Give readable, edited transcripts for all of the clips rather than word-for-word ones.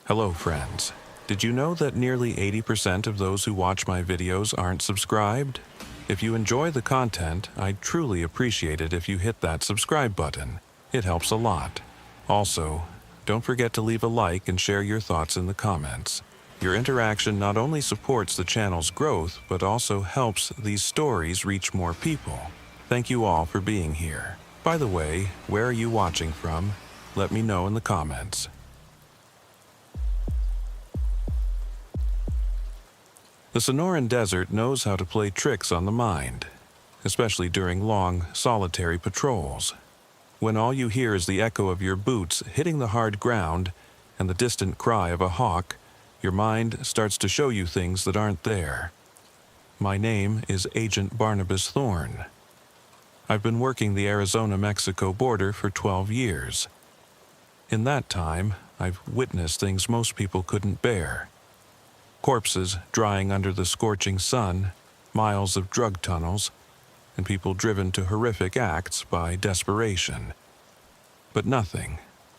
Hello, friends. Did you know that nearly 80% of those who watch my videos aren't subscribed? If you enjoy the content, I'd truly appreciate it if you hit that subscribe button. It helps a lot. Also, don't forget to leave a like and share your thoughts in the comments. Your interaction not only supports the channel's growth, but also helps these stories reach more people. Thank you all for being here. By the way, where are you watching from? Let me know in the comments. The Sonoran Desert knows how to play tricks on the mind, especially during long, solitary patrols. When all you hear is the echo of your boots hitting the hard ground and the distant cry of a hawk, your mind starts to show you things that aren't there. My name is Agent Barnabas Thorne. I've been working the Arizona-Mexico border for 12 years. In that time, I've witnessed things most people couldn't bear. Corpses drying under the scorching sun, miles of drug tunnels, and people driven to horrific acts by desperation. But nothing,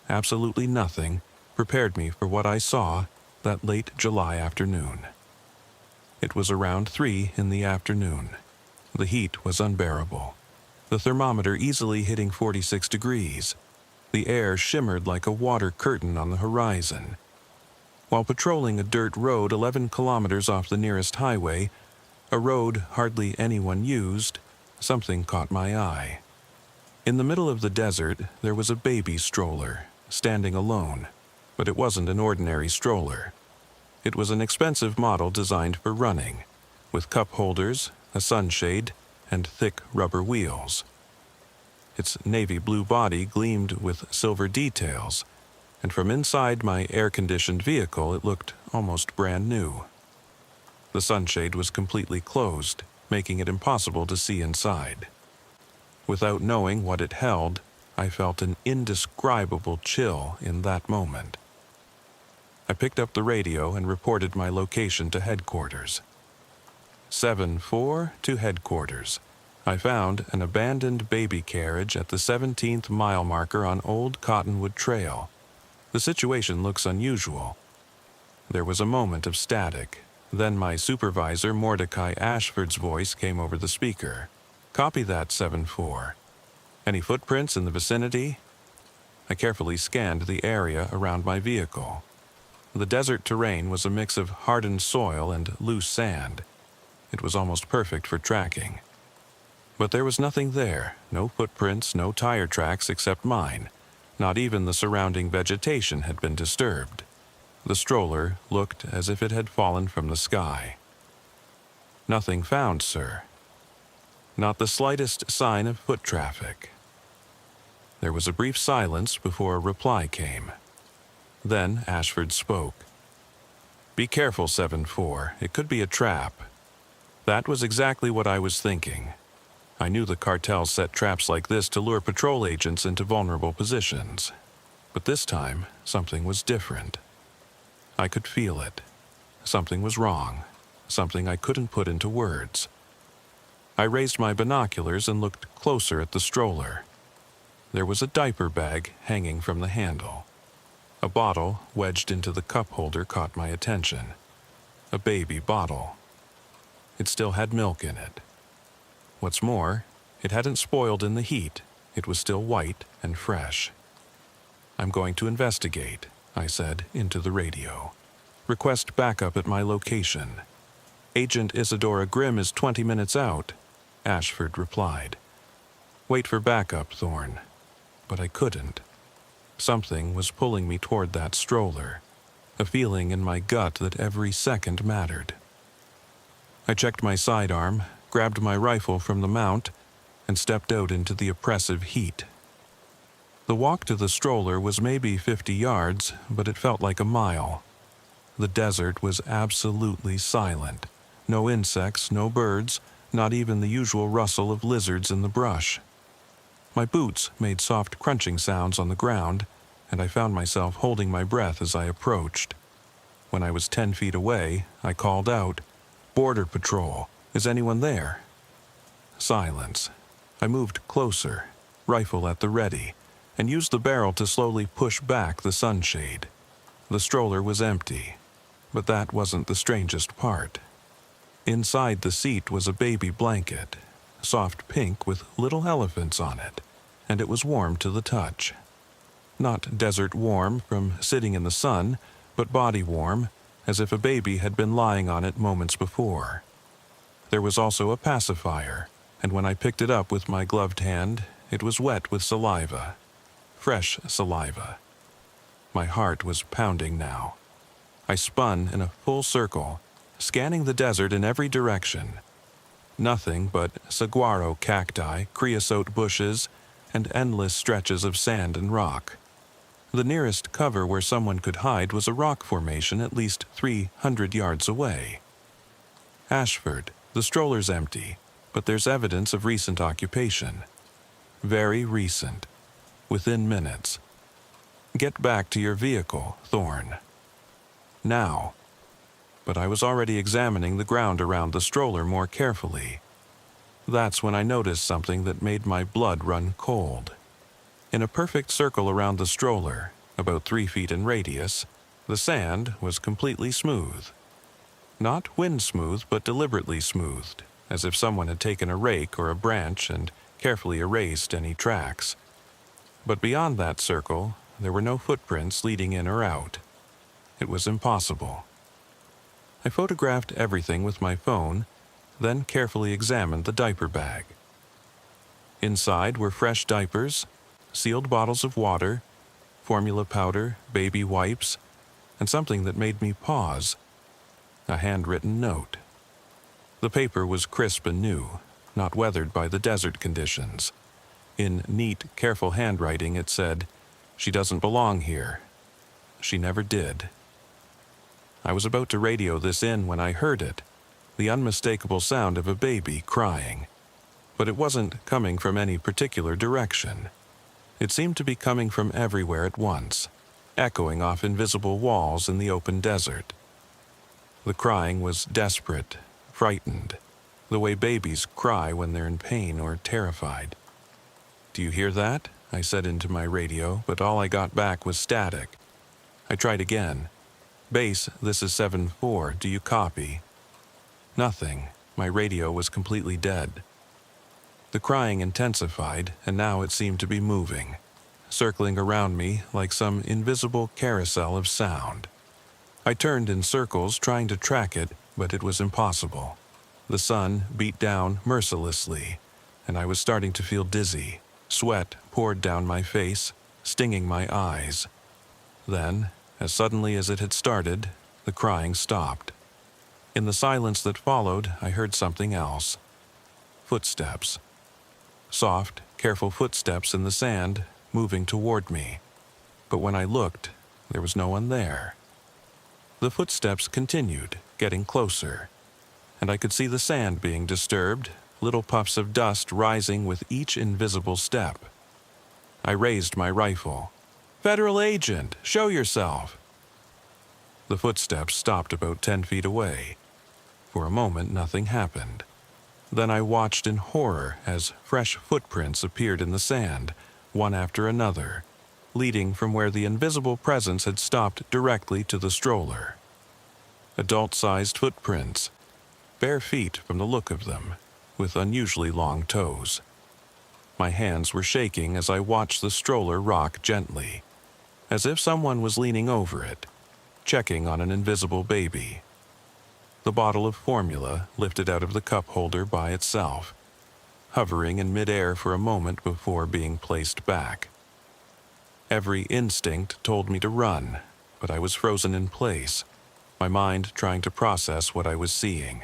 absolutely nothing, prepared me for what I saw that late July afternoon. It was around 3 in the afternoon. The heat was unbearable, the thermometer easily hitting 46 degrees. The air shimmered like a water curtain on the horizon. While patrolling a dirt road 11 kilometers off the nearest highway, a road hardly anyone used, something caught my eye. In the middle of the desert, there was a baby stroller, standing alone, but it wasn't an ordinary stroller. It was an expensive model designed for running, with cup holders, a sunshade, and thick rubber wheels. Its navy blue body gleamed with silver details, and from inside my air-conditioned vehicle it looked almost brand new. The sunshade was completely closed, making it impossible to see inside. Without knowing what it held, I felt an indescribable chill in that moment. I picked up the radio and reported my location to headquarters. 7-4 to headquarters. I found an abandoned baby carriage at the 17th mile marker on Old Cottonwood Trail. The situation looks unusual. There was a moment of static. Then my supervisor, Mordecai Ashford's voice came over the speaker. "Copy that, 7-4. Any footprints in the vicinity?" I carefully scanned the area around my vehicle. The desert terrain was a mix of hardened soil and loose sand. It was almost perfect for tracking. But there was nothing there, no footprints, no tire tracks except mine. Not even the surrounding vegetation had been disturbed. The stroller looked as if it had fallen from the sky. "Nothing found, sir." Not the slightest sign of foot traffic. There was a brief silence before a reply came. Then Ashford spoke. "Be careful, 7-4. It could be a trap." That was exactly what I was thinking. I knew the cartels set traps like this to lure patrol agents into vulnerable positions. But this time, something was different. I could feel it. Something was wrong. Something I couldn't put into words. I raised my binoculars and looked closer at the stroller. There was a diaper bag hanging from the handle. A bottle wedged into the cup holder caught my attention. A baby bottle. It still had milk in it. What's more, it hadn't spoiled in the heat. It was still white and fresh. "I'm going to investigate," I said into the radio. "Request backup at my location." "Agent Isadora Grimm is 20 minutes out," Ashford replied. "Wait for backup, Thorne." But I couldn't. Something was pulling me toward that stroller, a feeling in my gut that every second mattered. I checked my sidearm, grabbed my rifle from the mount, and stepped out into the oppressive heat. The walk to the stroller was maybe 50 yards, but it felt like a mile. The desert was absolutely silent. No insects, no birds, not even the usual rustle of lizards in the brush. My boots made soft crunching sounds on the ground, and I found myself holding my breath as I approached. When I was 10 feet away, I called out, "Border Patrol, is anyone there?" Silence. I moved closer, rifle at the ready, and used the barrel to slowly push back the sunshade. The stroller was empty, but that wasn't the strangest part. Inside the seat was a baby blanket, soft pink with little elephants on it, and it was warm to the touch. Not desert warm from sitting in the sun, but body warm, as if a baby had been lying on it moments before. There was also a pacifier, and when I picked it up with my gloved hand, it was wet with saliva. Fresh saliva. My heart was pounding now. I spun in a full circle, scanning the desert in every direction. Nothing but saguaro cacti, creosote bushes, and endless stretches of sand and rock. The nearest cover where someone could hide was a rock formation at least 300 yards away. Ashford, the stroller's empty, but there's evidence of recent occupation. Very recent. Within minutes. Get back to your vehicle, Thorne. Now. But I was already examining the ground around the stroller more carefully. That's when I noticed something that made my blood run cold. In a perfect circle around the stroller, about 3 feet in radius, the sand was completely smooth. Not wind smooth, but deliberately smoothed, as if someone had taken a rake or a branch and carefully erased any tracks. But beyond that circle, there were no footprints leading in or out. It was impossible. I photographed everything with my phone, then carefully examined the diaper bag. Inside were fresh diapers, sealed bottles of water, formula powder, baby wipes, and something that made me pause. A handwritten note. The paper was crisp and new, not weathered by the desert conditions. In neat, careful handwriting it said, "She doesn't belong here." She never did. I was about to radio this in when I heard it, the unmistakable sound of a baby crying. But it wasn't coming from any particular direction. It seemed to be coming from everywhere at once, echoing off invisible walls in the open desert. The crying was desperate, frightened, the way babies cry when they're in pain or terrified. "Do you hear that?" I said into my radio, but all I got back was static. I tried again. "Base, this is 7-4, do you copy?" Nothing. My radio was completely dead. The crying intensified, and now it seemed to be moving, circling around me like some invisible carousel of sound. I turned in circles trying to track it, but it was impossible. The sun beat down mercilessly, and I was starting to feel dizzy. Sweat poured down my face, stinging my eyes. Then, as suddenly as it had started, the crying stopped. In the silence that followed, I heard something else. Footsteps. Soft, careful footsteps in the sand, moving toward me. But when I looked, there was no one there. The footsteps continued, getting closer, and I could see the sand being disturbed, little puffs of dust rising with each invisible step. I raised my rifle. "Federal agent, show yourself!" The footsteps stopped about 10 feet away. For a moment, nothing happened. Then I watched in horror as fresh footprints appeared in the sand, one after another, leading from where the invisible presence had stopped directly to the stroller. Adult-sized footprints, bare feet from the look of them, with unusually long toes. My hands were shaking as I watched the stroller rock gently, as if someone was leaning over it, checking on an invisible baby. The bottle of formula lifted out of the cup holder by itself, hovering in midair for a moment before being placed back. Every instinct told me to run, but I was frozen in place, my mind trying to process what I was seeing.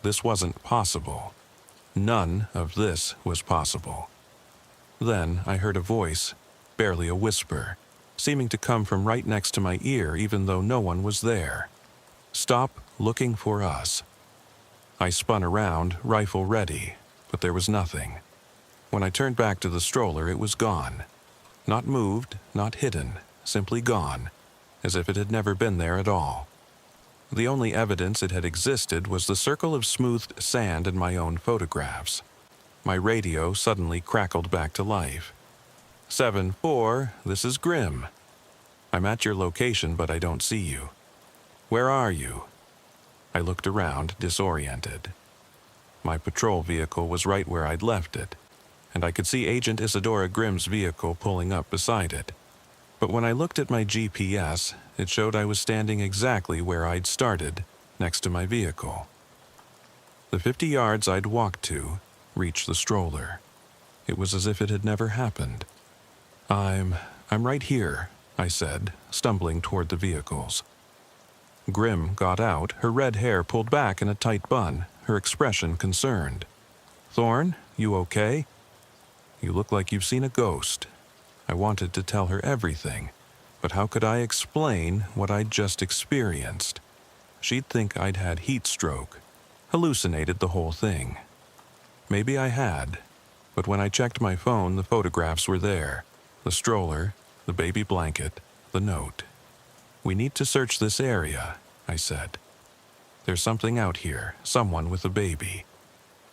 This wasn't possible. None of this was possible. Then I heard a voice, barely a whisper, seeming to come from right next to my ear even though no one was there. "Stop looking for us." I spun around, rifle ready, but there was nothing. When I turned back to the stroller, it was gone. Not moved, not hidden, simply gone, as if it had never been there at all. The only evidence it had existed was the circle of smoothed sand in my own photographs. My radio suddenly crackled back to life. 7-4, this is Grim. I'm at your location, but I don't see you. Where are you? I looked around, disoriented. My patrol vehicle was right where I'd left it, and I could see Agent Isadora Grimm's vehicle pulling up beside it. But when I looked at my GPS, it showed I was standing exactly where I'd started, next to my vehicle. The 50 yards I'd walked to reached the stroller. It was as if it had never happened. I'm right here, I said, stumbling toward the vehicles. Grimm got out, her red hair pulled back in a tight bun, her expression concerned. Thorne, you okay? You look like you've seen a ghost. I wanted to tell her everything, but how could I explain what I'd just experienced? She'd think I'd had heat stroke, hallucinated the whole thing. Maybe I had, but when I checked my phone, the photographs were there. The stroller, the baby blanket, the note. We need to search this area, I said. There's something out here, someone with a baby.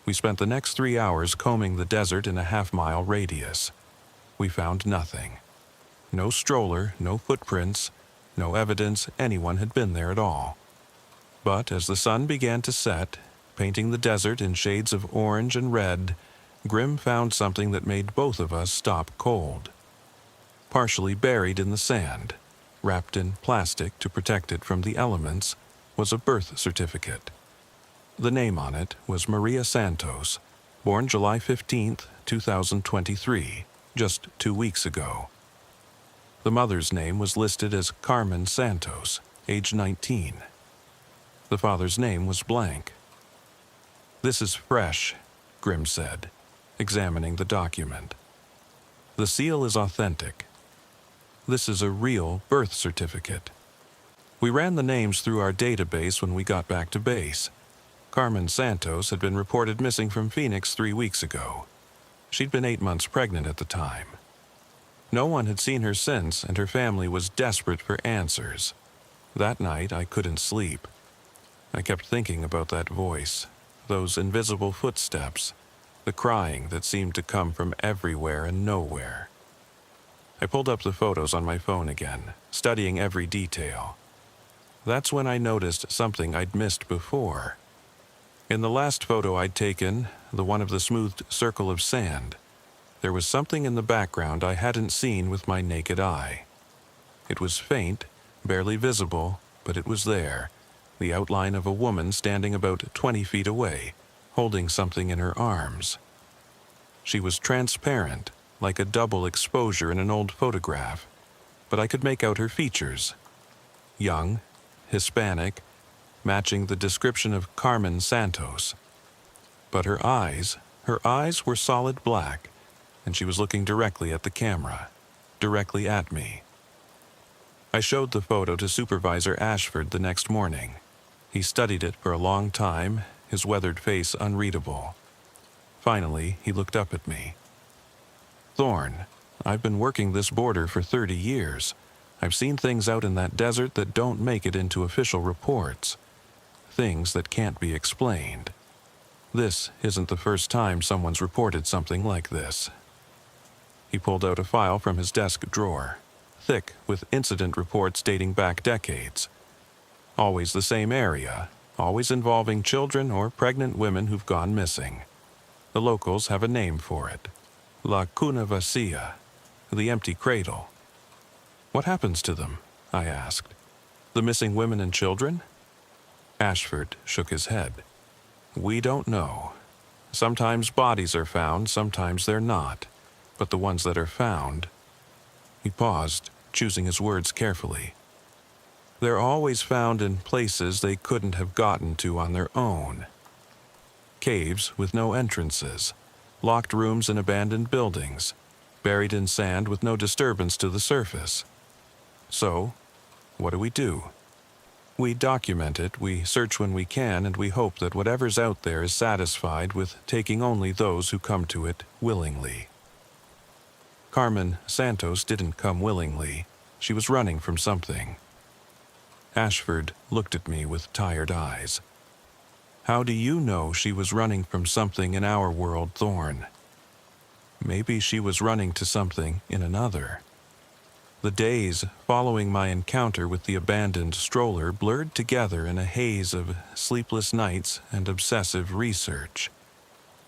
We spent the next 3 hours combing the desert in a half-mile radius. We found nothing. No stroller, no footprints, no evidence anyone had been there at all. But as the sun began to set, painting the desert in shades of orange and red, Grimm found something that made both of us stop cold. Partially buried in the sand, wrapped in plastic to protect it from the elements, was a birth certificate. The name on it was Maria Santos, born July 15, 2023, just 2 weeks ago. The mother's name was listed as Carmen Santos, age 19. The father's name was blank. This is fresh, Grimm said, examining the document. The seal is authentic. This is a real birth certificate. We ran the names through our database when we got back to base. Carmen Santos had been reported missing from Phoenix 3 weeks ago. She'd been 8 months pregnant at the time. No one had seen her since, and her family was desperate for answers. That night, I couldn't sleep. I kept thinking about that voice, those invisible footsteps, the crying that seemed to come from everywhere and nowhere. I pulled up the photos on my phone again, studying every detail. That's when I noticed something I'd missed before. In the last photo I'd taken, the one of the smoothed circle of sand, there was something in the background I hadn't seen with my naked eye. It was faint, barely visible, but it was there, the outline of a woman standing about 20 feet away, holding something in her arms. She was transparent, like a double exposure in an old photograph, but I could make out her features. Young, Hispanic, matching the description of Carmen Santos. But her eyes were solid black, and she was looking directly at the camera, directly at me. I showed the photo to Supervisor Ashford the next morning. He studied it for a long time, his weathered face unreadable. Finally, he looked up at me. Thorne, I've been working this border for 30 years. I've seen things out in that desert that don't make it into official reports. Things that can't be explained. This isn't the first time someone's reported something like this. He pulled out a file from his desk drawer, thick with incident reports dating back decades. Always the same area, always involving children or pregnant women who've gone missing. The locals have a name for it. La Cuna Vacía, the empty cradle. What happens to them? I asked. The missing women and children? Ashford shook his head. We don't know. Sometimes bodies are found, sometimes they're not. But the ones that are found... He paused, choosing his words carefully. They're always found in places they couldn't have gotten to on their own. Caves with no entrances, locked rooms in abandoned buildings, buried in sand with no disturbance to the surface. So, what do? We document it, we search when we can, and we hope that whatever's out there is satisfied with taking only those who come to it willingly. Carmen Santos didn't come willingly. She was running from something. Ashford looked at me with tired eyes. How do you know she was running from something in our world, Thorne? Maybe she was running to something in another. The days following my encounter with the abandoned stroller blurred together in a haze of sleepless nights and obsessive research.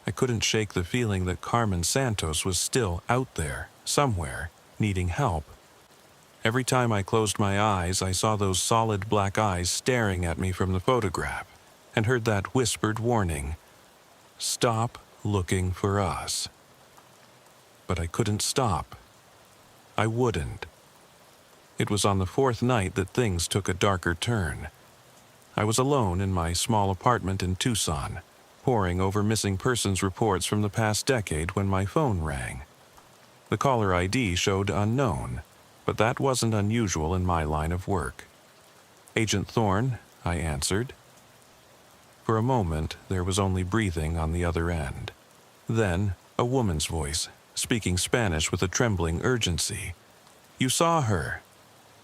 I couldn't shake the feeling that Carmen Santos was still out there, somewhere, needing help. Every time I closed my eyes, I saw those solid black eyes staring at me from the photograph, and heard that whispered warning, "Stop looking for us." But I couldn't stop. I wouldn't. It was on the fourth night that things took a darker turn. I was alone in my small apartment in Tucson, poring over missing persons reports from the past decade when my phone rang. The caller ID showed unknown, but that wasn't unusual in my line of work. "Agent Thorne," I answered. For a moment, there was only breathing on the other end. Then, a woman's voice, speaking Spanish with a trembling urgency. "You saw her.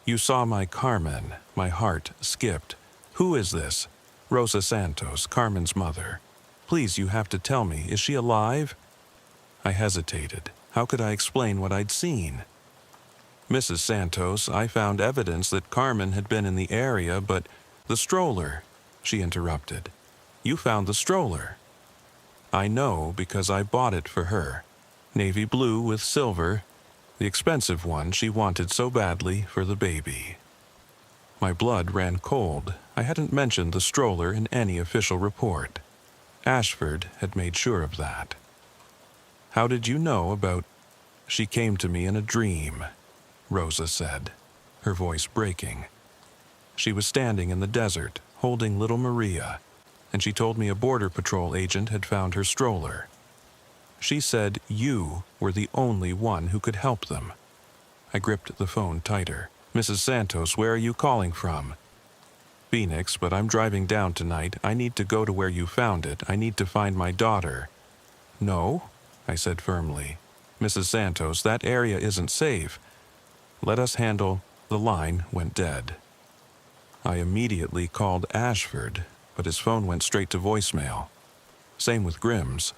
You saw my Carmen." My heart skipped. "Who is this?" "Rosa Santos, Carmen's mother. Please, you have to tell me, is she alive?" I hesitated. How could I explain what I'd seen? "Mrs. Santos, I found evidence that Carmen had been in the area, but the stroller," she interrupted. "You found the stroller." "I know because I bought it for her. Navy blue with silver, the expensive one she wanted so badly for the baby." My blood ran cold. I hadn't mentioned the stroller in any official report. Ashford had made sure of that. "How did you know about—" "She came to me in a dream," Rosa said, her voice breaking. "She was standing in the desert, holding little Maria, and she told me a Border Patrol agent had found her stroller. She said you were the only one who could help them." I gripped the phone tighter. "Mrs. Santos, where are you calling from?" "Phoenix, but I'm driving down tonight. I need to go to where you found it. I need to find my daughter." "No," I said firmly. "Mrs. Santos, that area isn't safe. Let us handle—" The line went dead. I immediately called Ashford, but his phone went straight to voicemail. Same with Grimm's.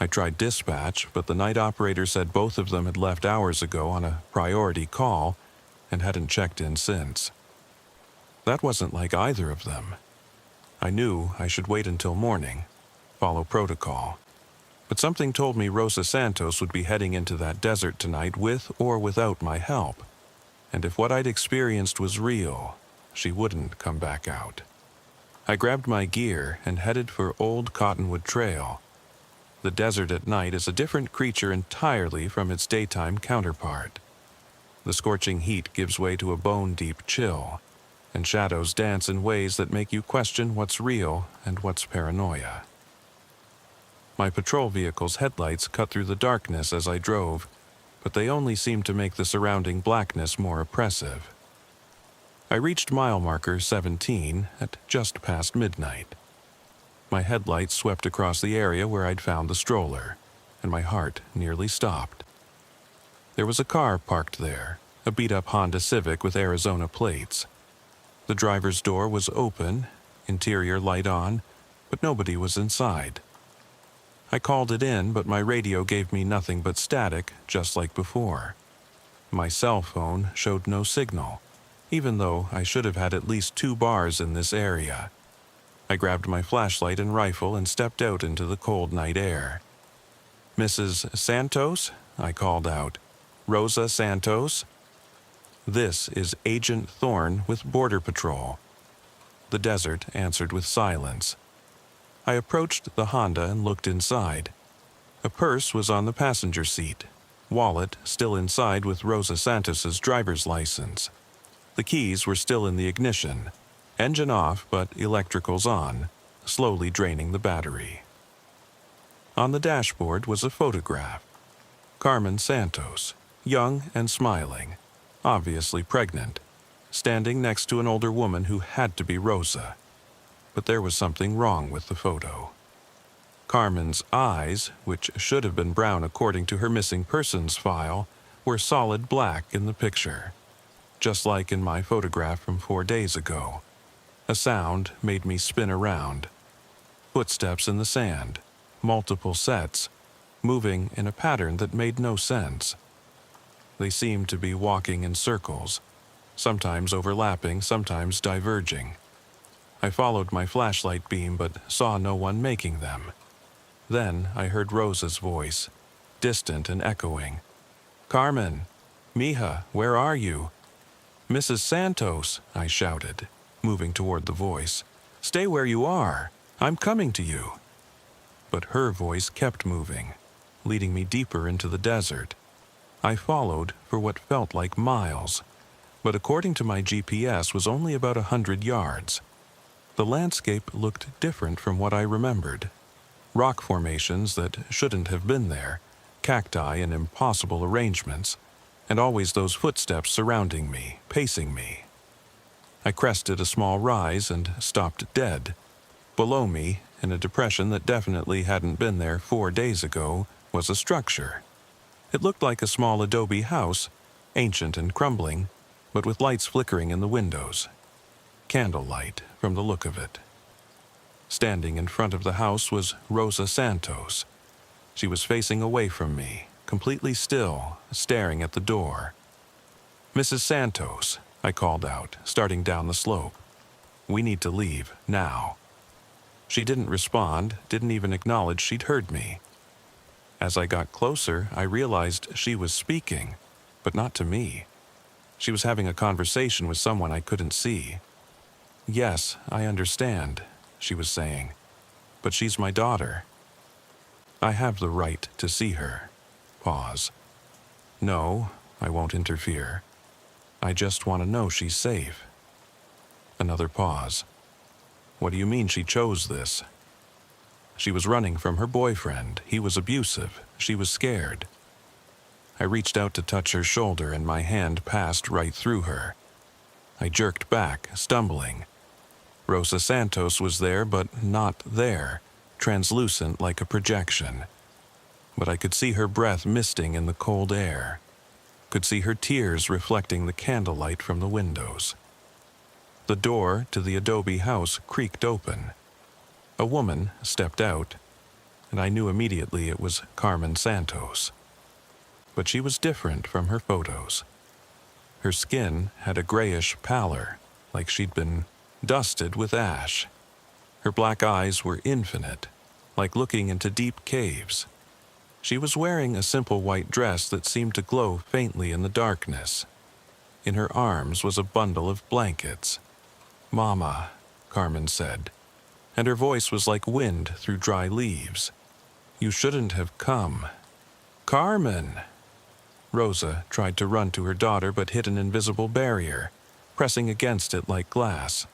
I tried dispatch, but the night operator said both of them had left hours ago on a priority call and hadn't checked in since. That wasn't like either of them. I knew I should wait until morning, follow protocol. But something told me Rosa Santos would be heading into that desert tonight with or without my help. And if what I'd experienced was real, she wouldn't come back out. I grabbed my gear and headed for Old Cottonwood Trail. The desert at night is a different creature entirely from its daytime counterpart. The scorching heat gives way to a bone-deep chill, and shadows dance in ways that make you question what's real and what's paranoia. My patrol vehicle's headlights cut through the darkness as I drove, but they only seemed to make the surrounding blackness more oppressive. I reached mile marker 17 at just past midnight. My headlights swept across the area where I'd found the stroller, and my heart nearly stopped. There was a car parked there, a beat-up Honda Civic with Arizona plates. The driver's door was open, interior light on, but nobody was inside. I called it in, but my radio gave me nothing but static, just like before. My cell phone showed no signal, even though I should have had at least 2 bars in this area. I grabbed my flashlight and rifle and stepped out into the cold night air. "Mrs. Santos?" I called out. "Rosa Santos?" "This is Agent Thorne with Border Patrol." The desert answered with silence. I approached the Honda and looked inside. A purse was on the passenger seat, wallet still inside with Rosa Santos's driver's license. The keys were still in the ignition, engine off but electricals on, slowly draining the battery. On the dashboard was a photograph. Carmen Santos, young and smiling, obviously pregnant, standing next to an older woman who had to be Rosa. But there was something wrong with the photo. Carmen's eyes, which should have been brown according to her missing persons file, were solid black in the picture, just like in my photograph from 4 days ago. A sound made me spin around. Footsteps in the sand, multiple sets, moving in a pattern that made no sense. They seemed to be walking in circles, sometimes overlapping, sometimes diverging. I followed my flashlight beam but saw no one making them. Then I heard Rosa's voice, distant and echoing. "Carmen! Mija, where are you?" "Mrs. Santos," I shouted, moving toward the voice. "Stay where you are. I'm coming to you." But her voice kept moving, leading me deeper into the desert. I followed for what felt like miles, but according to my GPS was only about 100 yards. The landscape looked different from what I remembered. Rock formations that shouldn't have been there, cacti in impossible arrangements, and always those footsteps surrounding me, pacing me. I crested a small rise and stopped dead. Below me, in a depression that definitely hadn't been there 4 days ago, was a structure. It looked like a small adobe house, ancient and crumbling, but with lights flickering in the windows. Candlelight, from the look of it. Standing in front of the house was Rosa Santos. She was facing away from me, completely still, staring at the door. "Mrs. Santos," I called out, starting down the slope. "We need to leave, now." She didn't respond, didn't even acknowledge she'd heard me. As I got closer, I realized she was speaking, but not to me. She was having a conversation with someone I couldn't see. "Yes, I understand," she was saying, "but she's my daughter. I have the right to see her." Pause. "No, I won't interfere. I just want to know she's safe." Another pause. "What do you mean she chose this?" "She was running from her boyfriend. He was abusive. She was scared." I reached out to touch her shoulder and my hand passed right through her. I jerked back, stumbling. Rosa Santos was there, but not there, translucent like a projection. But I could see her breath misting in the cold air. Could see her tears reflecting the candlelight from the windows. The door to the adobe house creaked open. A woman stepped out, and I knew immediately it was Carmen Santos. But she was different from her photos. Her skin had a grayish pallor, like she'd been dusted with ash. Her black eyes were infinite, like looking into deep caves. She was wearing a simple white dress that seemed to glow faintly in the darkness. In her arms was a bundle of blankets. "Mama," Carmen said, and her voice was like wind through dry leaves. "You shouldn't have come." "Carmen!" Rosa tried to run to her daughter but hit an invisible barrier, pressing against it like glass.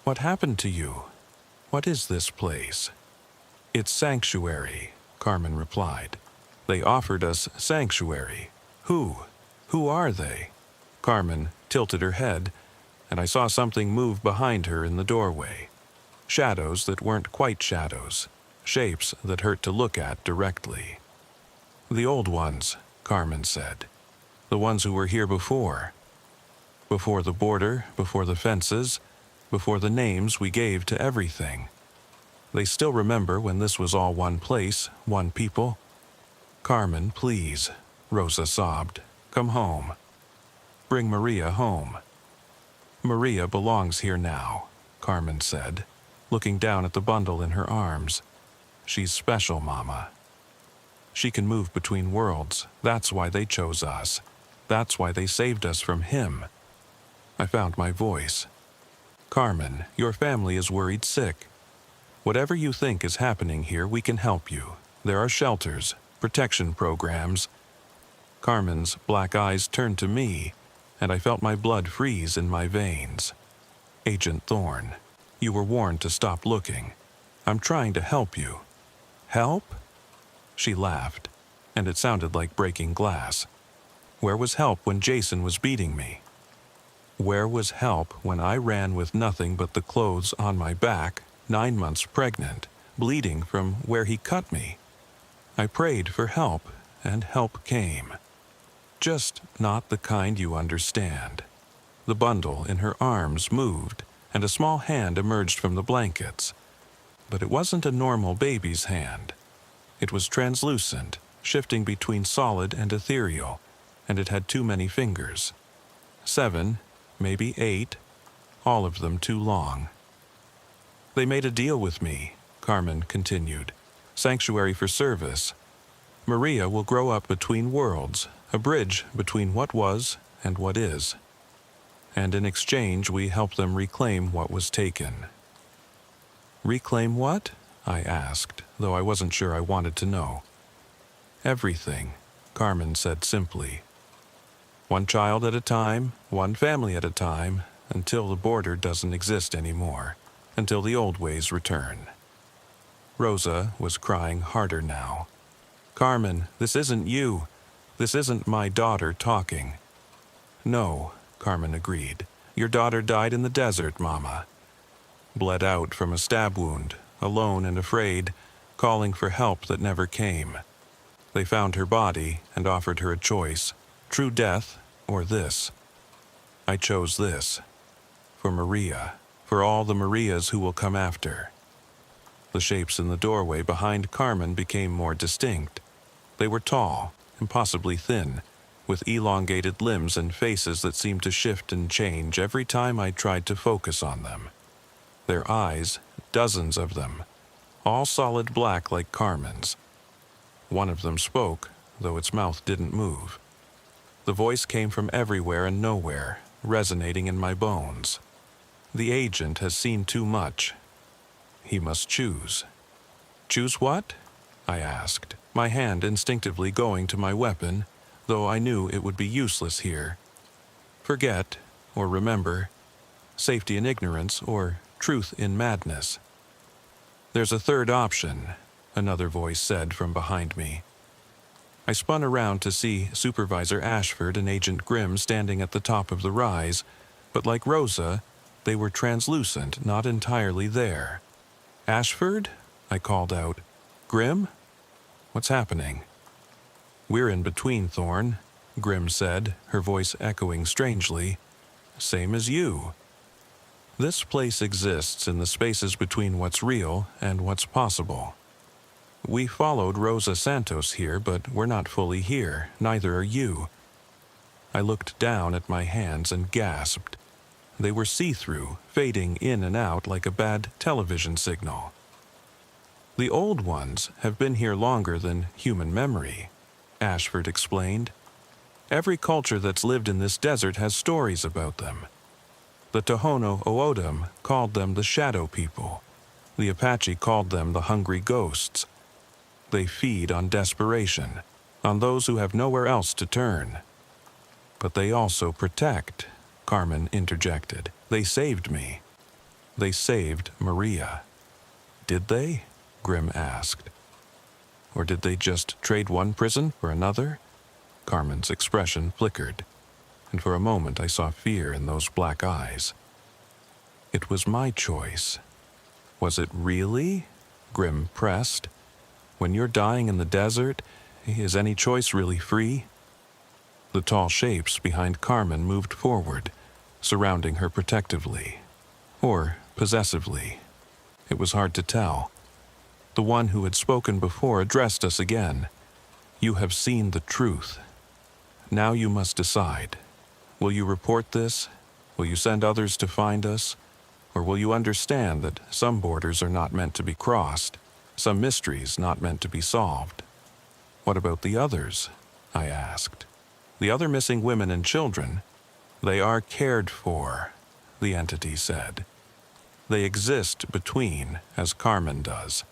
"What happened to you? What is this place?" "It's sanctuary," Carmen replied. "They offered us sanctuary. Who? Who are they?" Carmen tilted her head, and I saw something move behind her in the doorway. Shadows that weren't quite shadows, shapes that hurt to look at directly. "The old ones," Carmen said. "The ones who were here before. Before the border, before the fences, before the names we gave to everything. They still remember when this was all one place, one people." "Carmen, please," Rosa sobbed. "Come home. Bring Maria home." "Maria belongs here now," Carmen said, looking down at the bundle in her arms. "She's special, Mama. She can move between worlds. That's why they chose us. That's why they saved us from him." I found my voice. "Carmen, your family is worried sick. Whatever you think is happening here, we can help you. There are shelters, protection programs." Carmen's black eyes turned to me, and I felt my blood freeze in my veins. "Agent Thorne, you were warned to stop looking. I'm trying to help you." "Help?" She laughed, and it sounded like breaking glass. "Where was help when Jason was beating me? Where was help when I ran with nothing but the clothes on my back, 9 months pregnant, bleeding from where he cut me? I prayed for help, and help came. Just not the kind you understand." The bundle in her arms moved, and a small hand emerged from the blankets. But it wasn't a normal baby's hand. It was translucent, shifting between solid and ethereal, and it had too many fingers. 7, maybe 8, all of them too long. They made a deal with me, Carmen continued. Sanctuary for service. Maria will grow up between worlds, a bridge between what was and what is. And in exchange, we help them reclaim what was taken. Reclaim what? I asked, though I wasn't sure I wanted to know. Everything, Carmen said simply. One child at a time, one family at a time, until the border doesn't exist anymore, until the old ways return. Rosa was crying harder now. Carmen, this isn't you. This isn't my daughter talking. No, Carmen agreed. Your daughter died in the desert, Mama. Bled out from a stab wound, alone and afraid, calling for help that never came. They found her body and offered her a choice, true death or this. I chose this. For Maria, for all the Marias who will come after. The shapes in the doorway behind Carmen became more distinct. They were tall, impossibly thin, with elongated limbs and faces that seemed to shift and change every time I tried to focus on them. Their eyes, dozens of them, all solid black like Carmen's. One of them spoke, though its mouth didn't move. The voice came from everywhere and nowhere, resonating in my bones. The agent has seen too much. He must choose. Choose what? I asked, my hand instinctively going to my weapon, though I knew it would be useless here. Forget, or remember, safety in ignorance, or truth in madness. There's a third option, another voice said from behind me. I spun around to see Supervisor Ashford and Agent Grimm standing at the top of the rise, but like Rosa, they were translucent, not entirely there. Ashford? I called out. Grimm? What's happening? We're in between, Thorne, Grimm said, her voice echoing strangely. Same as you. This place exists in the spaces between what's real and what's possible. We followed Rosa Santos here, but we're not fully here, neither are you. I looked down at my hands and gasped. They were see-through, fading in and out like a bad television signal. The old ones have been here longer than human memory, Ashford explained. Every culture that's lived in this desert has stories about them. The Tohono O'odham called them the Shadow People. The Apache called them the Hungry Ghosts. They feed on desperation, on those who have nowhere else to turn. But they also protect, Carmen interjected. They saved me. They saved Maria. Did they? Grimm asked. Or did they just trade one prison for another? Carmen's expression flickered, and for a moment I saw fear in those black eyes. It was my choice. Was it really? Grimm pressed. When you're dying in the desert, is any choice really free? The tall shapes behind Carmen moved forward, surrounding her protectively, or possessively. It was hard to tell. The one who had spoken before addressed us again. You have seen the truth. Now you must decide. Will you report this? Will you send others to find us? Or will you understand that some borders are not meant to be crossed, some mysteries not meant to be solved? What about the others? I asked. The other missing women and children? They are cared for, the entity said. They exist between, as Carmen does,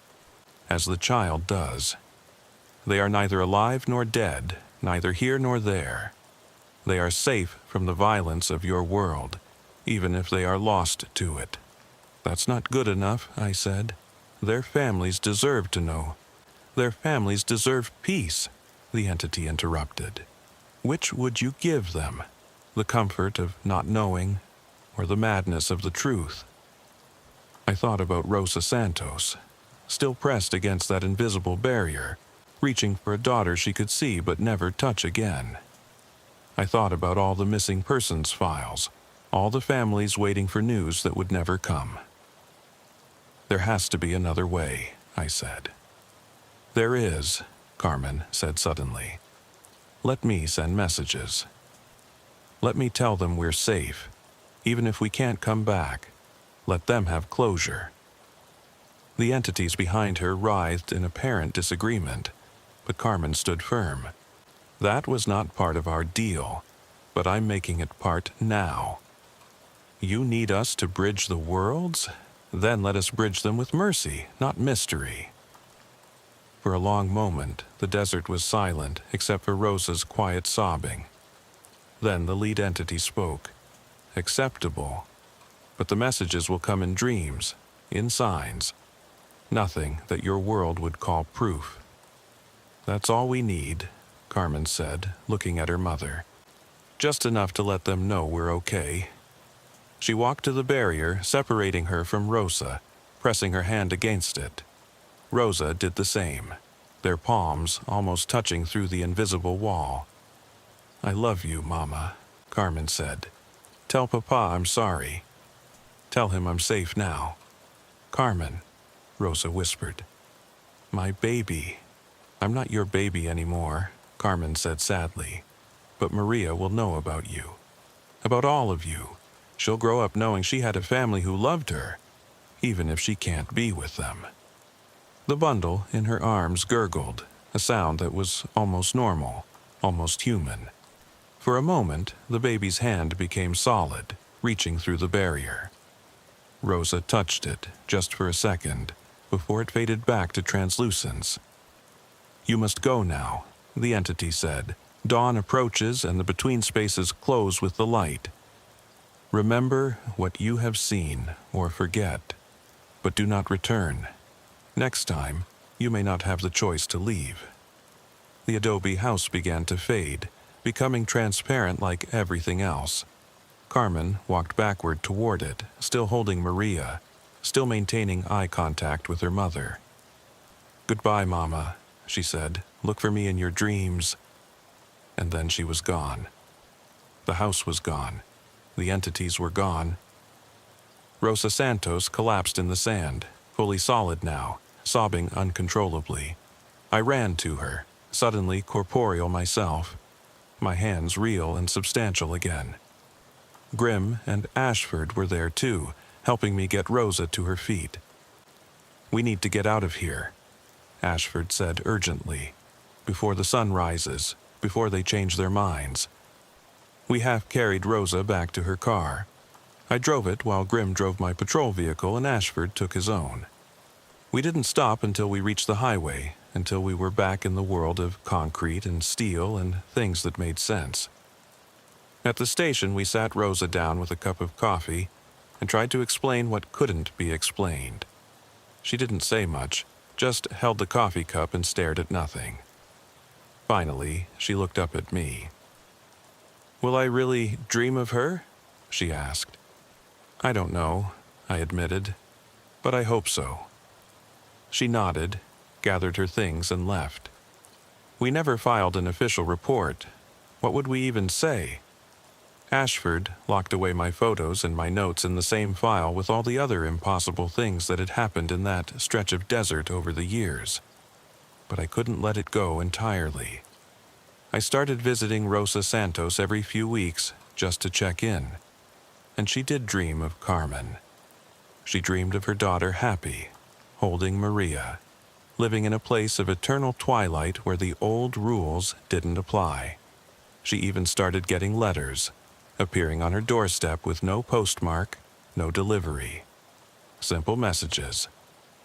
as the child does. They are neither alive nor dead, neither here nor there. They are safe from the violence of your world, even if they are lost to it. That's not good enough, I said. Their families deserve to know. Their families deserve peace, the entity interrupted. Which would you give them? The comfort of not knowing, or the madness of the truth? I thought about Rosa Santos, still pressed against that invisible barrier, reaching for a daughter she could see but never touch again. I thought about all the missing persons files, all the families waiting for news that would never come. There has to be another way, I said. There is, Carmen said suddenly. Let me send messages. Let me tell them we're safe, even if we can't come back. Let them have closure." The entities behind her writhed in apparent disagreement, but Carmen stood firm. "That was not part of our deal, but I'm making it part now. You need us to bridge the worlds? Then let us bridge them with mercy, not mystery." For a long moment, the desert was silent except for Rosa's quiet sobbing. Then the lead entity spoke. "Acceptable. But the messages will come in dreams, in signs. Nothing that your world would call proof." "That's all we need," Carmen said, looking at her mother. "Just enough to let them know we're okay." She walked to the barrier, separating her from Rosa, pressing her hand against it. Rosa did the same, their palms almost touching through the invisible wall. "I love you, Mama," Carmen said. "Tell Papa I'm sorry. Tell him I'm safe now." "Carmen," Rosa whispered. "My baby." "I'm not your baby anymore," Carmen said sadly. "But Maria will know about you. About all of you. She'll grow up knowing she had a family who loved her, even if she can't be with them." The bundle in her arms gurgled, a sound that was almost normal, almost human. For a moment, the baby's hand became solid, reaching through the barrier. Rosa touched it, just for a second, before it faded back to translucence. "You must go now," the entity said. "Dawn approaches and the between spaces close with the light. Remember what you have seen, or forget, but do not return. Next time, you may not have the choice to leave." The adobe house began to fade, becoming transparent like everything else. Carmen walked backward toward it, still holding Maria, still maintaining eye contact with her mother. "Goodbye, Mama," she said. "Look for me in your dreams." And then she was gone. The house was gone. The entities were gone. Rosa Santos collapsed in the sand, fully solid now, sobbing uncontrollably. I ran to her, suddenly corporeal myself, my hands real and substantial again. Grimm and Ashford were there too, helping me get Rosa to her feet. "We need to get out of here," Ashford said urgently, "before the sun rises, before they change their minds." We half carried Rosa back to her car. I drove it while Grimm drove my patrol vehicle and Ashford took his own. We didn't stop until we reached the highway, until we were back in the world of concrete and steel and things that made sense. At the station, we sat Rosa down with a cup of coffee and tried to explain what couldn't be explained. She didn't say much, just held the coffee cup and stared at nothing. Finally, she looked up at me. "Will I really dream of her?" she asked. "I don't know," I admitted, "but I hope so." She nodded, gathered her things, and left. We never filed an official report. What would we even say? Ashford locked away my photos and my notes in the same file with all the other impossible things that had happened in that stretch of desert over the years. But I couldn't let it go entirely. I started visiting Rosa Santos every few weeks just to check in. And she did dream of Carmen. She dreamed of her daughter happy, holding Maria, living in a place of eternal twilight where the old rules didn't apply. She even started getting letters, appearing on her doorstep with no postmark, no delivery. Simple messages.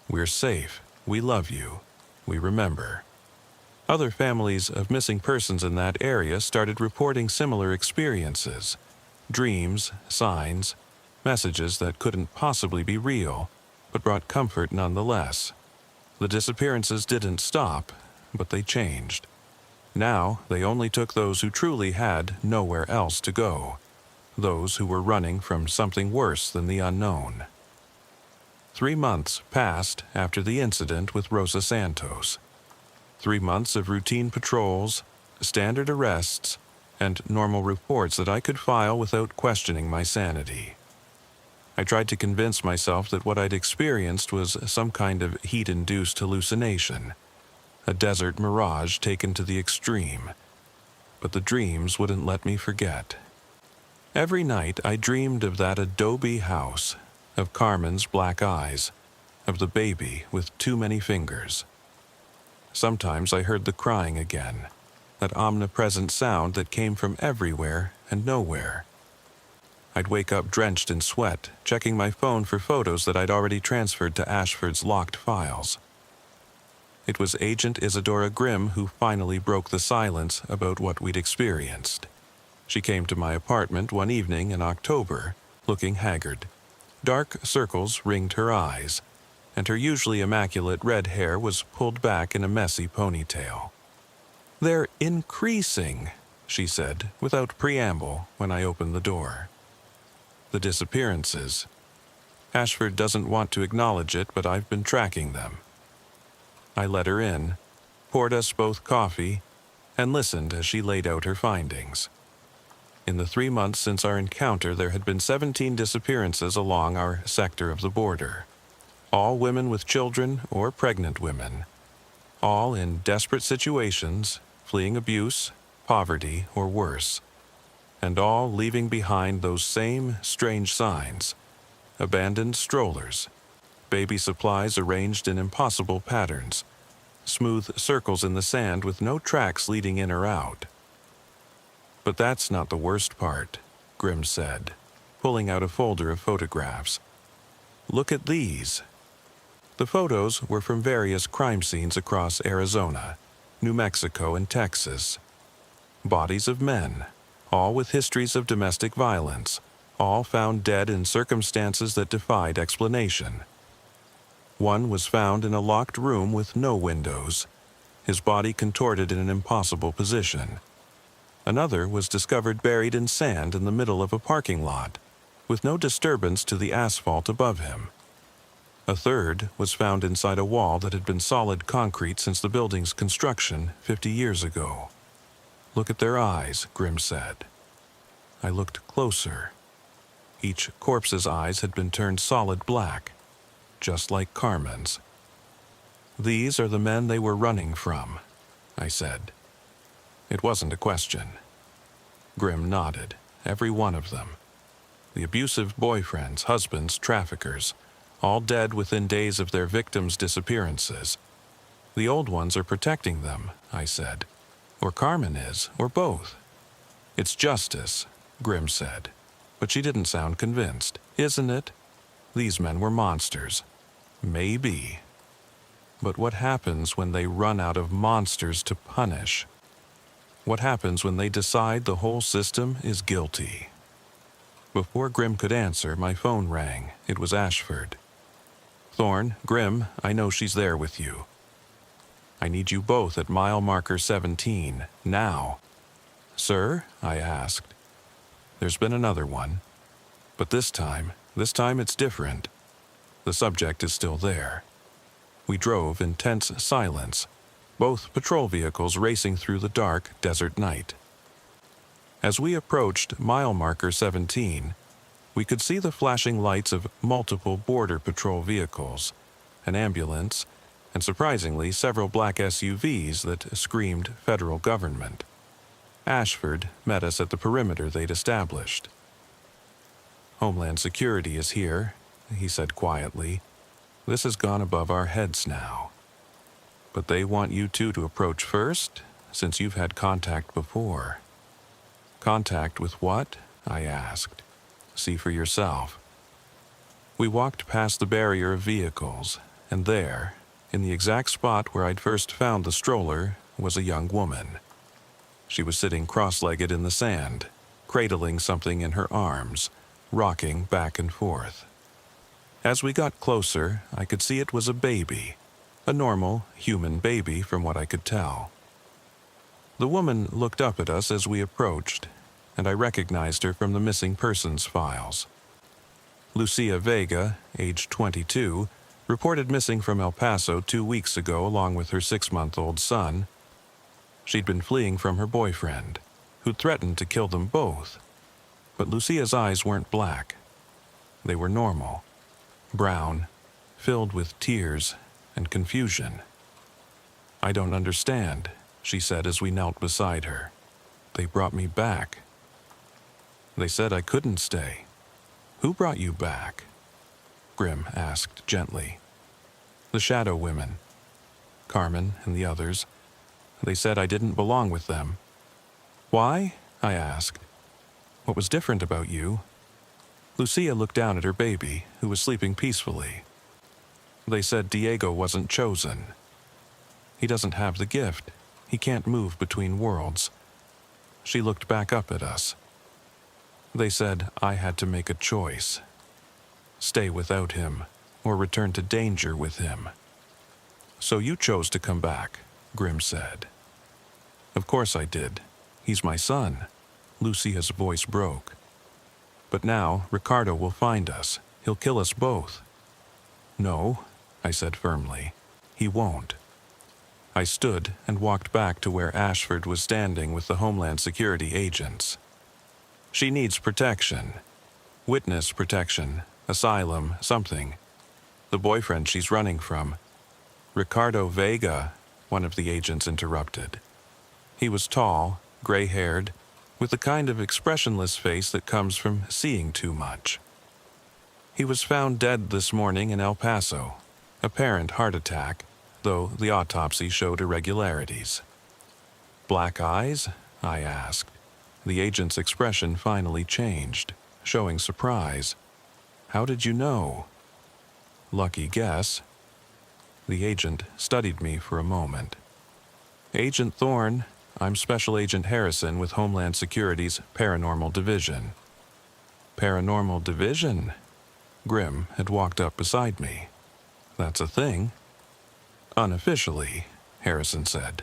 "We're safe. We love you. We remember." Other families of missing persons in that area started reporting similar experiences. Dreams, signs, messages that couldn't possibly be real, but brought comfort nonetheless. The disappearances didn't stop, but they changed. Now they only took those who truly had nowhere else to go, those who were running from something worse than the unknown. 3 months passed after the incident with Rosa Santos. 3 months of routine patrols, standard arrests, and normal reports that I could file without questioning my sanity. I tried to convince myself that what I'd experienced was some kind of heat-induced hallucination, a desert mirage taken to the extreme. but the dreams wouldn't let me forget. Every night I dreamed of that adobe house, of Carmen's black eyes, of the baby with too many fingers. Sometimes I heard the crying again, that omnipresent sound that came from everywhere and nowhere. I'd wake up drenched in sweat, checking my phone for photos that I'd already transferred to Ashford's locked files. It was Agent Isadora Grimm who finally broke the silence about what we'd experienced. She came to my apartment one evening in October, looking haggard. Dark circles ringed her eyes, and her usually immaculate red hair was pulled back in a messy ponytail. "They're increasing," she said, without preamble, when I opened the door. "The disappearances. Ashford doesn't want to acknowledge it, but I've been tracking them." I let her in, poured us both coffee, and listened as she laid out her findings. In the 3 months since our encounter, there had been 17 disappearances along our sector of the border. All women with children or pregnant women. All in desperate situations, fleeing abuse, poverty, or worse. And all leaving behind those same strange signs. Abandoned strollers, baby supplies arranged in impossible patterns, smooth circles in the sand with no tracks leading in or out. "But that's not the worst part," Grimm said, pulling out a folder of photographs. "Look at these." The photos were from various crime scenes across Arizona, New Mexico, and Texas. Bodies of men, all with histories of domestic violence, all found dead in circumstances that defied explanation. One was found in a locked room with no windows, his body contorted in an impossible position. Another was discovered buried in sand in the middle of a parking lot, with no disturbance to the asphalt above him. A third was found inside a wall that had been solid concrete since the building's construction 50 years ago. "Look at their eyes," Grimm said. I looked closer. Each corpse's eyes had been turned solid black, just like Carmen's. "These are the men they were running from," I said. It wasn't a question. Grimm nodded, every one of them. The abusive boyfriends, husbands, traffickers, all dead within days of their victims' disappearances. "The old ones are protecting them," I said. "Or Carmen is, or both." "It's justice," Grimm said, but she didn't sound convinced. "Isn't it? These men were monsters." "Maybe. But what happens when they run out of monsters to punish? What happens when they decide the whole system is guilty?" Before Grimm could answer, my phone rang. It was Ashford. "Thorne, Grimm, I know she's there with you. I need you both at mile marker 17, now." "Sir?" I asked. "There's been another one. But this time it's different. The subject is still there." We drove in tense silence, both patrol vehicles racing through the dark desert night. As we approached mile marker 17, we could see the flashing lights of multiple Border Patrol vehicles, an ambulance, and surprisingly several black SUVs that screamed federal government. Ashford met us at the perimeter they'd established. "Homeland Security is here," he said quietly. "This has gone above our heads now. But they want you two to approach first, since you've had contact before." "Contact with what?" I asked. "See for yourself." We walked past the barrier of vehicles, and there, in the exact spot where I'd first found the stroller, was a young woman. She was sitting cross-legged in the sand, cradling something in her arms, rocking back and forth. As we got closer, I could see it was a baby, a normal, human baby from what I could tell. The woman looked up at us as we approached, and I recognized her from the missing persons files. Lucia Vega, age 22, reported missing from El Paso 2 weeks ago along with her 6-month-old son. She'd been fleeing from her boyfriend, who'd threatened to kill them both. But Lucia's eyes weren't black. They were normal, brown, filled with tears and confusion. "I don't understand," she said as we knelt beside her. They brought me back. They said I couldn't stay. Who brought you back? Grim asked gently. The shadow women. Carmen and the others. They said I didn't belong with them. Why? I asked. What was different about you? Lucia looked down at her baby, who was sleeping peacefully. They said Diego wasn't chosen. He doesn't have the gift. He can't move between worlds. She looked back up at us. They said I had to make a choice. Stay without him, or return to danger with him. So you chose to come back, Grim said. Of course I did. He's my son. Lucia's voice broke. But now Ricardo will find us. He'll kill us both. No, I said firmly. He won't. I stood and walked back to where Ashford was standing with the Homeland Security agents. She needs protection. Witness protection, asylum, something. The boyfriend she's running from. Ricardo Vega, one of the agents interrupted. He was tall, gray-haired, with the kind of expressionless face that comes from seeing too much. He was found dead this morning in El Paso. Apparent heart attack, though the autopsy showed irregularities. Black eyes? I asked. The agent's expression finally changed, showing surprise. How did you know? Lucky guess. The agent studied me for a moment. Agent Thorne, I'm Special Agent Harrison with Homeland Security's Paranormal Division. Paranormal Division? Grim had walked up beside me. That's a thing. Unofficially, Harrison said.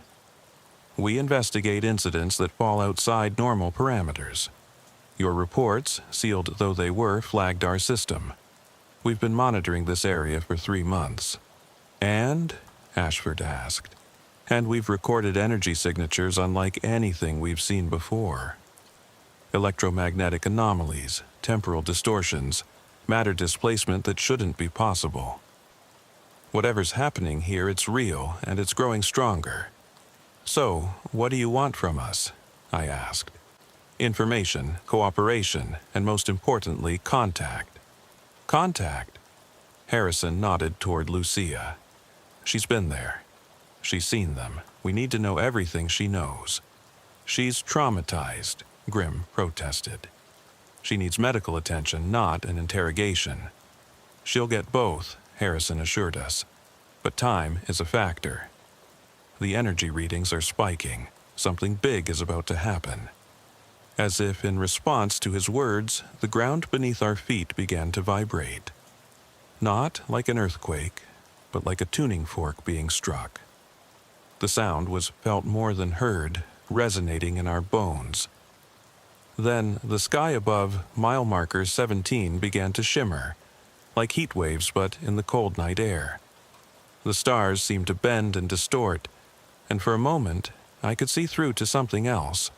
We investigate incidents that fall outside normal parameters. Your reports, sealed though they were, flagged our system. We've been monitoring this area for 3 months. And? Ashford asked. And we've recorded energy signatures unlike anything we've seen before. Electromagnetic anomalies, temporal distortions, matter displacement that shouldn't be possible. Whatever's happening here, it's real, and it's growing stronger. So, what do you want from us? I asked. Information, cooperation, and most importantly, contact. Contact? Harrison nodded toward Lucia. She's been there. She's seen them. We need to know everything she knows. She's traumatized, Grim protested. She needs medical attention, not an interrogation. She'll get both, Harrison assured us. But time is a factor. The energy readings are spiking. Something big is about to happen. As if in response to his words, the ground beneath our feet began to vibrate. Not like an earthquake, but like a tuning fork being struck. The sound was felt more than heard, resonating in our bones. Then the sky above mile marker 17 began to shimmer, like heat waves but in the cold night air. The stars seemed to bend and distort, and for a moment I could see through to something else.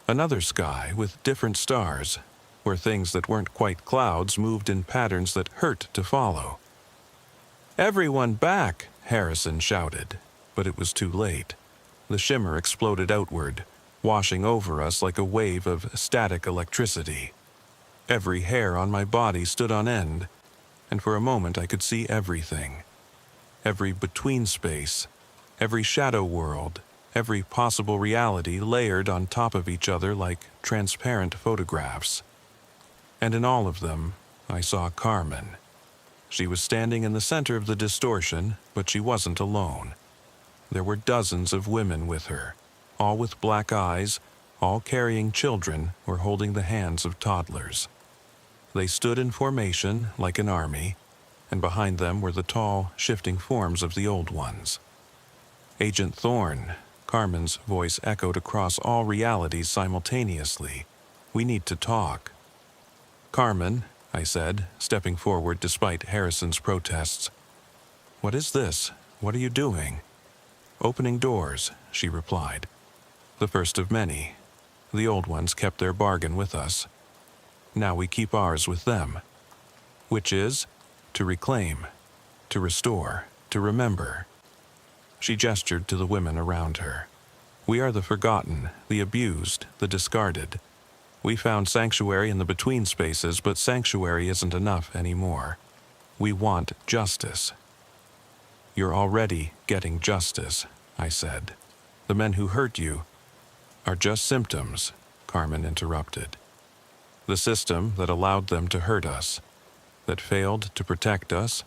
Another sky with different stars, where things that weren't quite clouds moved in patterns that hurt to follow. "Everyone back!" Harrison shouted, but it was too late. The shimmer exploded outward, washing over us like a wave of static electricity. Every hair on my body stood on end, and for a moment I could see everything. Every between space, every shadow world, every possible reality layered on top of each other like transparent photographs. And in all of them, I saw Carmen. She was standing in the center of the distortion, but she wasn't alone. There were dozens of women with her, all with black eyes, all carrying children or holding the hands of toddlers. They stood in formation like an army, and behind them were the tall, shifting forms of the old ones. Agent Thorne, Carmen's voice echoed across all realities simultaneously. We need to talk. Carmen, I said, stepping forward despite Harrison's protests. What is this? What are you doing? Opening doors, she replied. The first of many. The old ones kept their bargain with us. Now we keep ours with them. Which is to reclaim, to restore, to remember. She gestured to the women around her. We are the forgotten, the abused, the discarded. We found sanctuary in the between spaces, but sanctuary isn't enough anymore. We want justice. You're already getting justice, I said. The men who hurt you are just symptoms, Carmen interrupted. The system that allowed them to hurt us, that failed to protect us,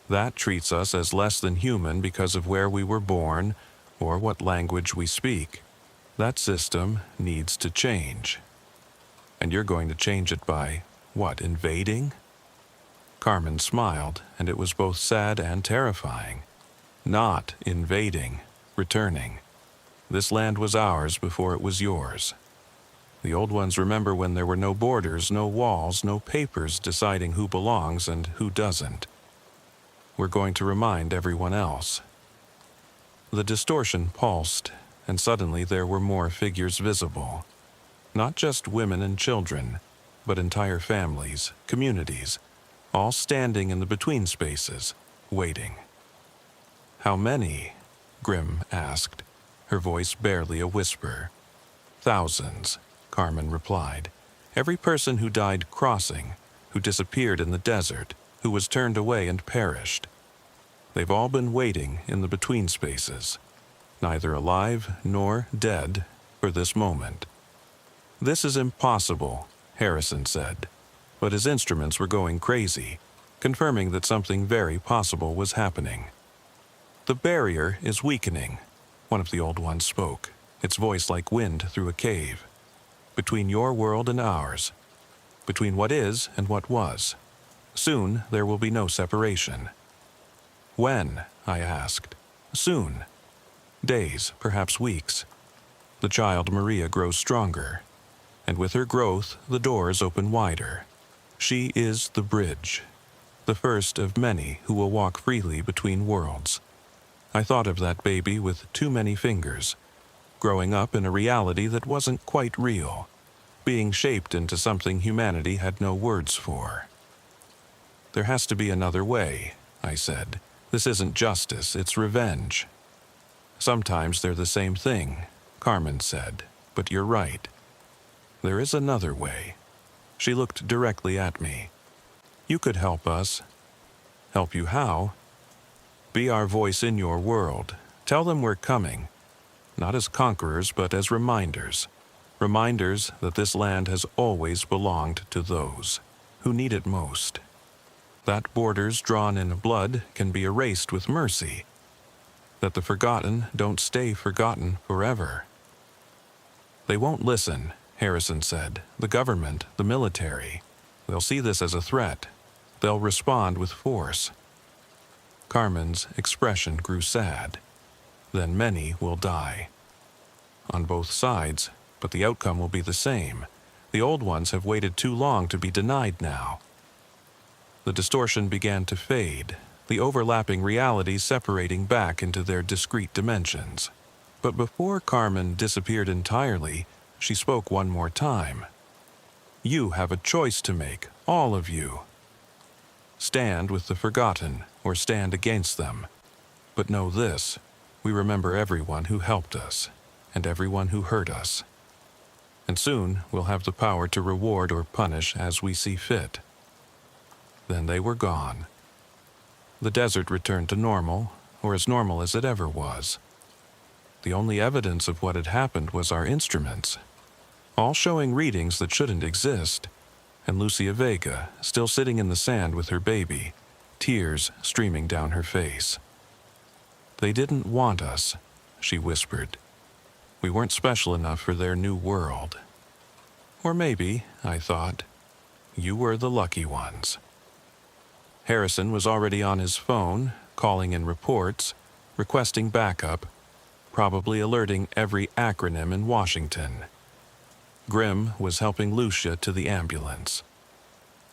that treats us as less than human because of where we were born or what language we speak. That system needs to change. And you're going to change it by, what, invading? Carmen smiled, and it was both sad and terrifying. Not invading, returning. This land was ours before it was yours. The old ones remember when there were no borders, no walls, no papers deciding who belongs and who doesn't. We're going to remind everyone else. The distortion pulsed, and suddenly there were more figures visible. Not just women and children, but entire families, communities, all standing in the between spaces, waiting. How many? Grimm asked, her voice barely a whisper. Thousands, Carmen replied. Every person who died crossing, who disappeared in the desert, who was turned away and perished. They've all been waiting in the between spaces, neither alive nor dead, for this moment. This is impossible, Harrison said, but his instruments were going crazy, confirming that something very possible was happening. The barrier is weakening, one of the old ones spoke, its voice like wind through a cave. Between your world and ours, between what is and what was. Soon there will be no separation. When? I asked. Soon. Days, perhaps weeks. The child Maria grows stronger, and with her growth the doors open wider. She is the bridge, the first of many who will walk freely between worlds. I thought of that baby with too many fingers, growing up in a reality that wasn't quite real, being shaped into something humanity had no words for. There has to be another way, I said. This isn't justice, it's revenge. Sometimes they're the same thing, Carmen said, but you're right. There is another way. She looked directly at me. You could help us. Help you how? Be our voice in your world. Tell them we're coming. Not as conquerors, but as reminders. Reminders that this land has always belonged to those who need it most. That borders drawn in blood can be erased with mercy. That the forgotten don't stay forgotten forever. They won't listen, Harrison said. The government, the military. They'll see this as a threat. They'll respond with force. Carmen's expression grew sad. Then many will die. On both sides, but the outcome will be the same. The old ones have waited too long to be denied now. The distortion began to fade, the overlapping realities separating back into their discrete dimensions. But before Carmen disappeared entirely, she spoke one more time. You have a choice to make, all of you. Stand with the forgotten, or stand against them. But know this, we remember everyone who helped us, and everyone who hurt us. And soon we'll have the power to reward or punish as we see fit. Then they were gone. The desert returned to normal, or as normal as it ever was. The only evidence of what had happened was our instruments, all showing readings that shouldn't exist, and Lucia Vega still sitting in the sand with her baby, tears streaming down her face. They didn't want us, she whispered. We weren't special enough for their new world. Or maybe, I thought, you were the lucky ones. Harrison was already on his phone, calling in reports, requesting backup, probably alerting every acronym in Washington. Grimm was helping Lucia to the ambulance.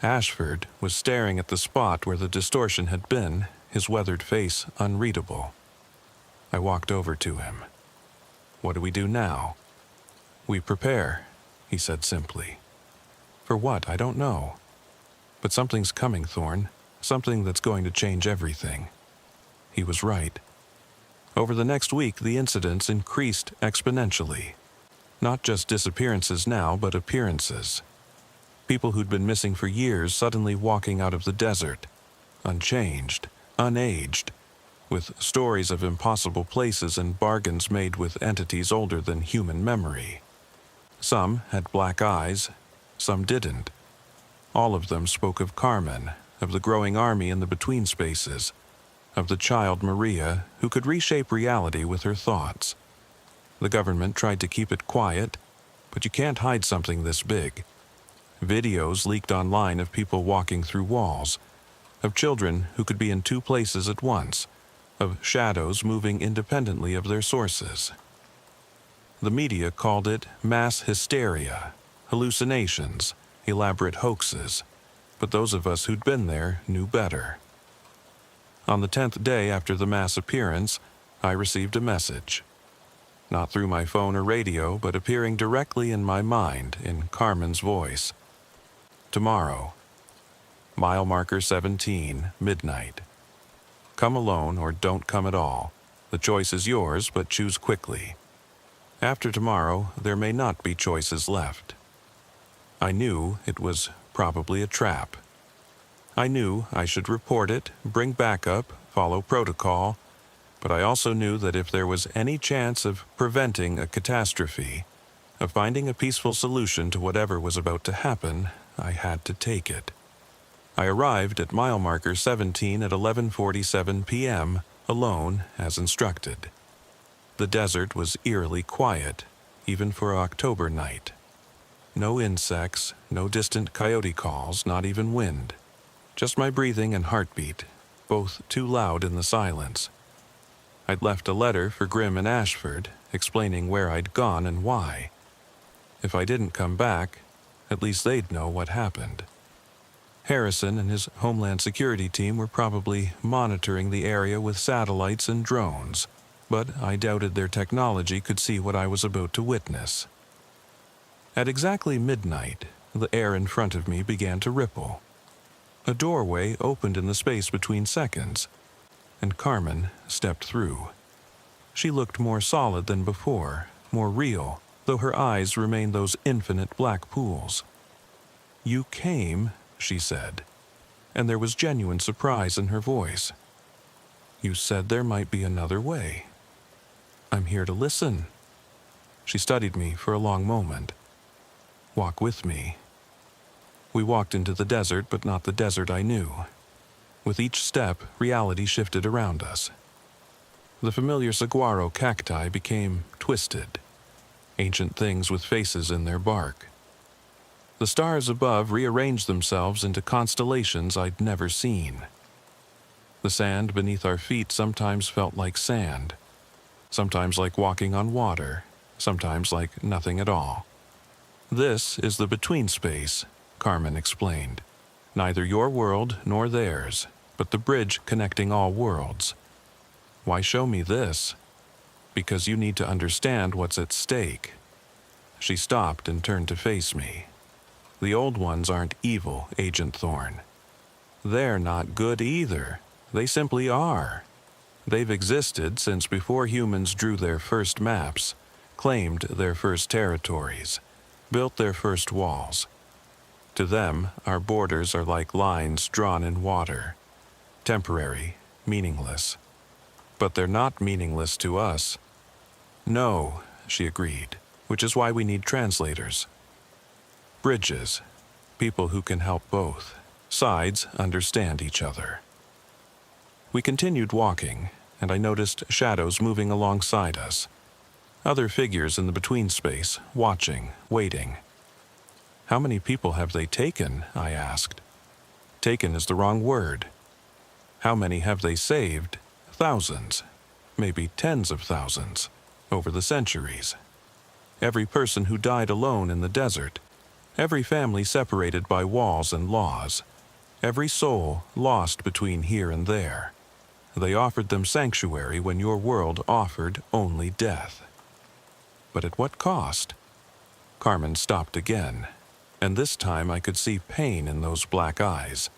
Ashford was staring at the spot where the distortion had been, his weathered face unreadable. I walked over to him. What do we do now? We prepare, he said simply. For what, I don't know. But something's coming, Thorne. Something that's going to change everything. He was right. Over the next week, the incidents increased exponentially. Not just disappearances now, but appearances. People who'd been missing for years suddenly walking out of the desert, unchanged, unaged, with stories of impossible places and bargains made with entities older than human memory. Some had black eyes, some didn't. All of them spoke of Carmen, of the growing army in the between spaces, of the child Maria who could reshape reality with her thoughts. The government tried to keep it quiet, but you can't hide something this big. Videos leaked online of people walking through walls, of children who could be in two places at once, of shadows moving independently of their sources. The media called it mass hysteria, hallucinations, elaborate hoaxes, but those of us who'd been there knew better. On the 10th day after the mass appearance, I received a message. Not through my phone or radio, but appearing directly in my mind in Carmen's voice. Tomorrow, mile marker 17, midnight. Come alone or don't come at all. The choice is yours, but choose quickly. After tomorrow, there may not be choices left. I knew it was probably a trap. I knew I should report it, bring backup, follow protocol, but I also knew that if there was any chance of preventing a catastrophe, of finding a peaceful solution to whatever was about to happen, I had to take it. I arrived at mile marker 17 at 11:47 p.m., alone as instructed. The desert was eerily quiet, even for an October night. No insects, no distant coyote calls, not even wind. Just my breathing and heartbeat, both too loud in the silence. I'd left a letter for Grimm and Ashford, explaining where I'd gone and why. If I didn't come back, at least they'd know what happened. Harrison and his Homeland Security team were probably monitoring the area with satellites and drones, but I doubted their technology could see what I was about to witness. At exactly midnight, the air in front of me began to ripple. A doorway opened in the space between seconds, and Carmen stepped through. She looked more solid than before, more real, though her eyes remained those infinite black pools. "You came," she said, and there was genuine surprise in her voice. "You said there might be another way. I'm here to listen." She studied me for a long moment. "Walk with me." We walked into the desert, but not the desert I knew. With each step, reality shifted around us. The familiar saguaro cacti became twisted, ancient things with faces in their bark. The stars above rearranged themselves into constellations I'd never seen. The sand beneath our feet sometimes felt like sand, sometimes like walking on water, sometimes like nothing at all. "This is the between space," Carmen explained. "Neither your world nor theirs, but the bridge connecting all worlds." "Why show me this?" "Because you need to understand what's at stake." She stopped and turned to face me. "The old ones aren't evil, Agent Thorne. They're not good either. They simply are. They've existed since before humans drew their first maps, claimed their first territories, built their first walls. To them, our borders are like lines drawn in water, temporary, meaningless. But they're not meaningless to us." "No," she agreed, "which is why we need translators. Bridges, people who can help both sides understand each other." We continued walking, and I noticed shadows moving alongside us. Other figures in the between space, watching, waiting. "How many people have they taken?" I asked. "Taken is the wrong word. How many have they saved? Thousands, maybe tens of thousands, over the centuries. Every person who died alone in the desert, every family separated by walls and laws, every soul lost between here and there. They offered them sanctuary when your world offered only death. But at what cost?" Carmen stopped again, and this time I could see pain in those black eyes.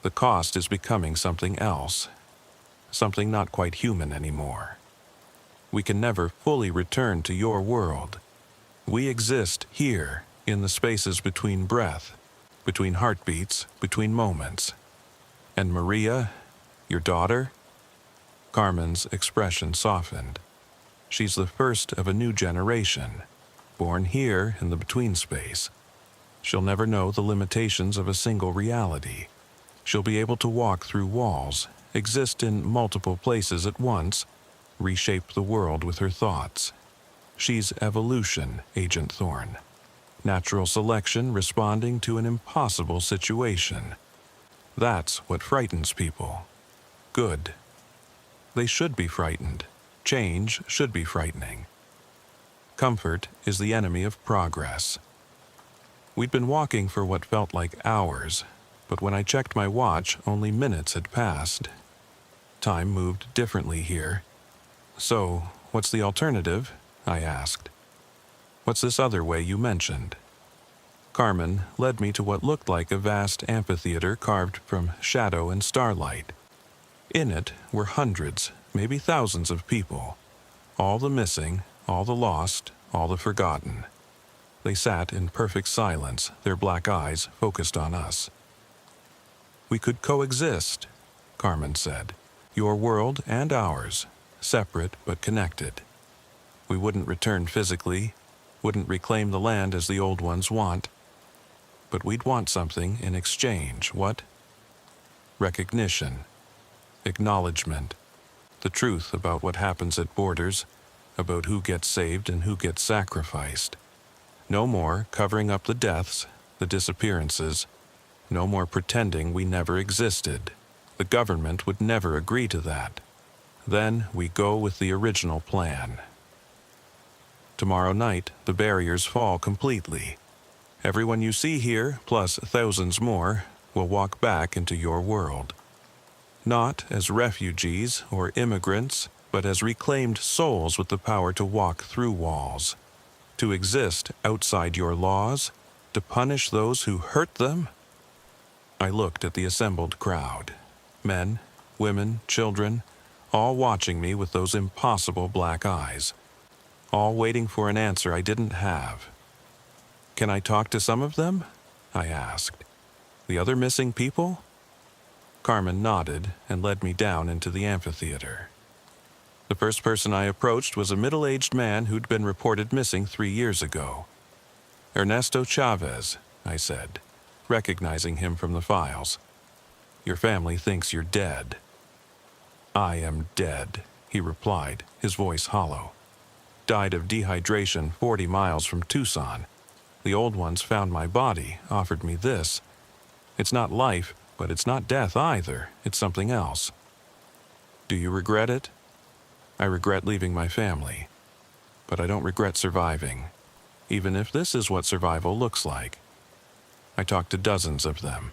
"The cost is becoming something else, something not quite human anymore." We can never fully return to your world. We exist here, in the spaces between breath, between heartbeats, between moments. And Maria, your daughter?" Carmen's expression softened. "She's the first of a new generation, born here in the between space. She'll never know the limitations of a single reality. She'll be able to walk through walls, exist in multiple places at once, reshape the world with her thoughts. She's evolution, Agent Thorne. Natural selection responding to an impossible situation. That's what frightens people. Good. They should be frightened. Change should be frightening. Comfort is the enemy of progress." We'd been walking for what felt like hours, but when I checked my watch, only minutes had passed. Time moved differently here. "So, what's the alternative?" I asked. "What's this other way you mentioned?" Carmen led me to what looked like a vast amphitheater carved from shadow and starlight. In it were hundreds, maybe thousands of people. All the missing, all the lost, all the forgotten. They sat in perfect silence, their black eyes focused on us. "We could coexist," Carmen said. "Your world and ours, separate but connected. We wouldn't return physically, wouldn't reclaim the land as the old ones want. But we'd want something in exchange, what? Recognition, acknowledgement, the truth about what happens at borders, about who gets saved and who gets sacrificed. No more covering up the deaths, the disappearances. No more pretending we never existed. The government would never agree to that. Then we go with the original plan. Tomorrow night, the barriers fall completely. Everyone you see here, plus thousands more, will walk back into your world. Not as refugees or immigrants, but as reclaimed souls with the power to walk through walls, to exist outside your laws, to punish those who hurt them." I looked at the assembled crowd. Men, women, children, all watching me with those impossible black eyes. All waiting for an answer I didn't have. "Can I talk to some of them?" I asked. "The other missing people?" Carmen nodded and led me down into the amphitheater. The first person I approached was a middle-aged man who'd been reported missing 3 years ago. "Ernesto Chavez," I said, recognizing him from the files. "Your family thinks you're dead." "I am dead," he replied, his voice hollow. "Died of dehydration 40 miles from Tucson. The old ones found my body, offered me this. It's not life, but it's not death either. It's something else." "Do you regret it?" "I regret leaving my family. But I don't regret surviving, even if this is what survival looks like." I talked to dozens of them.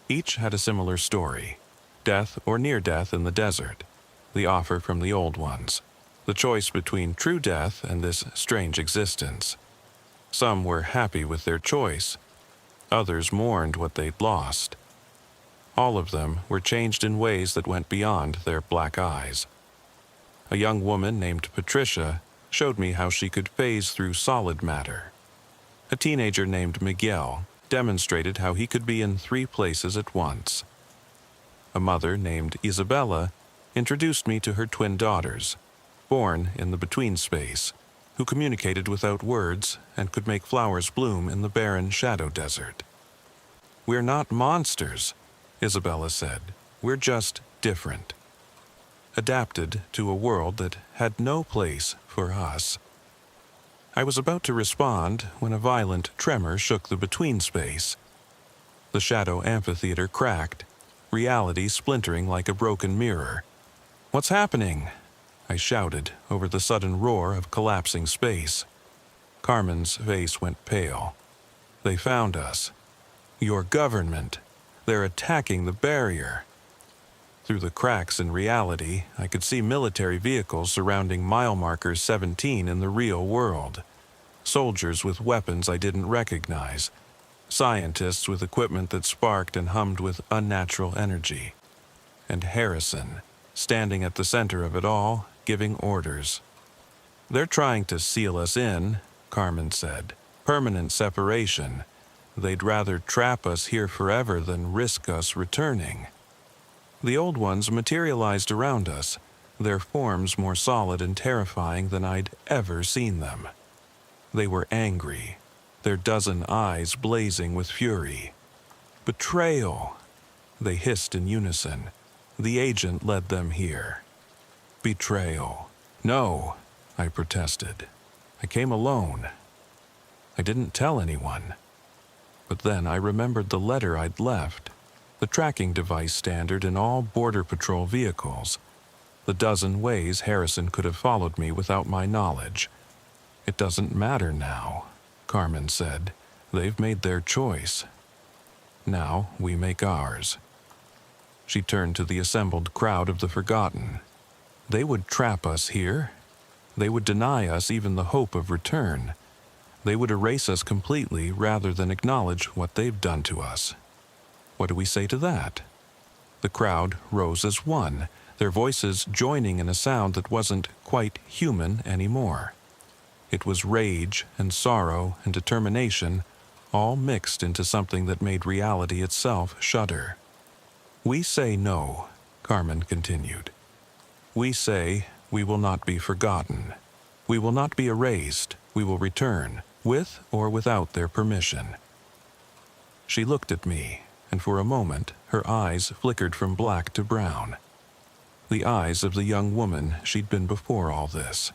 Each had a similar story. Death or near death in the desert. The offer from the old ones. The choice between true death and this strange existence. Some were happy with their choice. Others mourned what they'd lost. All of them were changed in ways that went beyond their black eyes. A young woman named Patricia showed me how she could phase through solid matter. A teenager named Miguel demonstrated how he could be in 3 places at once. A mother named Isabella introduced me to her twin daughters, born in the between space, who communicated without words and could make flowers bloom in the barren shadow desert. "We're not monsters," Isabella said. "We're just different. Adapted to a world that had no place for us." I was about to respond when a violent tremor shook the between space. The shadow amphitheater cracked, reality splintering like a broken mirror. "What's happening?" I shouted over the sudden roar of collapsing space. Carmen's face went pale. "They found us. Your government. They're attacking the barrier." Through the cracks in reality, I could see military vehicles surrounding mile marker 17 in the real world. Soldiers with weapons I didn't recognize. Scientists with equipment that sparked and hummed with unnatural energy. And Harrison, standing at the center of it all, giving orders. "They're trying to seal us in," Carmen said. "Permanent separation. They'd rather trap us here forever than risk us returning." The old ones materialized around us, their forms more solid and terrifying than I'd ever seen them. They were angry, their dozen eyes blazing with fury. "Betrayal!" They hissed in unison. The agent led them here. "Betrayal. No," I protested. "I came alone. I didn't tell anyone." But then I remembered the letter I'd left, the tracking device standard in all Border Patrol vehicles, the dozen ways Harrison could have followed me without my knowledge. "It doesn't matter now," Carmen said. "They've made their choice. Now we make ours." She turned to the assembled crowd of the forgotten. They would trap us here. They would deny us even the hope of return. They would erase us completely rather than acknowledge what they've done to us. What do we say to that? The crowd rose as one, their voices joining in a sound that wasn't quite human anymore. It was rage and sorrow and determination, all mixed into something that made reality itself shudder. "We say no," Carmen continued. "We say we will not be forgotten. We will not be erased. We will return, with or without their permission." She looked at me, and for a moment her eyes flickered from black to brown. The eyes of the young woman she'd been before all this.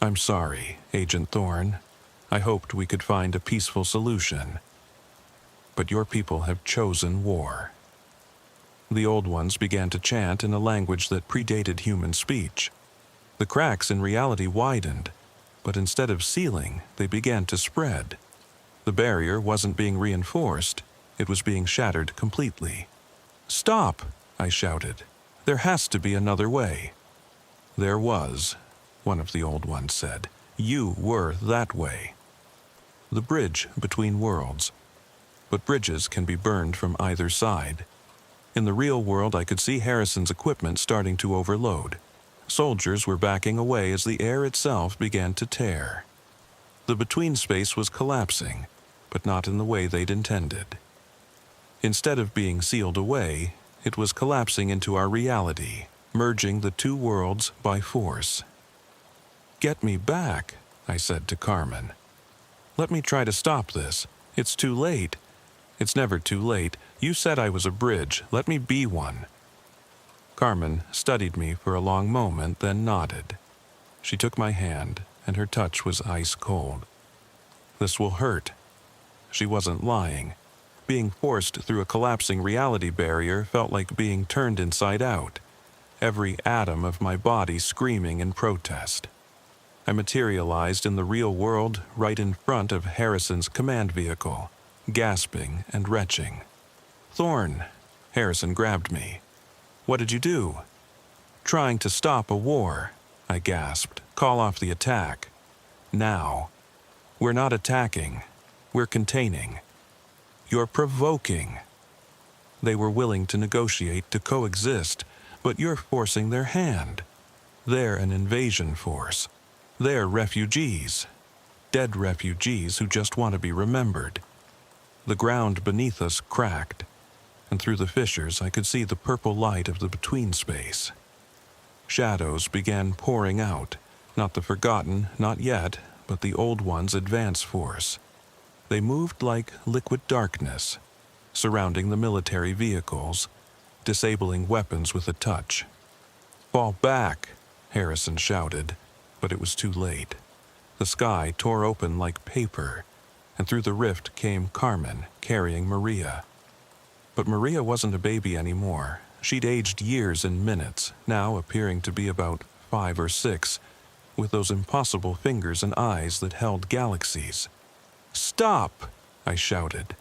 "I'm sorry, Agent Thorne. I hoped we could find a peaceful solution. But your people have chosen war." The old ones began to chant in a language that predated human speech. The cracks in reality widened, but instead of sealing, they began to spread. The barrier wasn't being reinforced, it was being shattered completely. "Stop!" I shouted. "There has to be another way." "There was," one of the old ones said. "You were that way." The bridge between worlds. But bridges can be burned from either side. In the real world, I could see Harrison's equipment starting to overload. Soldiers were backing away as the air itself began to tear. The between space was collapsing, but not in the way they'd intended. Instead of being sealed away, it was collapsing into our reality, merging the two worlds by force. "Get me back," I said to Carmen. "Let me try to stop this. It's too late." "It's never too late. You said I was a bridge. Let me be one." Carmen studied me for a long moment, then nodded. She took my hand, and her touch was ice cold. "This will hurt." She wasn't lying. Being forced through a collapsing reality barrier felt like being turned inside out, every atom of my body screaming in protest. I materialized in the real world right in front of Harrison's command vehicle, gasping and retching. "Thorne!" Harrison grabbed me. "What did you do?" "Trying to stop a war," I gasped. "Call off the attack. Now." "We're not attacking. We're containing." "You're provoking." "They were willing to negotiate, to coexist, but you're forcing their hand. They're an invasion force. They're refugees. Dead refugees who just want to be remembered." The ground beneath us cracked, and through the fissures I could see the purple light of the between space. Shadows began pouring out, not the forgotten, not yet, but the old one's advance force. They moved like liquid darkness, surrounding the military vehicles, disabling weapons with a touch. "Fall back!" Harrison shouted, but it was too late. The sky tore open like paper, and through the rift came Carmen, carrying Maria. But Maria wasn't a baby anymore. She'd aged years and minutes, now appearing to be about 5 or 6, with those impossible fingers and eyes that held galaxies. "Stop!" I shouted,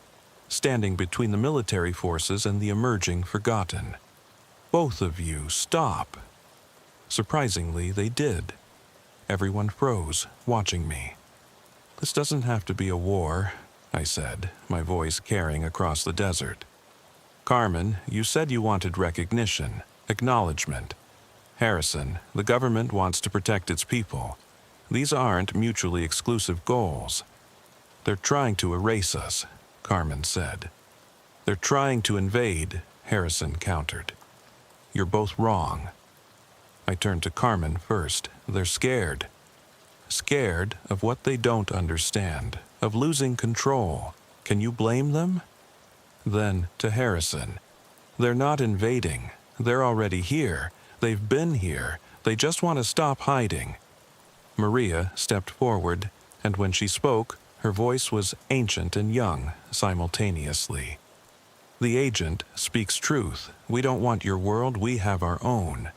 standing between the military forces and the emerging forgotten. "Both of you, stop!" Surprisingly, they did. Everyone froze, watching me. "This doesn't have to be a war," I said, my voice carrying across the desert. "Carmen, you said you wanted recognition, acknowledgement. Harrison, the government wants to protect its people. these aren't mutually exclusive goals. They're trying to erase us, Carmen said. They're trying to invade, Harrison countered. You're both wrong. I turned to Carmen first. They're scared. Scared of what they don't understand, of losing control. Can you blame them? Then to Harrison. They're not invading. They're already here. They've been here. They just want to stop hiding. Maria stepped forward, and when she spoke, her voice was ancient and young simultaneously. The agent speaks truth. We don't want your world, we have our own.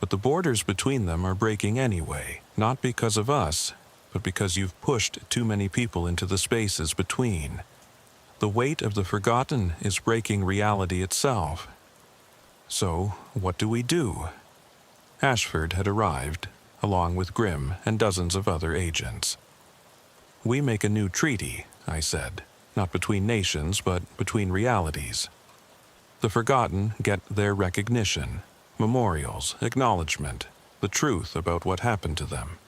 But the borders between them are breaking anyway, not because of us, but because you've pushed too many people into the spaces between. The weight of the forgotten is breaking reality itself. So, what do we do? Ashford had arrived, along with Grimm and dozens of other agents. We make a new treaty, I said, not between nations, but between realities. The forgotten get their recognition, memorials, acknowledgement, the truth about what happened to them.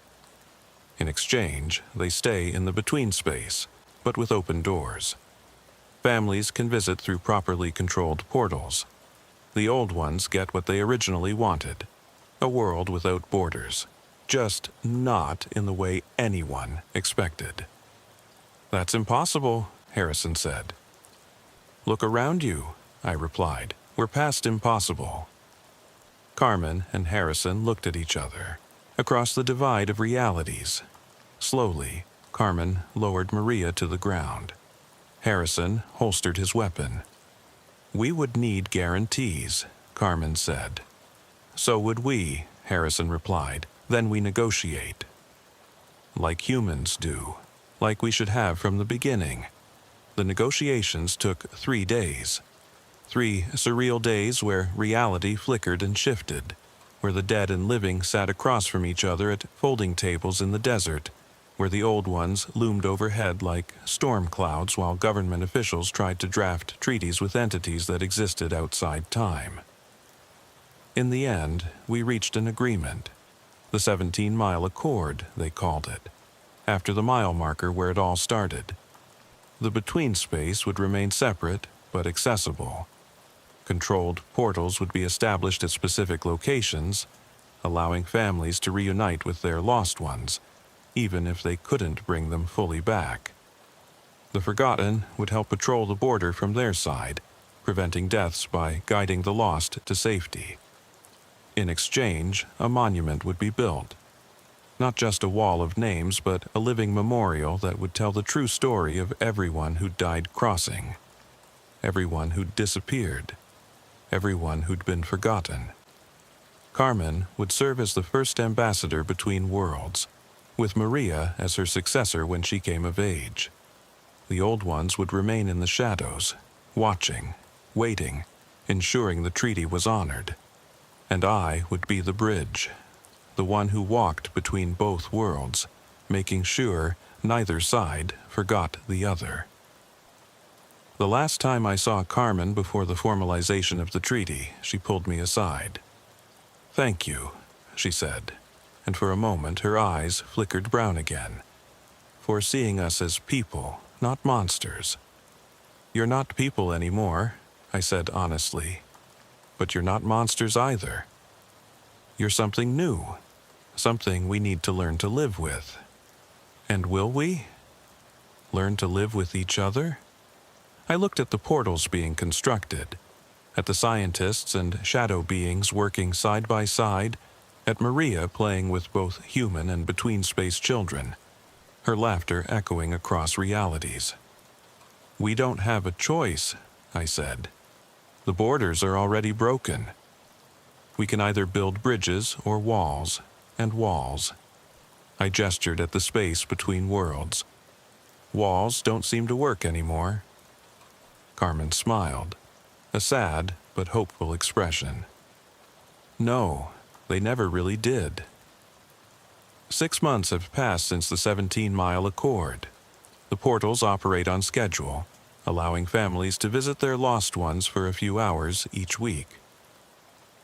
In exchange, they stay in the between space, but with open doors. Families can visit through properly controlled portals. The old ones get what they originally wanted, a world without borders, just not in the way anyone expected. That's impossible, Harrison said. Look around you, I replied. We're past impossible. Carmen and Harrison looked at each other, across the divide of realities. Slowly, Carmen lowered Maria to the ground. Harrison holstered his weapon. We would need guarantees, Carmen said. So would we, Harrison replied. Then we negotiate. Like humans do, like we should have from the beginning. The negotiations took 3 days. 3 surreal days where reality flickered and shifted, where the dead and living sat across from each other at folding tables in the desert, where the old ones loomed overhead like storm clouds while government officials tried to draft treaties with entities that existed outside time. In the end, we reached an agreement. The 17-mile Accord, they called it, after the mile marker where it all started. The between space would remain separate but accessible. Controlled portals would be established at specific locations, allowing families to reunite with their lost ones, even if they couldn't bring them fully back. The forgotten would help patrol the border from their side, preventing deaths by guiding the lost to safety. In exchange, a monument would be built. Not just a wall of names, but a living memorial that would tell the true story of everyone who died crossing, everyone who'd disappeared, everyone who'd been forgotten. Carmen would serve as the first ambassador between worlds, with Maria as her successor when she came of age. The old ones would remain in the shadows, watching, waiting, ensuring the treaty was honored. And I would be the bridge, the one who walked between both worlds, making sure neither side forgot the other. The last time I saw Carmen before the formalization of the treaty, she pulled me aside. "Thank you," she said, and for a moment her eyes flickered brown again, "for seeing us as people, not monsters." "You're not people anymore," I said honestly. "But you're not monsters either. You're something new, something we need to learn to live with." And will we? Learn to live with each other? I looked at the portals being constructed, at the scientists and shadow beings working side by side, at Maria playing with both human and between-space children, her laughter echoing across realities. "We don't have a choice," I said. "The borders are already broken. We can either build bridges or walls, and walls." I gestured at the space between worlds. "Walls don't seem to work anymore." Carmen smiled, a sad but hopeful expression. "No, they never really did." 6 months have passed since the 17-mile Accord. The portals operate on schedule, allowing families to visit their lost ones for a few hours each week.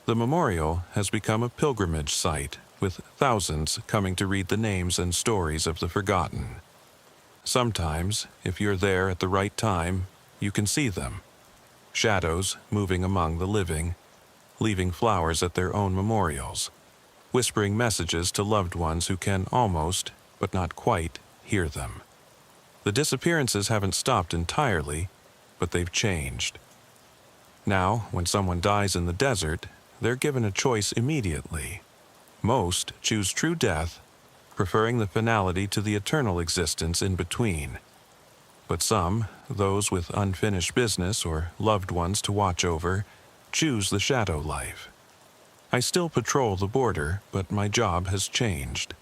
The memorial has become a pilgrimage site with thousands coming to read the names and stories of the forgotten. Sometimes, if you're there at the right time, you can see them. Shadows moving among the living, leaving flowers at their own memorials, whispering messages to loved ones who can almost, but not quite, hear them. The disappearances haven't stopped entirely, but they've changed. Now, when someone dies in the desert, they're given a choice immediately. Most choose true death, preferring the finality to the eternal existence in between. But some, those with unfinished business or loved ones to watch over, choose the shadow life. I still patrol the border, but my job has changed.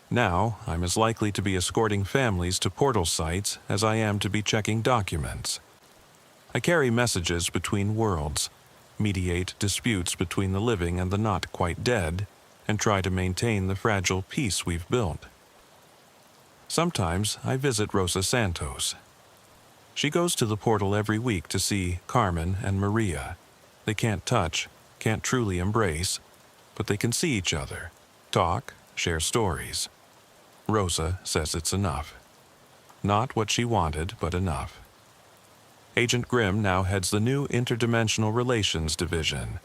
Now, I'm as likely to be escorting families to portal sites as I am to be checking documents. I carry messages between worlds, mediate disputes between the living and the not quite dead, and try to maintain the fragile peace we've built. Sometimes I visit Rosa Santos. She goes to the portal every week to see Carmen and Maria. They can't touch, can't truly embrace, but they can see each other, talk, share stories. Rosa says it's enough. Not what she wanted, but enough. Agent Grimm now heads the new Interdimensional Relations Division.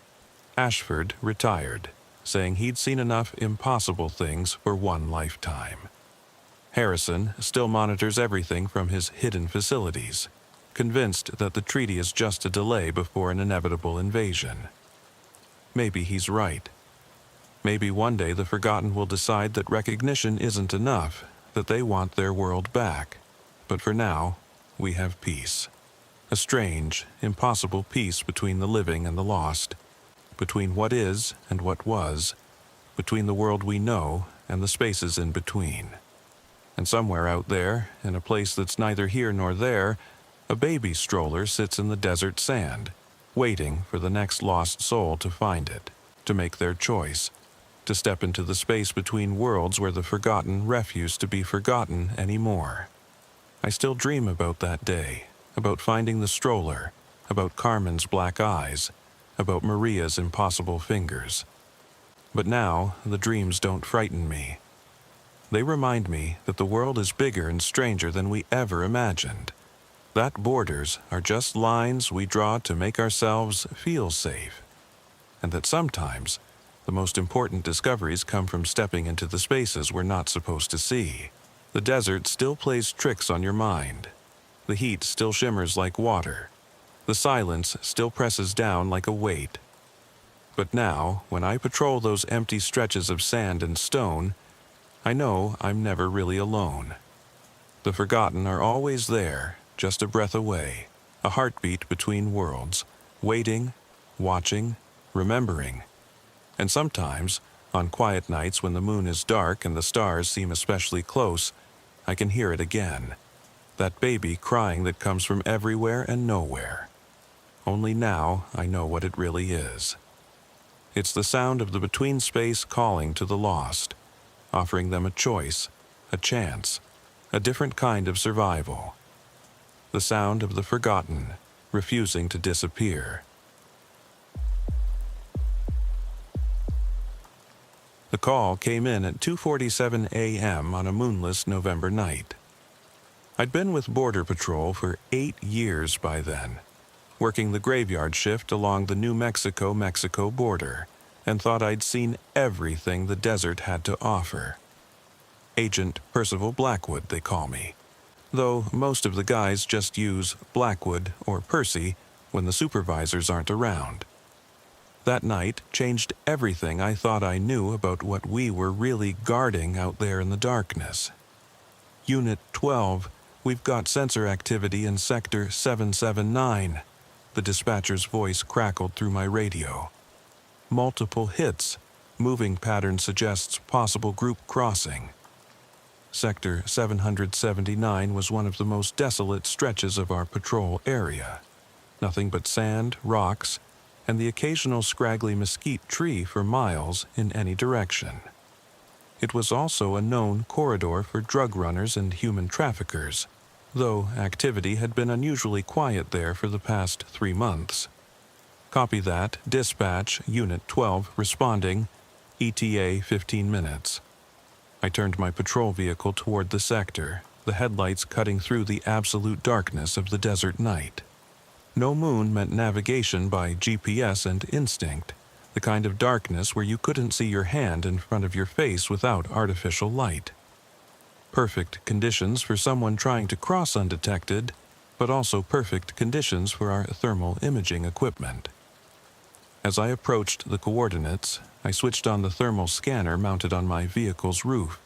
Ashford retired, saying he'd seen enough impossible things for one lifetime. Harrison still monitors everything from his hidden facilities, convinced that the treaty is just a delay before an inevitable invasion. Maybe he's right. Maybe one day the Forgotten will decide that recognition isn't enough, that they want their world back. But for now, we have peace. A strange, impossible peace between the living and the lost, between what is and what was, between the world we know and the spaces in between. And somewhere out there, in a place that's neither here nor there, a baby stroller sits in the desert sand, waiting for the next lost soul to find it, to make their choice, to step into the space between worlds where the Forgotten refuse to be forgotten anymore. I still dream about that day, about finding the stroller, about Carmen's black eyes, about Maria's impossible fingers. But now, the dreams don't frighten me. They remind me that the world is bigger and stranger than we ever imagined. That borders are just lines we draw to make ourselves feel safe. And that sometimes, the most important discoveries come from stepping into the spaces we're not supposed to see. The desert still plays tricks on your mind. The heat still shimmers like water. The silence still presses down like a weight. But now, when I patrol those empty stretches of sand and stone, I know I'm never really alone. The Forgotten are always there, just a breath away, a heartbeat between worlds, waiting, watching, remembering. And sometimes, on quiet nights when the moon is dark and the stars seem especially close, I can hear it again. That baby crying that comes from everywhere and nowhere. Only now I know what it really is. It's the sound of the between space calling to the lost, offering them a choice, a chance, a different kind of survival. The sound of the Forgotten, refusing to disappear. The call came in at 2:47 a.m. on a moonless November night. I'd been with Border Patrol for 8 years by then, working the graveyard shift along the New Mexico border, and thought I'd seen everything the desert had to offer. Agent Percival Blackwood, they call me, though most of the guys just use Blackwood or Percy when the supervisors aren't around. That night changed everything I thought I knew about what we were really guarding out there in the darkness. Unit 12, we've got sensor activity in Sector 779, the dispatcher's voice crackled through my radio. Multiple hits, moving pattern suggests possible group crossing. Sector 779 was one of the most desolate stretches of our patrol area. Nothing but sand, rocks, and the occasional scraggly mesquite tree for miles in any direction. It was also a known corridor for drug runners and human traffickers, though activity had been unusually quiet there for the past 3 months. Copy that, dispatch, Unit 12, responding. ETA 15 minutes. I turned my patrol vehicle toward the sector, the headlights cutting through the absolute darkness of the desert night. No moon meant navigation by GPS and instinct, the kind of darkness where you couldn't see your hand in front of your face without artificial light. Perfect conditions for someone trying to cross undetected, but also perfect conditions for our thermal imaging equipment. As I approached the coordinates, I switched on the thermal scanner mounted on my vehicle's roof.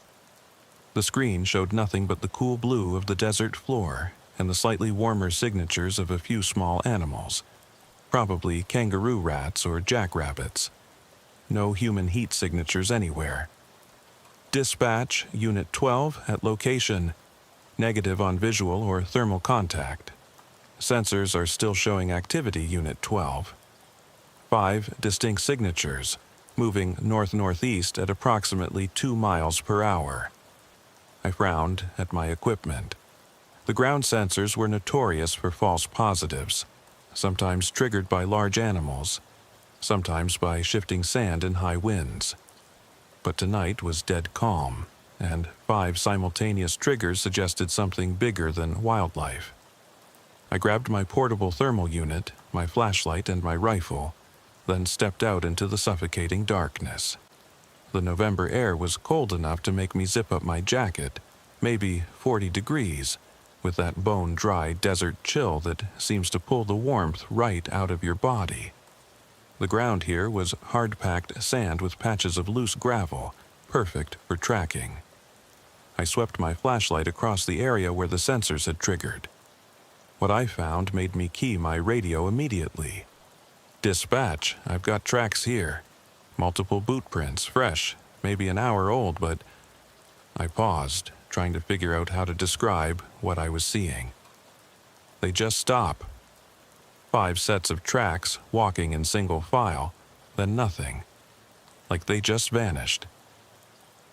The screen showed nothing but the cool blue of the desert floor and the slightly warmer signatures of a few small animals, probably kangaroo rats or jackrabbits. No human heat signatures anywhere. Dispatch, Unit 12 at location. Negative on visual or thermal contact. Sensors are still showing activity, Unit 12. 5 distinct signatures, moving north-northeast at approximately 2 miles per hour. I frowned at my equipment. The ground sensors were notorious for false positives, sometimes triggered by large animals, sometimes by shifting sand and high winds. But tonight was dead calm, and 5 simultaneous triggers suggested something bigger than wildlife. I grabbed my portable thermal unit, my flashlight, and my rifle, then stepped out into the suffocating darkness. The November air was cold enough to make me zip up my jacket, maybe 40 degrees, with that bone-dry desert chill that seems to pull the warmth right out of your body. The ground here was hard-packed sand with patches of loose gravel, perfect for tracking. I swept my flashlight across the area where the sensors had triggered. What I found made me key my radio immediately. Dispatch, I've got tracks here. Multiple boot prints, fresh, maybe an hour old, but... I paused, trying to figure out how to describe what I was seeing. They just stop. 5 sets of tracks, walking in single file, then nothing. Like they just vanished.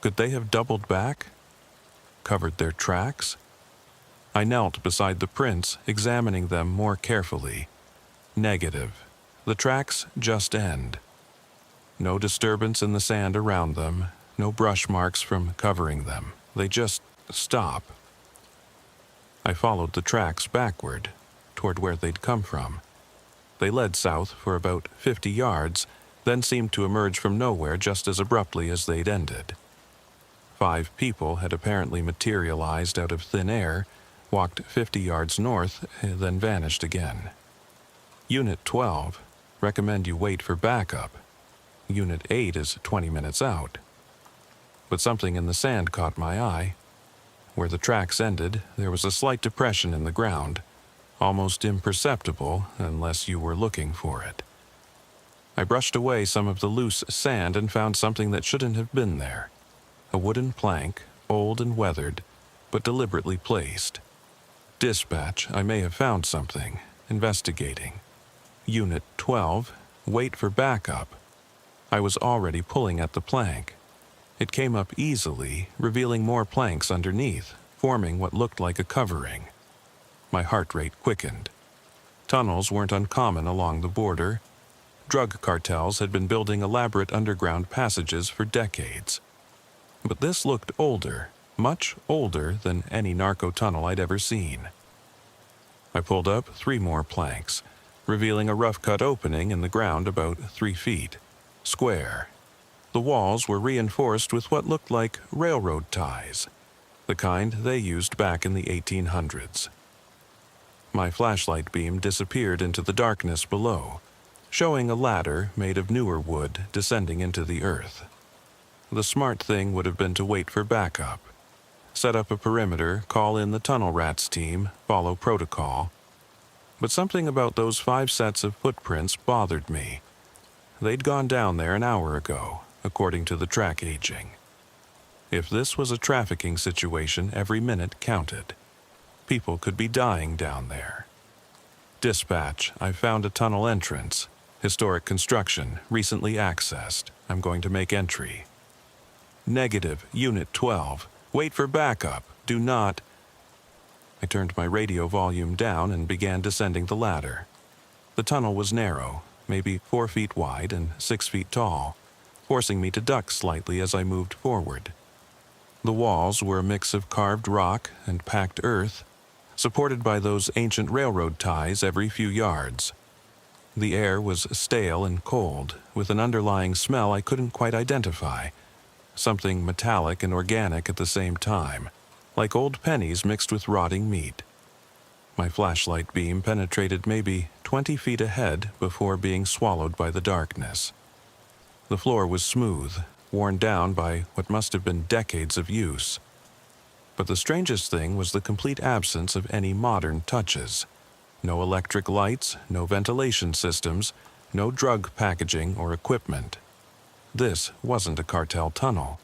Could they have doubled back? Covered their tracks? I knelt beside the prints, examining them more carefully. Negative. The tracks just end. No disturbance in the sand around them, no brush marks from covering them. They just stop. I followed the tracks backward, toward where they'd come from. They led south for about 50 yards, then seemed to emerge from nowhere just as abruptly as they'd ended. 5 people had apparently materialized out of thin air, walked 50 yards north, then vanished again. Unit 12, recommend you wait for backup. Unit 8 is 20 minutes out. But something in the sand caught my eye. Where the tracks ended, there was a slight depression in the ground, almost imperceptible unless you were looking for it. I brushed away some of the loose sand and found something that shouldn't have been there. A wooden plank, old and weathered, but deliberately placed. Dispatch, I may have found something. Investigating. Unit 12, wait for backup. I was already pulling at the plank. It came up easily, revealing more planks underneath, forming what looked like a covering. My heart rate quickened. Tunnels weren't uncommon along the border. Drug cartels had been building elaborate underground passages for decades. But this looked older, much older than any narco tunnel I'd ever seen. I pulled up 3 more planks, revealing a rough-cut opening in the ground about 3 feet, square. The walls were reinforced with what looked like railroad ties, the kind they used back in the 1800s. My flashlight beam disappeared into the darkness below, showing a ladder made of newer wood descending into the earth. The smart thing would have been to wait for backup. Set up a perimeter, call in the tunnel rats team, follow protocol. But something about those 5 sets of footprints bothered me. They'd gone down there an hour ago, according to the track aging. If this was a trafficking situation, every minute counted. People could be dying down there. Dispatch, I found a tunnel entrance. Historic construction, recently accessed. I'm going to make entry. Negative, Unit 12. Wait for backup. Do not... I turned my radio volume down and began descending the ladder. The tunnel was narrow, maybe 4 feet wide and 6 feet tall. forcing me to duck slightly as I moved forward. The walls were a mix of carved rock and packed earth, supported by those ancient railroad ties every few yards. The air was stale and cold, with an underlying smell I couldn't quite identify, something metallic and organic at the same time, like old pennies mixed with rotting meat. My flashlight beam penetrated maybe 20 feet ahead before being swallowed by the darkness. The floor was smooth, worn down by what must have been decades of use. But the strangest thing was the complete absence of any modern touches. No electric lights, no ventilation systems, no drug packaging or equipment. This wasn't a cartel tunnel.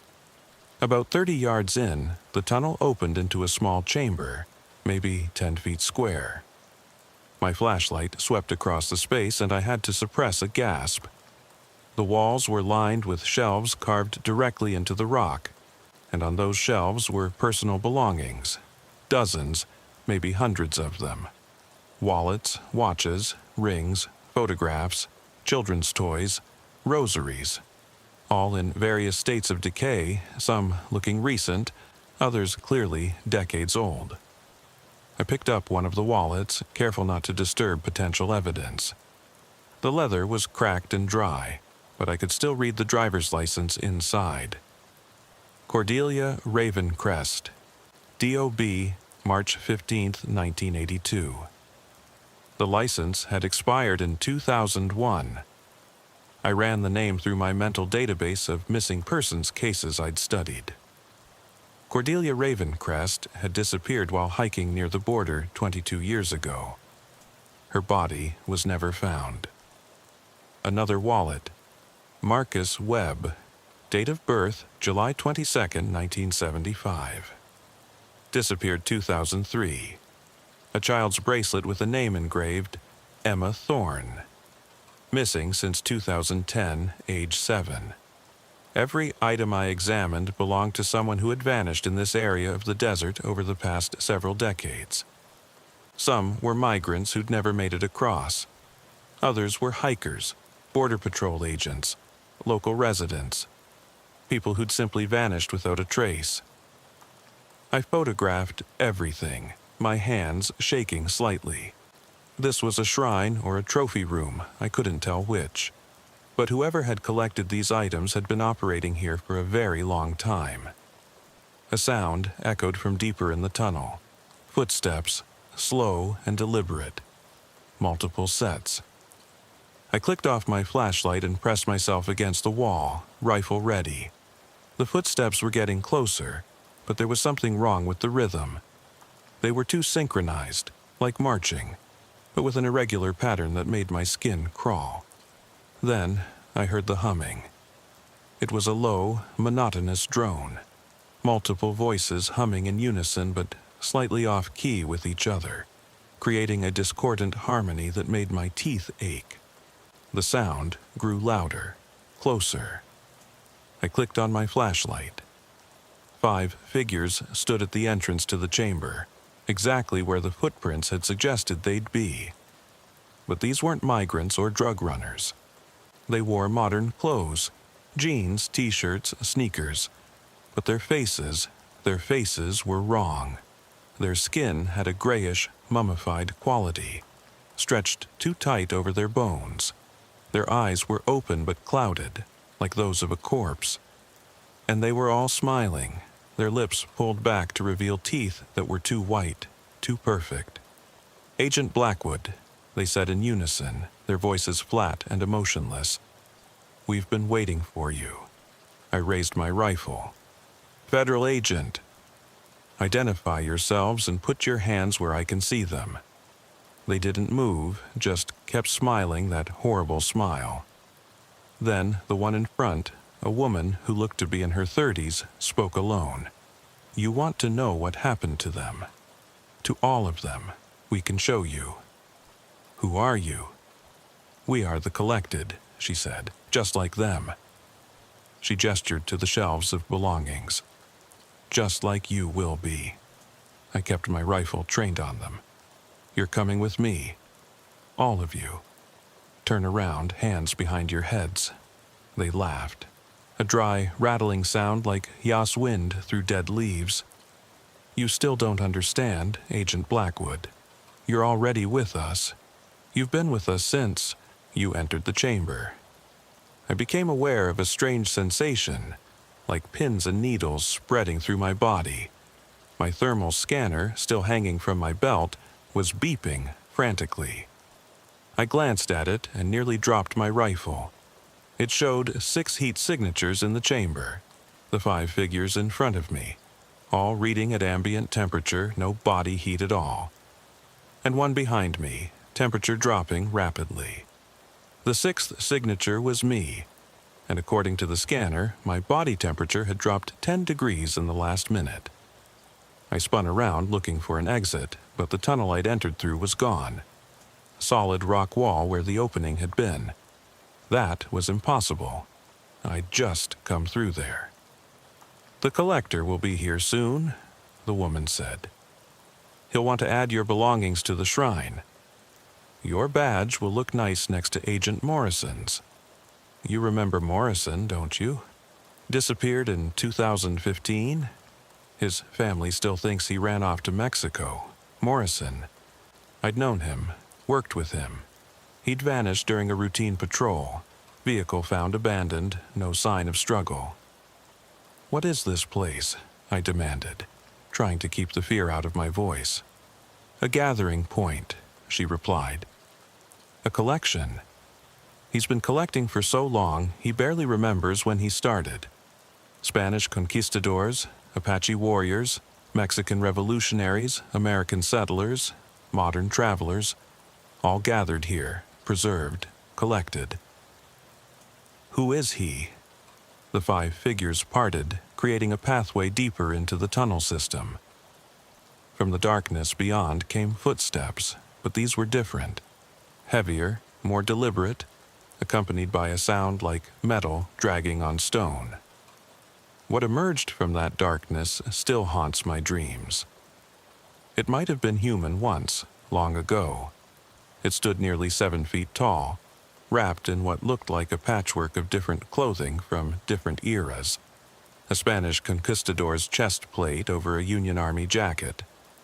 About 30 yards in, the tunnel opened into a small chamber, maybe 10 feet square. My flashlight swept across the space and I had to suppress a gasp. The walls were lined with shelves carved directly into the rock, and on those shelves were personal belongings, dozens, maybe hundreds of them. Wallets, watches, rings, photographs, children's toys, rosaries, all in various states of decay, some looking recent, others clearly decades old. I picked up one of the wallets, careful not to disturb potential evidence. The leather was cracked and dry, but I could still read the driver's license inside. Cordelia Ravencrest, D.O.B., March 15, 1982. The license had expired in 2001. I ran the name through my mental database of missing persons cases I'd studied. Cordelia Ravencrest had disappeared while hiking near the border 22 years ago. Her body was never found. Another wallet. Marcus Webb. Date of birth, July 22, 1975. Disappeared 2003. A child's bracelet with a name engraved, Emma Thorne. Missing since 2010, age 7. Every item I examined belonged to someone who had vanished in this area of the desert over the past several decades. Some were migrants who'd never made it across. Others were hikers, border patrol agents, local residents, people who'd simply vanished without a trace. I photographed everything, my hands shaking slightly. This was a shrine or a trophy room, I couldn't tell which. But whoever had collected these items had been operating here for a very long time. A sound echoed from deeper in the tunnel. Footsteps, slow and deliberate. Multiple sets. I clicked off my flashlight and pressed myself against the wall, rifle ready. The footsteps were getting closer, but there was something wrong with the rhythm. They were too synchronized, like marching, but with an irregular pattern that made my skin crawl. Then I heard the humming. It was a low, monotonous drone. Multiple voices humming in unison but slightly off-key with each other, creating a discordant harmony that made my teeth ache. The sound grew louder, closer. I clicked on my flashlight. 5 figures stood at the entrance to the chamber, exactly where the footprints had suggested they'd be. But these weren't migrants or drug runners. They wore modern clothes, jeans, t-shirts, sneakers. But their faces were wrong. Their skin had a grayish, mummified quality, stretched too tight over their bones. Their eyes were open but clouded, like those of a corpse. And they were all smiling, their lips pulled back to reveal teeth that were too white, too perfect. "Agent Blackwood," they said in unison, their voices flat and emotionless. "We've been waiting for you." I raised my rifle. "Federal agent." "Identify yourselves and put your hands where I can see them." They didn't move, just kept smiling that horrible smile. Then the one in front, a woman who looked to be in her 30s, spoke alone. "You want to know what happened to them. To all of them. We can show you." "Who are you?" "We are the collected," she said, "just like them." She gestured to the shelves of belongings. "Just like you will be." I kept my rifle trained on them. "You're coming with me. All of you. Turn around, hands behind your heads." They laughed. A dry, rattling sound like Yas wind through dead leaves. You still don't understand, Agent Blackwood. You're already with us. You've been with us since you entered the chamber. I became aware of a strange sensation, like pins and needles spreading through my body. My thermal scanner, still hanging from my belt, was beeping frantically. I glanced at it and nearly dropped my rifle. It showed 6 heat signatures in the chamber, the 5 figures in front of me, all reading at ambient temperature, no body heat at all. And one behind me, temperature dropping rapidly. The 6th signature was me, and according to the scanner, my body temperature had dropped 10 degrees in the last minute. I spun around looking for an exit, but the tunnel I'd entered through was gone. Solid rock wall where the opening had been. That was impossible. I'd just come through there. "The collector will be here soon," the woman said. "He'll want to add your belongings to the shrine. Your badge will look nice next to Agent Morrison's. You remember Morrison, don't you? Disappeared in 2015? His family still thinks he ran off to Mexico. Morrison. I'd known him, worked with him. He'd vanished during a routine patrol. Vehicle found abandoned, no sign of struggle." "What is this place?" I demanded, trying to keep the fear out of my voice. "A gathering point," she replied. "A collection. He's been collecting for so long, he barely remembers when he started. Spanish conquistadors, Apache warriors, Mexican revolutionaries, American settlers, modern travelers, all gathered here, preserved, collected." "Who is he?" The 5 figures parted, creating a pathway deeper into the tunnel system. From the darkness beyond came footsteps, but these were different. Heavier, more deliberate, accompanied by a sound like metal dragging on stone. What emerged from that darkness still haunts my dreams. It might have been human once, long ago. It stood nearly 7 feet tall, wrapped in what looked like a patchwork of different clothing from different eras. A Spanish conquistador's chest plate over a Union Army jacket,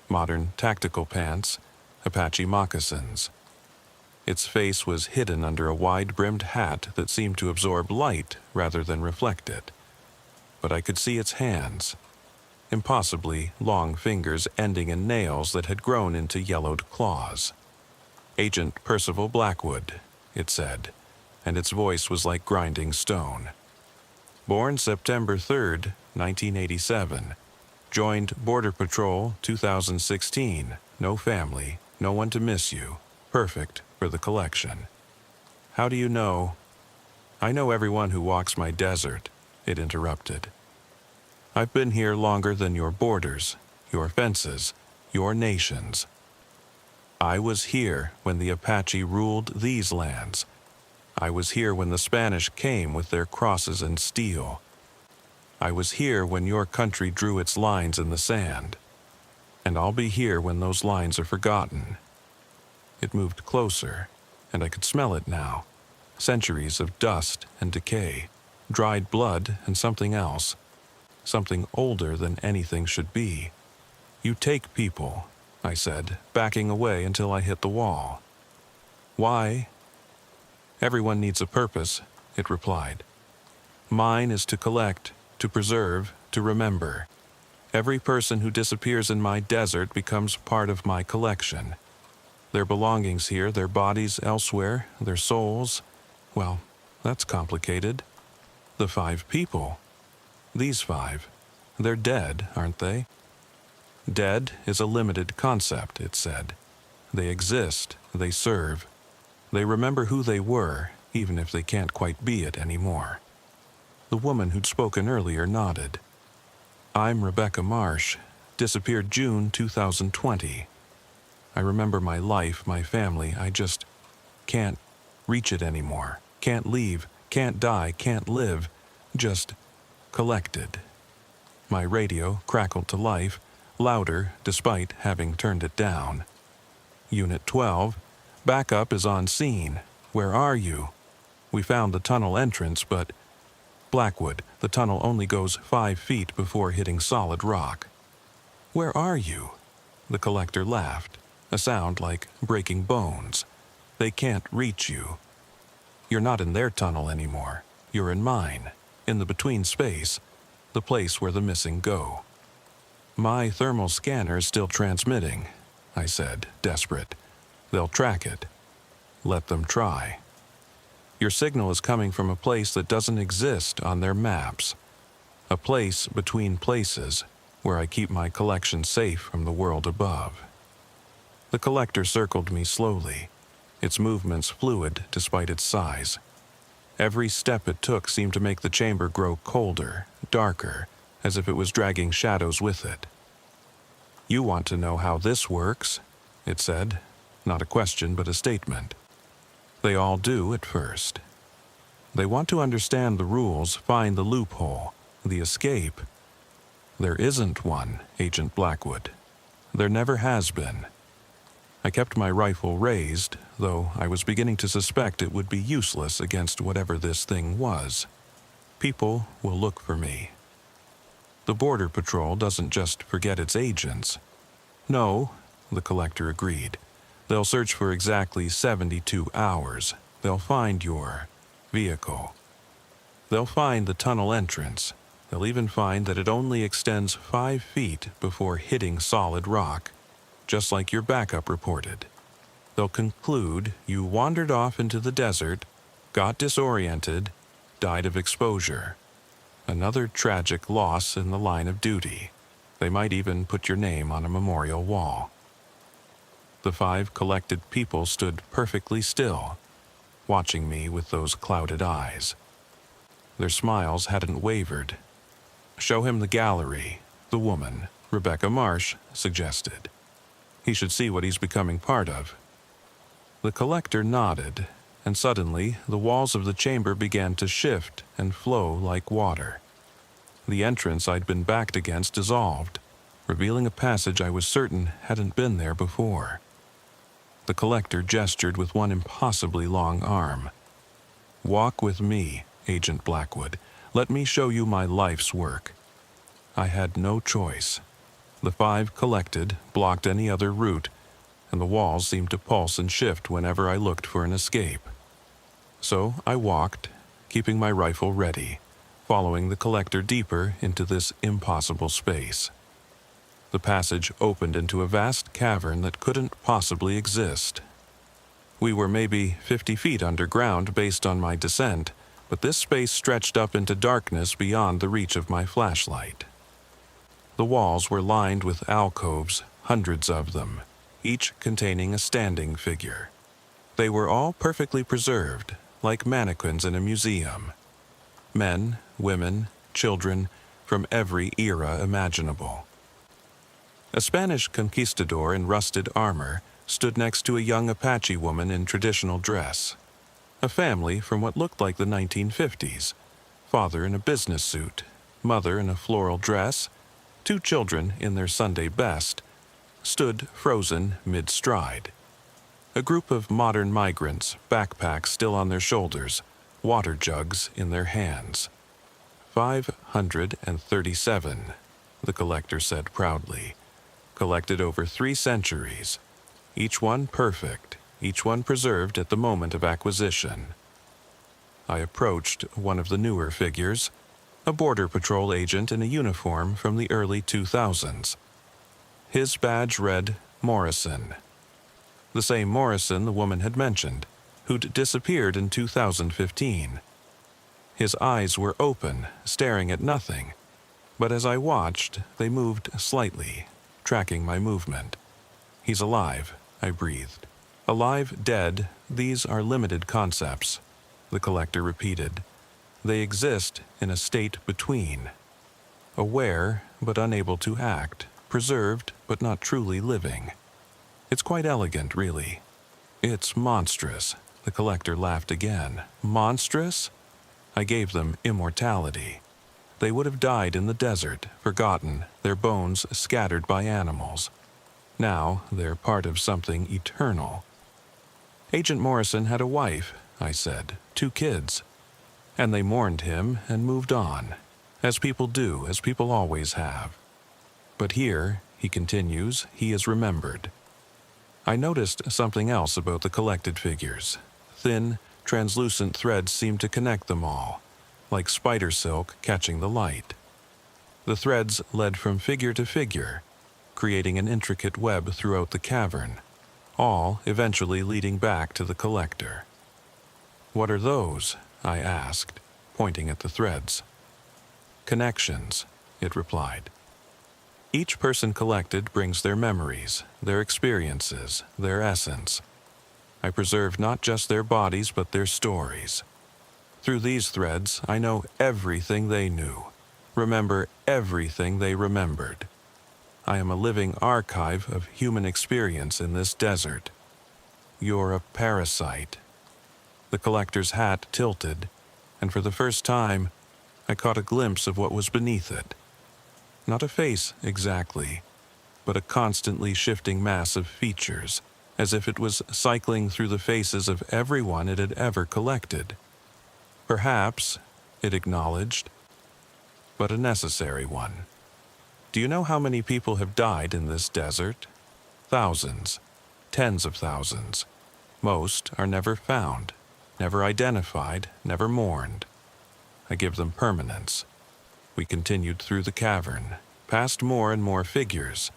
modern tactical pants, Apache moccasins. Its face was hidden under a wide-brimmed hat that seemed to absorb light rather than reflect it. But I could see its hands, impossibly long fingers ending in nails that had grown into yellowed claws. "Agent Percival Blackwood," it said, and its voice was like grinding stone. "Born September 3rd, 1987. Joined Border Patrol 2016. No family, no one to miss you. Perfect for the collection." "How do you know?" "I know everyone who walks my desert," it interrupted. "I've been here longer than your borders, your fences, your nations. I was here when the Apache ruled these lands. I was here when the Spanish came with their crosses and steel. I was here when your country drew its lines in the sand. And I'll be here when those lines are forgotten." It moved closer, and I could smell it now. Centuries of dust and decay, dried blood and something else. Something older than anything should be. "You take people," I said, backing away until I hit the wall. "Why?" "Everyone needs a purpose," it replied. "Mine is to collect, to preserve, to remember. Every person who disappears in my desert becomes part of my collection. Their belongings here, their bodies elsewhere, their souls. Well, that's complicated. The 5 people. These 5. They're dead, aren't they?" "Dead is a limited concept," it said. "They exist, they serve. They remember who they were, even if they can't quite be it anymore." The woman who'd spoken earlier nodded. "I'm Rebecca Marsh, disappeared June 2020. I remember my life, my family. I just can't reach it anymore. Can't leave, can't die, can't live. Just collected." My radio crackled to life, louder despite having turned it down. "Unit 12, backup is on scene. Where are you? We found the tunnel entrance, but..." Blackwood, the tunnel only goes 5 feet before hitting solid rock. Where are you? The collector laughed, a sound like breaking bones. They can't reach you. You're not in their tunnel anymore. You're in mine, in the between space, the place where the missing go. My thermal scanner's still transmitting, I said, desperate. They'll track it. Let them try. Your signal is coming from a place that doesn't exist on their maps. A place between places where I keep my collection safe from the world above. The collector circled me slowly, its movements fluid despite its size. Every step it took seemed to make the chamber grow colder, darker, as if it was dragging shadows with it. You want to know how this works, it said, not a question but a statement. They all do at first. They want to understand the rules, find the loophole, the escape. There isn't one, Agent Blackwood. There never has been. I kept my rifle raised, though I was beginning to suspect it would be useless against whatever this thing was. People will look for me. The Border Patrol doesn't just forget its agents. No, the collector agreed. They'll search for exactly 72 hours. They'll find your vehicle. They'll find the tunnel entrance. They'll even find that it only extends 5 feet before hitting solid rock, just like your backup reported. They'll conclude you wandered off into the desert, got disoriented, died of exposure. Another tragic loss in the line of duty. They might even put your name on a memorial wall. The 5 collected people stood perfectly still, watching me with those clouded eyes. Their smiles hadn't wavered. Show him the gallery, the woman, Rebecca Marsh, suggested. He should see what he's becoming part of. The collector nodded, and suddenly the walls of the chamber began to shift and flow like water. The entrance I'd been backed against dissolved, revealing a passage I was certain hadn't been there before. The collector gestured with one impossibly long arm. Walk with me, Agent Blackwood. Let me show you my life's work. I had no choice. The 5 collected, blocked any other route, and the walls seemed to pulse and shift whenever I looked for an escape. So I walked, keeping my rifle ready, following the collector deeper into this impossible space. The passage opened into a vast cavern that couldn't possibly exist. We were maybe 50 feet underground based on my descent, but this space stretched up into darkness beyond the reach of my flashlight. The walls were lined with alcoves, hundreds of them, each containing a standing figure. They were all perfectly preserved, like mannequins in a museum. Men, women, children, from every era imaginable. A Spanish conquistador in rusted armor stood next to a young Apache woman in traditional dress. A family from what looked like the 1950s. Father in a business suit, mother in a floral dress, 2 children in their Sunday best, stood frozen mid-stride. A group of modern migrants, backpacks still on their shoulders, water jugs in their hands. 537, the collector said proudly. Collected over 3 centuries. Each one perfect, each one preserved at the moment of acquisition. I approached one of the newer figures, a Border Patrol agent in a uniform from the early 2000s. His badge read Morrison. The same Morrison the woman had mentioned, who'd disappeared in 2015. His eyes were open, staring at nothing, but as I watched, they moved slightly, tracking my movement. He's alive, I breathed. Alive, dead, these are limited concepts, the collector repeated. They exist in a state between. Aware, but unable to act. Preserved, but not truly living. It's quite elegant, really. It's monstrous, the collector laughed again. Monstrous? I gave them immortality. They would have died in the desert, forgotten, their bones scattered by animals. Now they're part of something eternal. Agent Morrison had a wife, I said, 2 kids. And they mourned him and moved on, as people do, as people always have. But here, he continues, he is remembered. I noticed something else about the collected figures. Thin, translucent threads seemed to connect them all, like spider silk catching the light. The threads led from figure to figure, creating an intricate web throughout the cavern, all eventually leading back to the collector. "What are those?" I asked, pointing at the threads. "Connections," it replied. Each person collected brings their memories, their experiences, their essence. I preserve not just their bodies but their stories. Through these threads, I know everything they knew, remember everything they remembered. I am a living archive of human experience in this desert. You're a parasite. The collector's hat tilted, and for the first time, I caught a glimpse of what was beneath it. Not a face exactly, but a constantly shifting mass of features, as if it was cycling through the faces of everyone it had ever collected. Perhaps, it acknowledged, but a necessary one. Do you know how many people have died in this desert? Thousands, tens of thousands. Most are never found, never identified, never mourned. I give them permanence. We continued through the cavern, past more and more figures.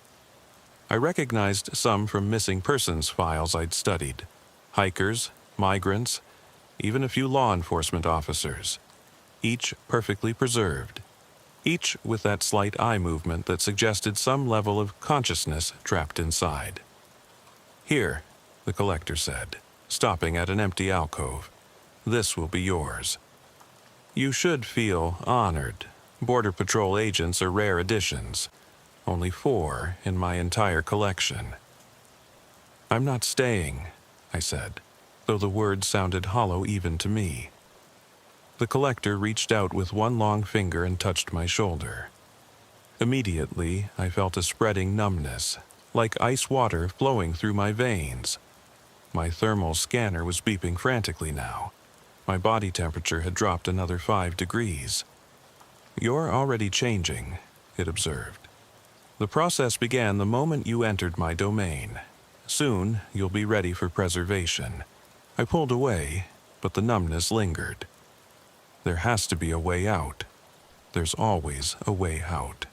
I recognized some from missing persons files I'd studied. Hikers, migrants, even a few law enforcement officers. Each perfectly preserved. Each with that slight eye movement that suggested some level of consciousness trapped inside. "Here," the collector said, stopping at an empty alcove. "This will be yours." You should feel honored. Border Patrol agents are rare additions. Only 4 in my entire collection. "I'm not staying," I said, though the words sounded hollow even to me. The collector reached out with one long finger and touched my shoulder. Immediately, I felt a spreading numbness, like ice water flowing through my veins. My thermal scanner was beeping frantically now. My body temperature had dropped another 5 degrees. "You're already changing," it observed. "The process began the moment you entered my domain. Soon, you'll be ready for preservation." I pulled away, but the numbness lingered. There has to be a way out. There's always a way out.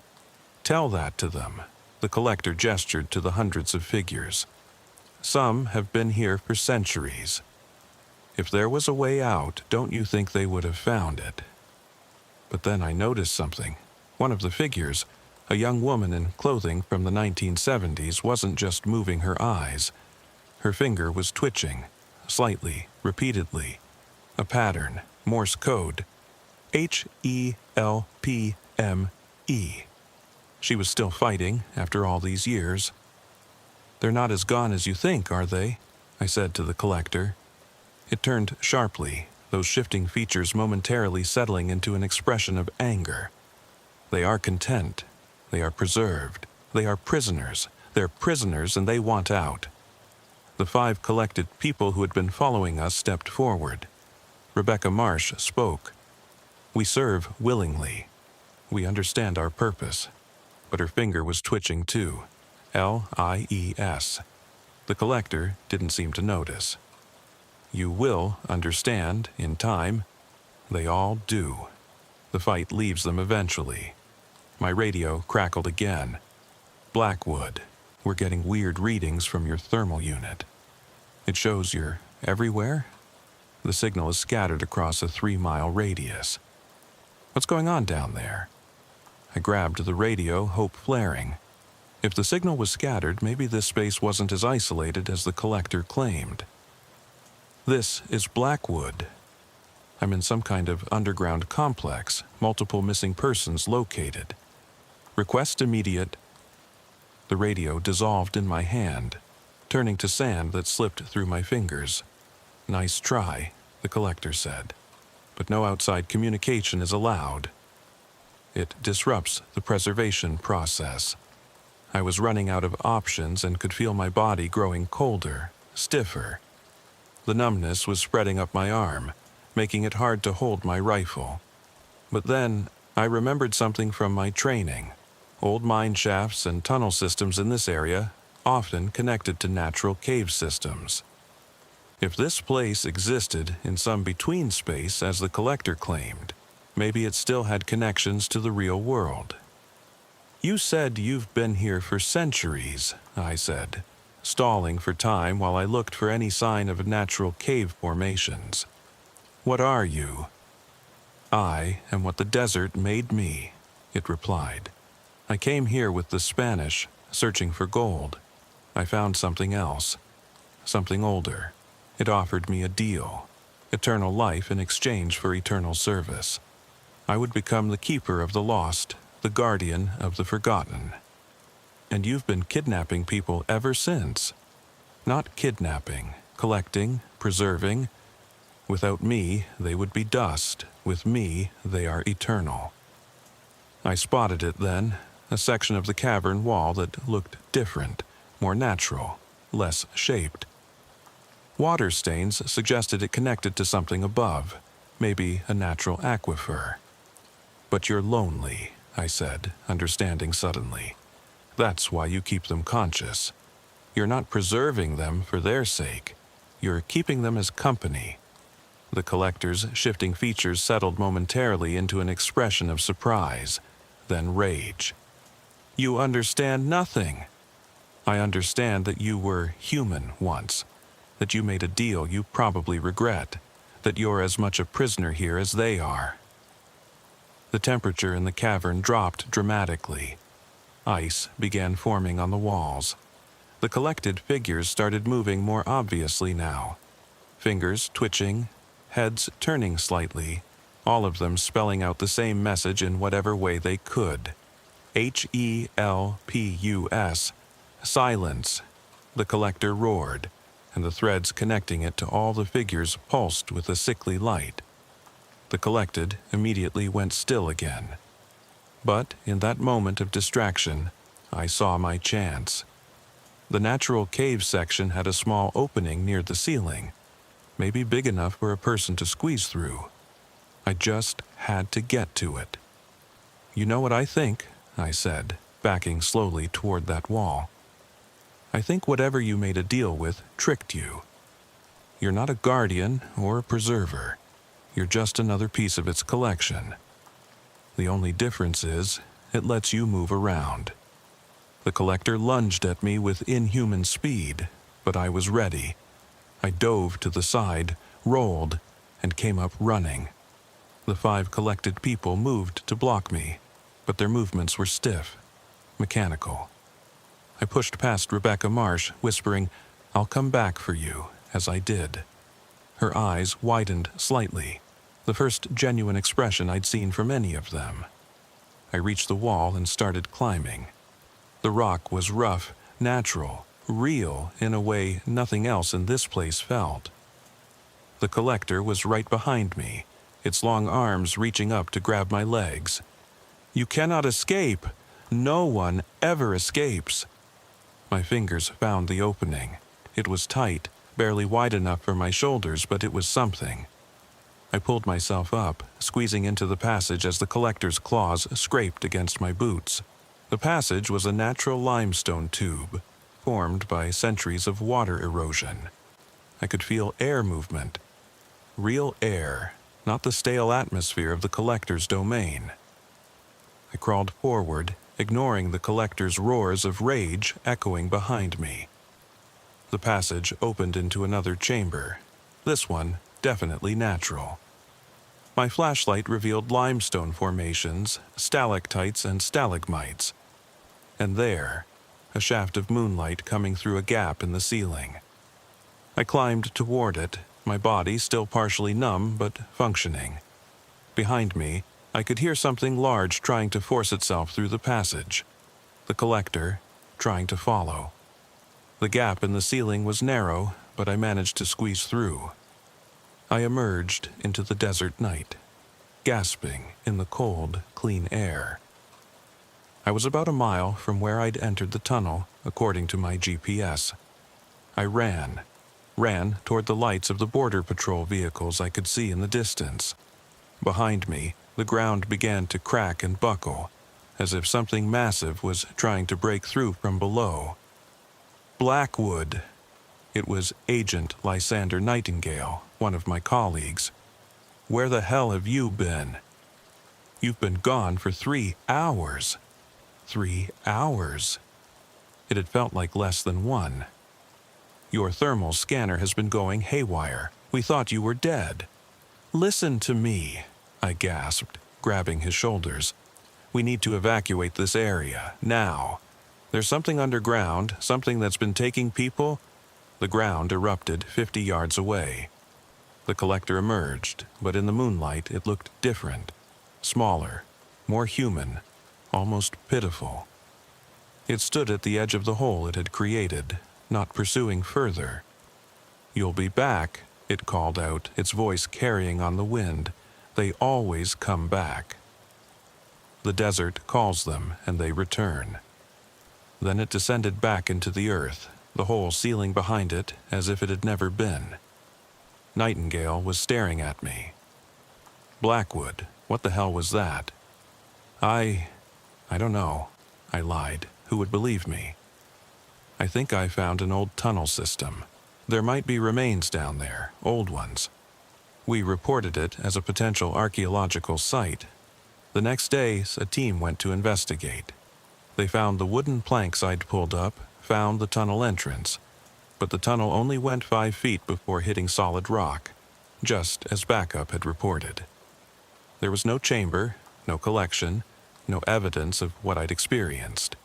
Tell that to them. The collector gestured to the hundreds of figures. Some have been here for centuries. If there was a way out, don't you think they would have found it? But then I noticed something. One of the figures, a young woman in clothing from the 1970s, wasn't just moving her eyes. Her finger was twitching, slightly, repeatedly. A pattern, Morse code. HELPME. She was still fighting after all these years. "They're not as gone as you think, are they?" I said to the collector. It turned sharply, those shifting features momentarily settling into an expression of anger. "They are content. They are preserved. They are prisoners. They're prisoners and they want out." The 5 collected people who had been following us stepped forward. Rebecca Marsh spoke. "We serve willingly. We understand our purpose." But her finger was twitching too. LIES. The collector didn't seem to notice. "You will understand in time." They all do. The fight leaves them eventually. My radio crackled again. "Blackwood, we're getting weird readings from your thermal unit. It shows you're everywhere?" The signal is scattered across a 3-mile radius. "What's going on down there?" I grabbed the radio, hope flaring. If the signal was scattered, maybe this space wasn't as isolated as the collector claimed. "This is Blackwood. I'm in some kind of underground complex, multiple missing persons located. Request immediate." The radio dissolved in my hand, turning to sand that slipped through my fingers. "Nice try," the collector said, "but no outside communication is allowed. It disrupts the preservation process." I was running out of options and could feel my body growing colder, stiffer. The numbness was spreading up my arm, making it hard to hold my rifle. But then, I remembered something from my training. Old mine shafts and tunnel systems in this area often connected to natural cave systems. If this place existed in some between space, as the collector claimed, maybe it still had connections to the real world. "You said you've been here for centuries," I said, stalling for time while I looked for any sign of natural cave formations. "What are you?" "I am what the desert made me," it replied. "I came here with the Spanish, searching for gold. I found something else, something older. It offered me a deal, eternal life in exchange for eternal service. I would become the keeper of the lost, the guardian of the forgotten. And you've been kidnapping people ever since." "Not kidnapping, collecting, preserving. Without me, they would be dust. With me, they are eternal." I spotted it then, a section of the cavern wall that looked different, more natural, less shaped. Water stains suggested it connected to something above, maybe a natural aquifer. "But you're lonely," I said, understanding suddenly. "That's why you keep them conscious. You're not preserving them for their sake. You're keeping them as company." The collector's shifting features settled momentarily into an expression of surprise, then rage. "You understand nothing. I understand that you were human once, that you made a deal you probably regret, that you're as much a prisoner here as they are." The temperature in the cavern dropped dramatically. Ice began forming on the walls. The collected figures started moving more obviously now. Fingers twitching, heads turning slightly, all of them spelling out the same message in whatever way they could. HELPUS. Silence. The collector roared, and the threads connecting it to all the figures pulsed with a sickly light. The collected immediately went still again. But in that moment of distraction, I saw my chance. The natural cave section had a small opening near the ceiling, maybe big enough for a person to squeeze through. I just had to get to it. "You know what I think," I said, backing slowly toward that wall. "I think whatever you made a deal with tricked you. You're not a guardian or a preserver. You're just another piece of its collection. The only difference is, it lets you move around." The collector lunged at me with inhuman speed, but I was ready. I dove to the side, rolled, and came up running. The 5 collected people moved to block me, but their movements were stiff, mechanical. I pushed past Rebecca Marsh, whispering, "I'll come back for you," as I did. Her eyes widened slightly, the first genuine expression I'd seen from any of them. I reached the wall and started climbing. The rock was rough, natural, real in a way nothing else in this place felt. The collector was right behind me, its long arms reaching up to grab my legs. "You cannot escape! No one ever escapes!" My fingers found the opening. It was tight, barely wide enough for my shoulders, but it was something. I pulled myself up, squeezing into the passage as the collector's claws scraped against my boots. The passage was a natural limestone tube, formed by centuries of water erosion. I could feel air movement. Real air, not the stale atmosphere of the collector's domain. I crawled forward, ignoring the collector's roars of rage echoing behind me. The passage opened into another chamber, this one definitely natural. My flashlight revealed limestone formations, stalactites and stalagmites. And there, a shaft of moonlight coming through a gap in the ceiling. I climbed toward it, my body still partially numb but functioning. Behind me, I could hear something large trying to force itself through the passage. The collector, trying to follow. The gap in the ceiling was narrow, but I managed to squeeze through. I emerged into the desert night, gasping in the cold, clean air. I was about a mile from where I'd entered the tunnel, according to my GPS. I ran. ran toward the lights of the border patrol vehicles I could see in the distance. Behind me, the ground began to crack and buckle, as if something massive was trying to break through from below. Blackwood! It was Agent Lysander Nightingale, one of my colleagues. Where the hell have you been? You've been gone for 3 hours. 3 hours. It had felt like less than one. Your thermal scanner has been going haywire. We thought you were dead. Listen to me, I gasped, grabbing his shoulders. We need to evacuate this area, now. There's something underground, something that's been taking people. The ground erupted 50 yards away. The collector emerged, but in the moonlight it looked different. Smaller, more human, almost pitiful. It stood at the edge of the hole it had created, not pursuing further. You'll be back, it called out, its voice carrying on the wind. They always come back. The desert calls them, and they return. Then it descended back into the earth, the hole sealing behind it as if it had never been. Nightingale was staring at me. Blackwood, what the hell was that? I don't know, I lied. Who would believe me? I think I found an old tunnel system. There might be remains down there, old ones. We reported it as a potential archaeological site. The next day, a team went to investigate. They found the wooden planks I'd pulled up, found the tunnel entrance, but the tunnel only went 5 feet before hitting solid rock, just as backup had reported. There was no chamber, no collection, no evidence of what I'd experienced.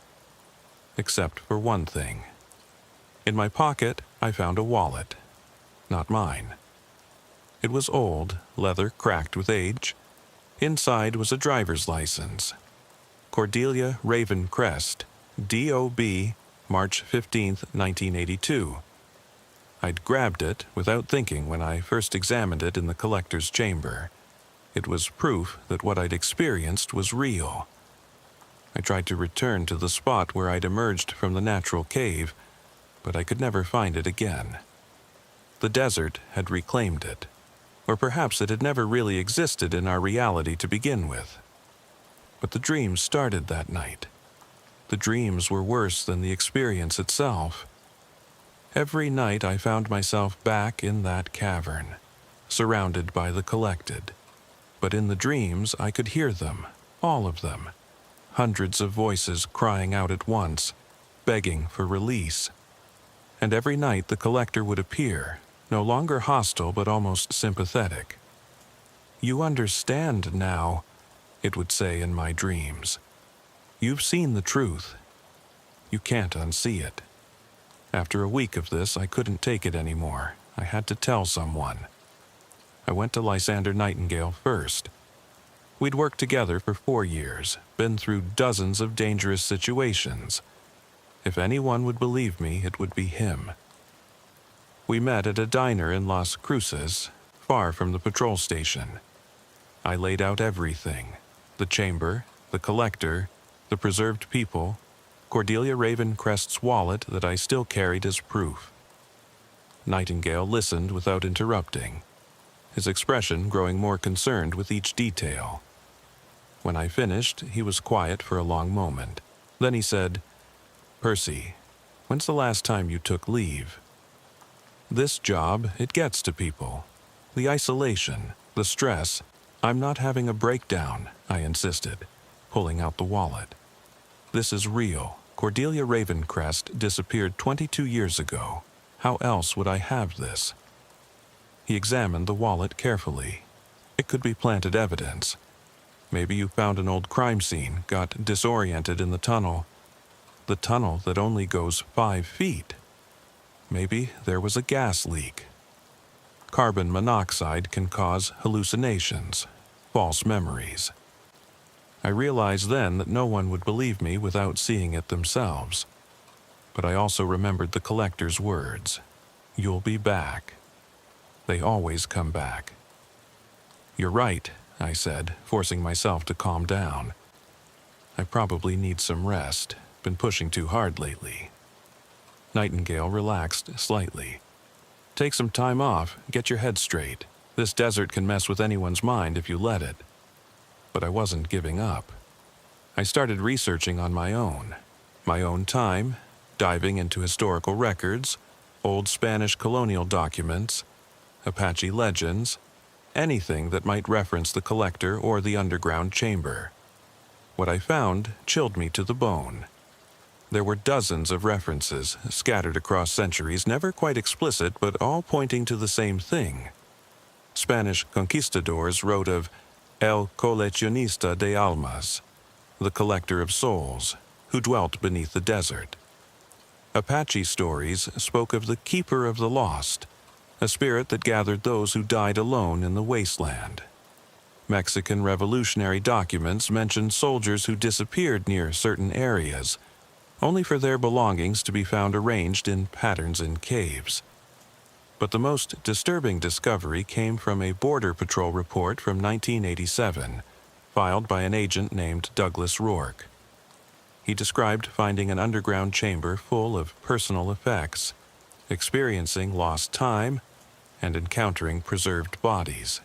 Except for one thing. In my pocket, I found a wallet. Not mine. It was old, leather cracked with age. Inside was a driver's license. Cordelia Raven Crest, D.O.B., March 15, 1982. I'd grabbed it without thinking when I first examined it in the collector's chamber. It was proof that what I'd experienced was real. I tried to return to the spot where I'd emerged from the natural cave, but I could never find it again. The desert had reclaimed it, or perhaps it had never really existed in our reality to begin with. But the dreams started that night. The dreams were worse than the experience itself. Every night I found myself back in that cavern, surrounded by the collected. But in the dreams I could hear them, all of them. Hundreds of voices crying out at once, begging for release. And every night the collector would appear, no longer hostile but almost sympathetic. You understand now, it would say in my dreams. You've seen the truth. You can't unsee it. After a week of this, I couldn't take it anymore. I had to tell someone. I went to Lysander Nightingale first. We'd worked together for 4 years, been through dozens of dangerous situations. If anyone would believe me, it would be him. We met at a diner in Las Cruces, far from the patrol station. I laid out everything: the chamber, the collector, the preserved people, Cordelia Raven Crest's wallet that I still carried as proof. Nightingale listened without interrupting, his expression growing more concerned with each detail. When I finished, he was quiet for a long moment. Then he said, "Percy, when's the last time you took leave?" This job, it gets to people. The isolation, the stress. I'm not having a breakdown, I insisted, pulling out the wallet. This is real. Cordelia Ravencrest disappeared 22 years ago. How else would I have this? He examined the wallet carefully. It could be planted evidence. Maybe you found an old crime scene, got disoriented in the tunnel. The tunnel that only goes 5 feet. Maybe there was a gas leak. Carbon monoxide can cause hallucinations, false memories. I realized then that no one would believe me without seeing it themselves. But I also remembered the collector's words. You'll be back. They always come back. You're right, I said, forcing myself to calm down. I probably need some rest. Been pushing too hard lately. Nightingale relaxed slightly. Take some time off, get your head straight. This desert can mess with anyone's mind if you let it. But I wasn't giving up. I started researching on my own time, diving into historical records, old Spanish colonial documents, Apache legends, anything that might reference the collector or the underground chamber. What I found chilled me to the bone. There were dozens of references, scattered across centuries, never quite explicit, but all pointing to the same thing. Spanish conquistadors wrote of El coleccionista de almas, the collector of souls, who dwelt beneath the desert. Apache stories spoke of the keeper of the lost, a spirit that gathered those who died alone in the wasteland. Mexican revolutionary documents mentioned soldiers who disappeared near certain areas, only for their belongings to be found arranged in patterns in caves. But the most disturbing discovery came from a Border Patrol report from 1987, filed by an agent named Douglas Rourke. He described finding an underground chamber full of personal effects, experiencing lost time, and encountering preserved bodies.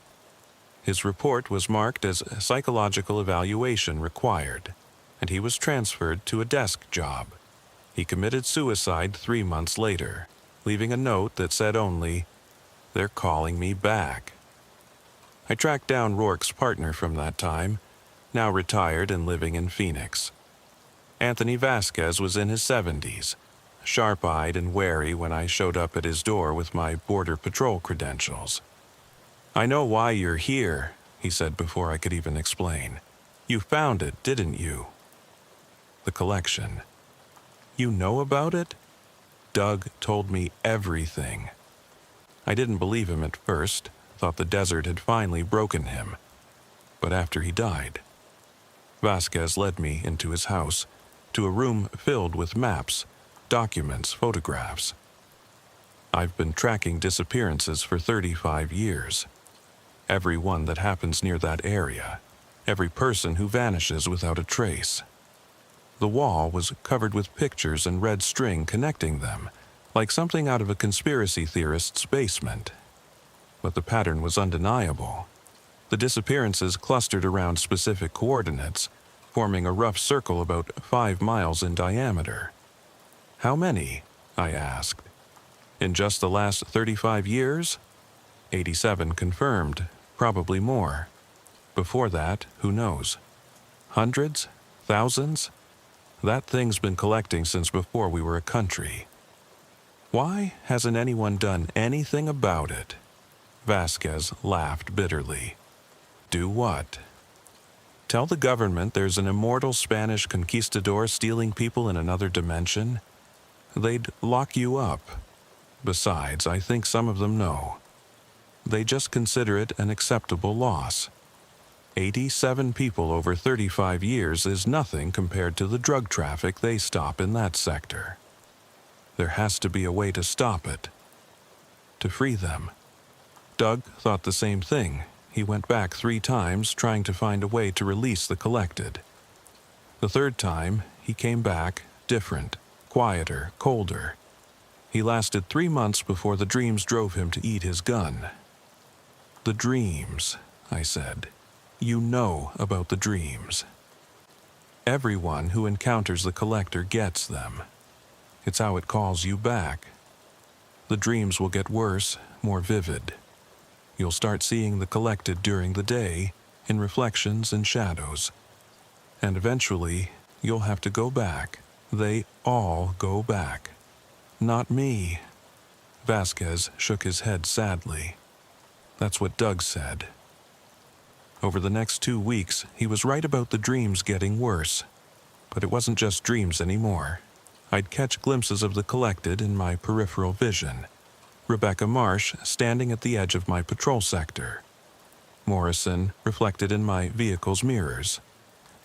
His report was marked as psychological evaluation required, and he was transferred to a desk job. He committed suicide 3 months later, leaving a note that said only, "They're calling me back." I tracked down Rourke's partner from that time, now retired and living in Phoenix. Anthony Vasquez was in his 70s, sharp-eyed and wary when I showed up at his door with my Border Patrol credentials. "I know why you're here," he said before I could even explain. "You found it, didn't you?" The collection. "You know about it?" Doug told me everything. I didn't believe him at first, thought the desert had finally broken him. But after he died, Vasquez led me into his house, to a room filled with maps, documents, photographs. I've been tracking disappearances for 35 years. Every one that happens near that area, every person who vanishes without a trace. The wall was covered with pictures and red string connecting them, like something out of a conspiracy theorist's basement. But the pattern was undeniable. The disappearances clustered around specific coordinates, forming a rough circle about 5 miles in diameter. "How many?" I asked. "In just the last 35 years?" 87 confirmed, probably more. Before that, who knows? Hundreds? Thousands? That thing's been collecting since before we were a country. Why hasn't anyone done anything about it? Vasquez laughed bitterly. Do what? Tell the government there's an immortal Spanish conquistador stealing people in another dimension? They'd lock you up. Besides, I think some of them know. They just consider it an acceptable loss. 87 people over 35 years is nothing compared to the drug traffic they stop in that sector. There has to be a way to stop it. To free them. Doug thought the same thing. He went back 3 times trying to find a way to release the collected. The 3rd time, he came back different, quieter, colder. He lasted 3 months before the dreams drove him to eat his gun. The dreams, I said. You know about the dreams. Everyone who encounters the collector gets them. It's how it calls you back. The dreams will get worse, more vivid. You'll start seeing the collected during the day, in reflections and shadows. And eventually, you'll have to go back. They all go back. Not me. Vasquez shook his head sadly. That's what Doug said. Over the next 2 weeks, he was right about the dreams getting worse. But it wasn't just dreams anymore. I'd catch glimpses of the collected in my peripheral vision. Rebecca Marsh standing at the edge of my patrol sector. Morrison reflected in my vehicle's mirrors.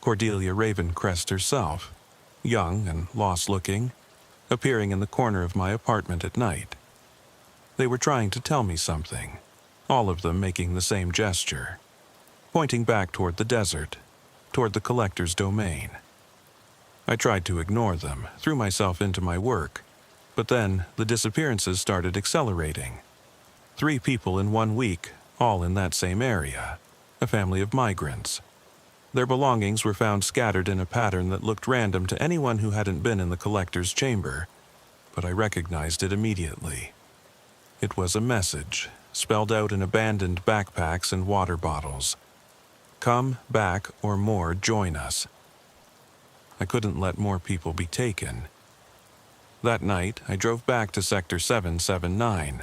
Cordelia Ravencrest herself, young and lost-looking, appearing in the corner of my apartment at night. They were trying to tell me something, all of them making the same gesture, pointing back toward the desert, toward the collector's domain. I tried to ignore them, threw myself into my work, but then the disappearances started accelerating. 3 people in 1 week, all in that same area, a family of migrants. Their belongings were found scattered in a pattern that looked random to anyone who hadn't been in the collector's chamber, but I recognized it immediately. It was a message, spelled out in abandoned backpacks and water bottles. Come back or more join us. I couldn't let more people be taken. That night, I drove back to Sector 779.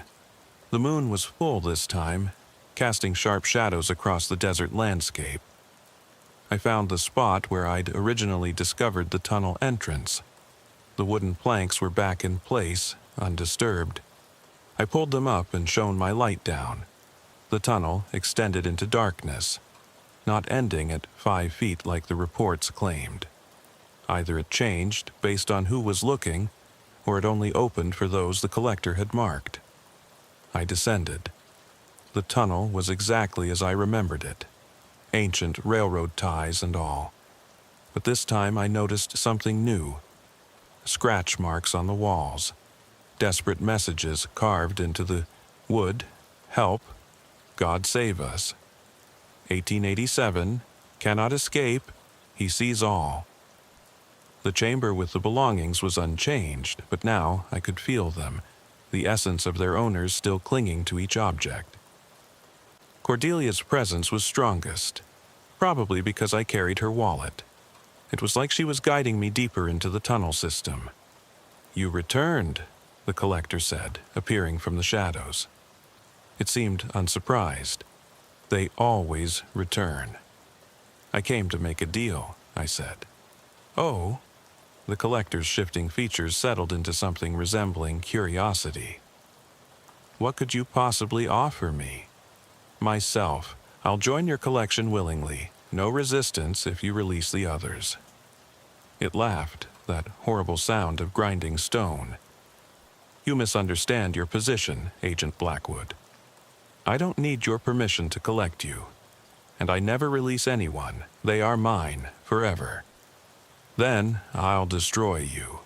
The moon was full this time, casting sharp shadows across the desert landscape. I found the spot where I'd originally discovered the tunnel entrance. The wooden planks were back in place, undisturbed. I pulled them up and shone my light down. The tunnel extended into darkness, not ending at 5 feet like the reports claimed. Either it changed based on who was looking, or it only opened for those the collector had marked. I descended. The tunnel was exactly as I remembered it, ancient railroad ties and all. But this time I noticed something new. Scratch marks on the walls, desperate messages carved into the wood. Help, God save us. 1887, cannot escape, he sees all. The chamber with the belongings was unchanged, but now I could feel them, the essence of their owners still clinging to each object. Cordelia's presence was strongest, probably because I carried her wallet. It was like she was guiding me deeper into the tunnel system. You returned, the collector said, appearing from the shadows. It seemed unsurprised. They always return. I came to make a deal, I said. Oh, the collector's shifting features settled into something resembling curiosity. What could you possibly offer me? Myself. I'll join your collection willingly. No resistance if you release the others. It laughed, that horrible sound of grinding stone. You misunderstand your position, Agent Blackwood. I don't need your permission to collect you. And I never release anyone. They are mine, forever. Then I'll destroy you.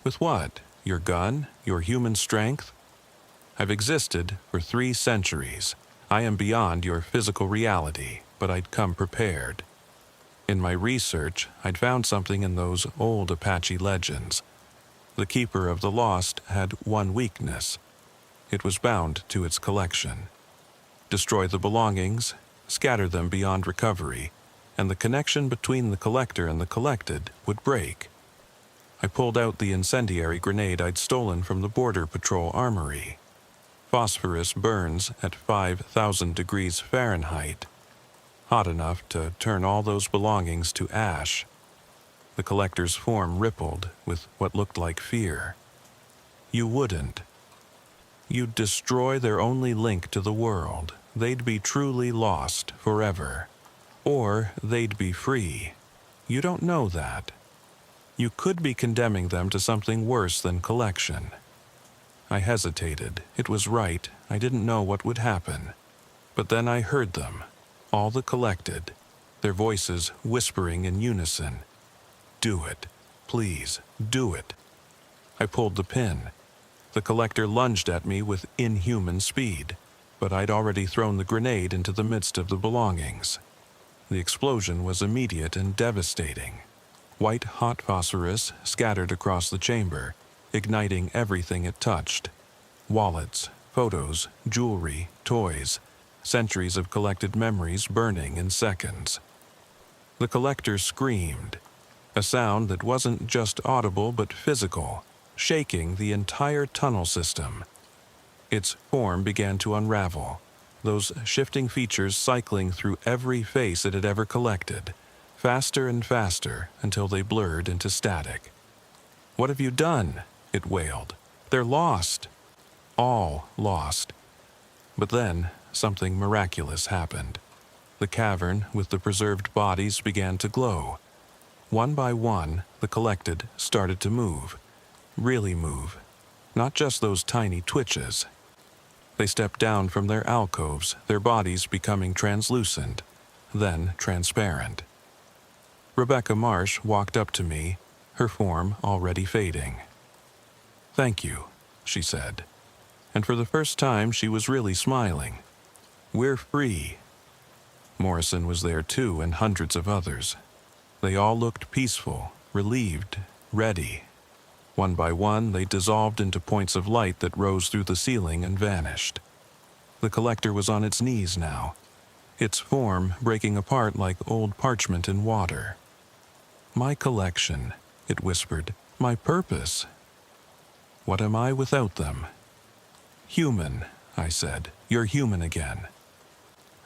With what? Your gun? Your human strength? I've existed for 3 centuries. I am beyond your physical reality, but I'd come prepared. In my research, I'd found something in those old Apache legends. The Keeper of the Lost had one weakness. It was bound to its collection. Destroy the belongings, scatter them beyond recovery, and the connection between the collector and the collected would break. I pulled out the incendiary grenade I'd stolen from the Border Patrol armory. Phosphorus burns at 5,000 degrees Fahrenheit, hot enough to turn all those belongings to ash. The collector's form rippled with what looked like fear. You wouldn't. You'd destroy their only link to the world. They'd be truly lost forever. Or they'd be free. You don't know that. You could be condemning them to something worse than collection. I hesitated. It was right. I didn't know what would happen. But then I heard them, all the collected, their voices whispering in unison. Do it. Please, do it. I pulled the pin. The collector lunged at me with inhuman speed, but I'd already thrown the grenade into the midst of the belongings. The explosion was immediate and devastating. White hot phosphorus scattered across the chamber, igniting everything it touched. Wallets, photos, jewelry, toys, centuries of collected memories burning in seconds. The collector screamed, a sound that wasn't just audible but physical, shaking the entire tunnel system. Its form began to unravel, those shifting features cycling through every face it had ever collected, faster and faster until they blurred into static. What have you done? It wailed. They're lost. All lost. But then something miraculous happened. The cavern with the preserved bodies began to glow. One by one, the collected started to move. Really move. Not just those tiny twitches. They stepped down from their alcoves, their bodies becoming translucent, then transparent. Rebecca Marsh walked up to me, her form already fading. "Thank you," she said. and for the first time she was really smiling. "We're free." Morrison was there too, and hundreds of others. They all looked peaceful, relieved, ready. One by one, they dissolved into points of light that rose through the ceiling and vanished. The collector was on its knees now, its form breaking apart like old parchment in water. "My collection," it whispered, "my purpose. What am I without them?" "Human," I said. "You're human again."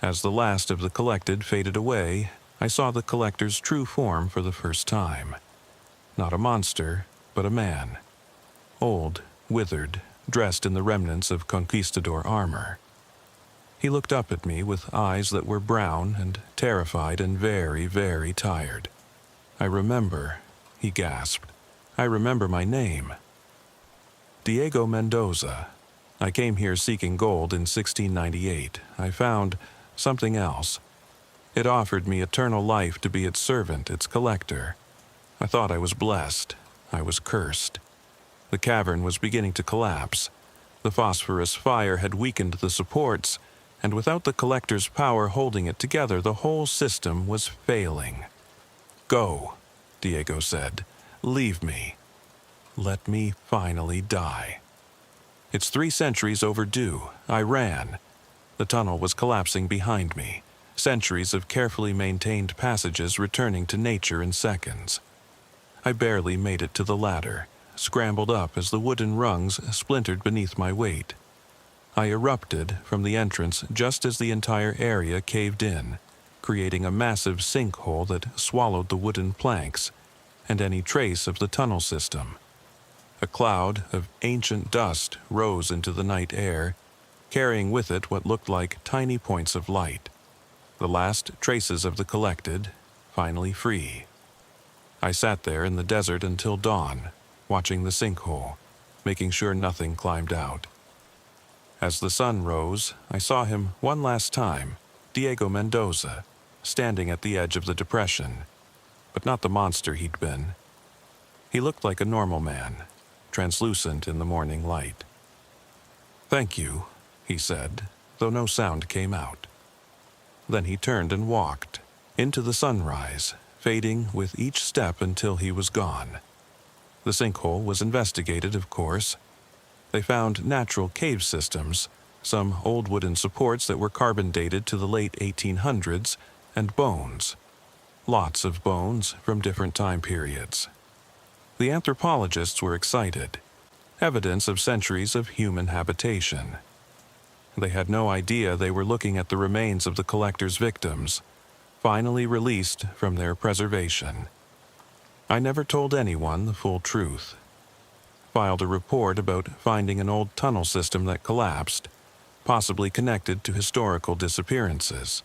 As the last of the collected faded away, I saw the collector's true form for the first time. Not a monster, but a man. Old, withered, dressed in the remnants of conquistador armor. He looked up at me with eyes that were brown and terrified and very, very tired. "I remember," he gasped. "I remember my name. Diego Mendoza. I came here seeking gold in 1698. I found something else. It offered me eternal life to be its servant, its collector. I thought I was blessed. I was cursed. The cavern was beginning to collapse. The phosphorus fire had weakened the supports, and without the collector's power holding it together, the whole system was failing. "Go," Diego said. "Leave me. Let me finally die. It's 3 centuries overdue." I ran. The tunnel was collapsing behind me, centuries of carefully maintained passages returning to nature in seconds. I barely made it to the ladder, scrambled up as the wooden rungs splintered beneath my weight. I erupted from the entrance just as the entire area caved in, creating a massive sinkhole that swallowed the wooden planks and any trace of the tunnel system. A cloud of ancient dust rose into the night air, carrying with it what looked like tiny points of light. The last traces of the collected, finally free. I sat there in the desert until dawn, watching the sinkhole, making sure nothing climbed out. As the sun rose, I saw him one last time, Diego Mendoza, standing at the edge of the depression, but not the monster he'd been. He looked like a normal man, translucent in the morning light. "Thank you," he said, though no sound came out. Then he turned and walked, into the sunrise, fading with each step until he was gone. The sinkhole was investigated, of course. They found natural cave systems, some old wooden supports that were carbon dated to the late 1800s, and bones. Lots of bones from different time periods. The anthropologists were excited. Evidence of centuries of human habitation. They had no idea they were looking at the remains of the collector's victims, finally released from their preservation. I never told anyone the full truth. Filed a report about finding an old tunnel system that collapsed, possibly connected to historical disappearances.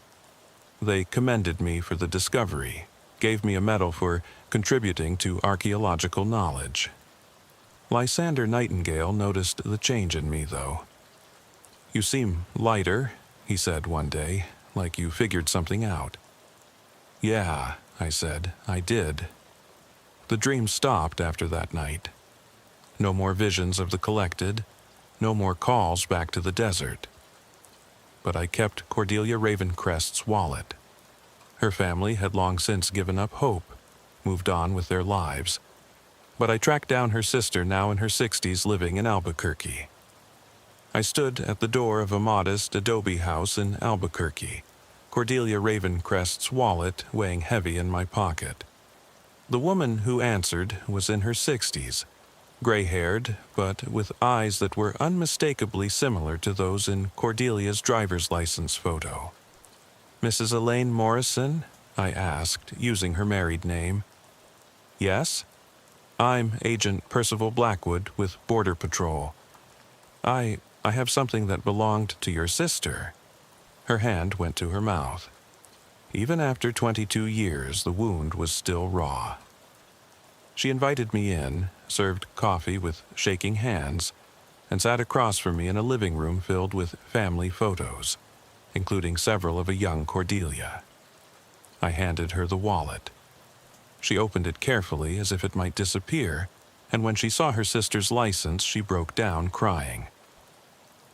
They commended me for the discovery, gave me a medal for contributing to archaeological knowledge. Lysander Nightingale noticed the change in me, though. "You seem lighter," he said one day, "like you figured something out." "Yeah," I said, "I did." The dream stopped after that night. No more visions of the collected, no more calls back to the desert. But I kept Cordelia Ravencrest's wallet. Her family had long since given up hope, moved on with their lives. But I tracked down her sister, now in her 60s, living in Albuquerque. I stood at the door of a modest adobe house in Albuquerque, Cordelia Ravencrest's wallet weighing heavy in my pocket. The woman who answered was in her 60s, gray-haired, but with eyes that were unmistakably similar to those in Cordelia's driver's license photo. "Mrs. Elaine Morrison?" I asked, using her married name. "Yes? I'm Agent Percival Blackwood with Border Patrol. I have something that belonged to your sister." Her hand went to her mouth. Even after 22 years, the wound was still raw. She invited me in, served coffee with shaking hands, and sat across from me in a living room filled with family photos, including several of a young Cordelia. I handed her the wallet. She opened it carefully as if it might disappear, and when she saw her sister's license, she broke down crying.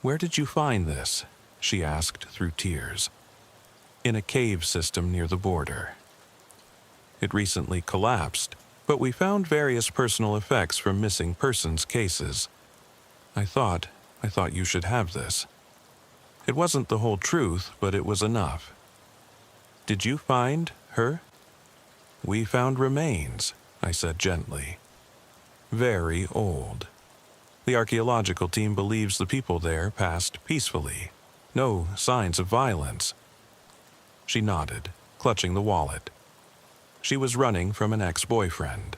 "Where did you find this?" she asked through tears. "In a cave system near the border. It recently collapsed, but we found various personal effects from missing persons cases. I thought you should have this. It wasn't the whole truth, but it was enough." "Did you find her?" "We found remains," I said gently. "Very old. The archaeological team believes the people there passed peacefully. No signs of violence." She nodded, clutching the wallet. She was running from an ex-boyfriend.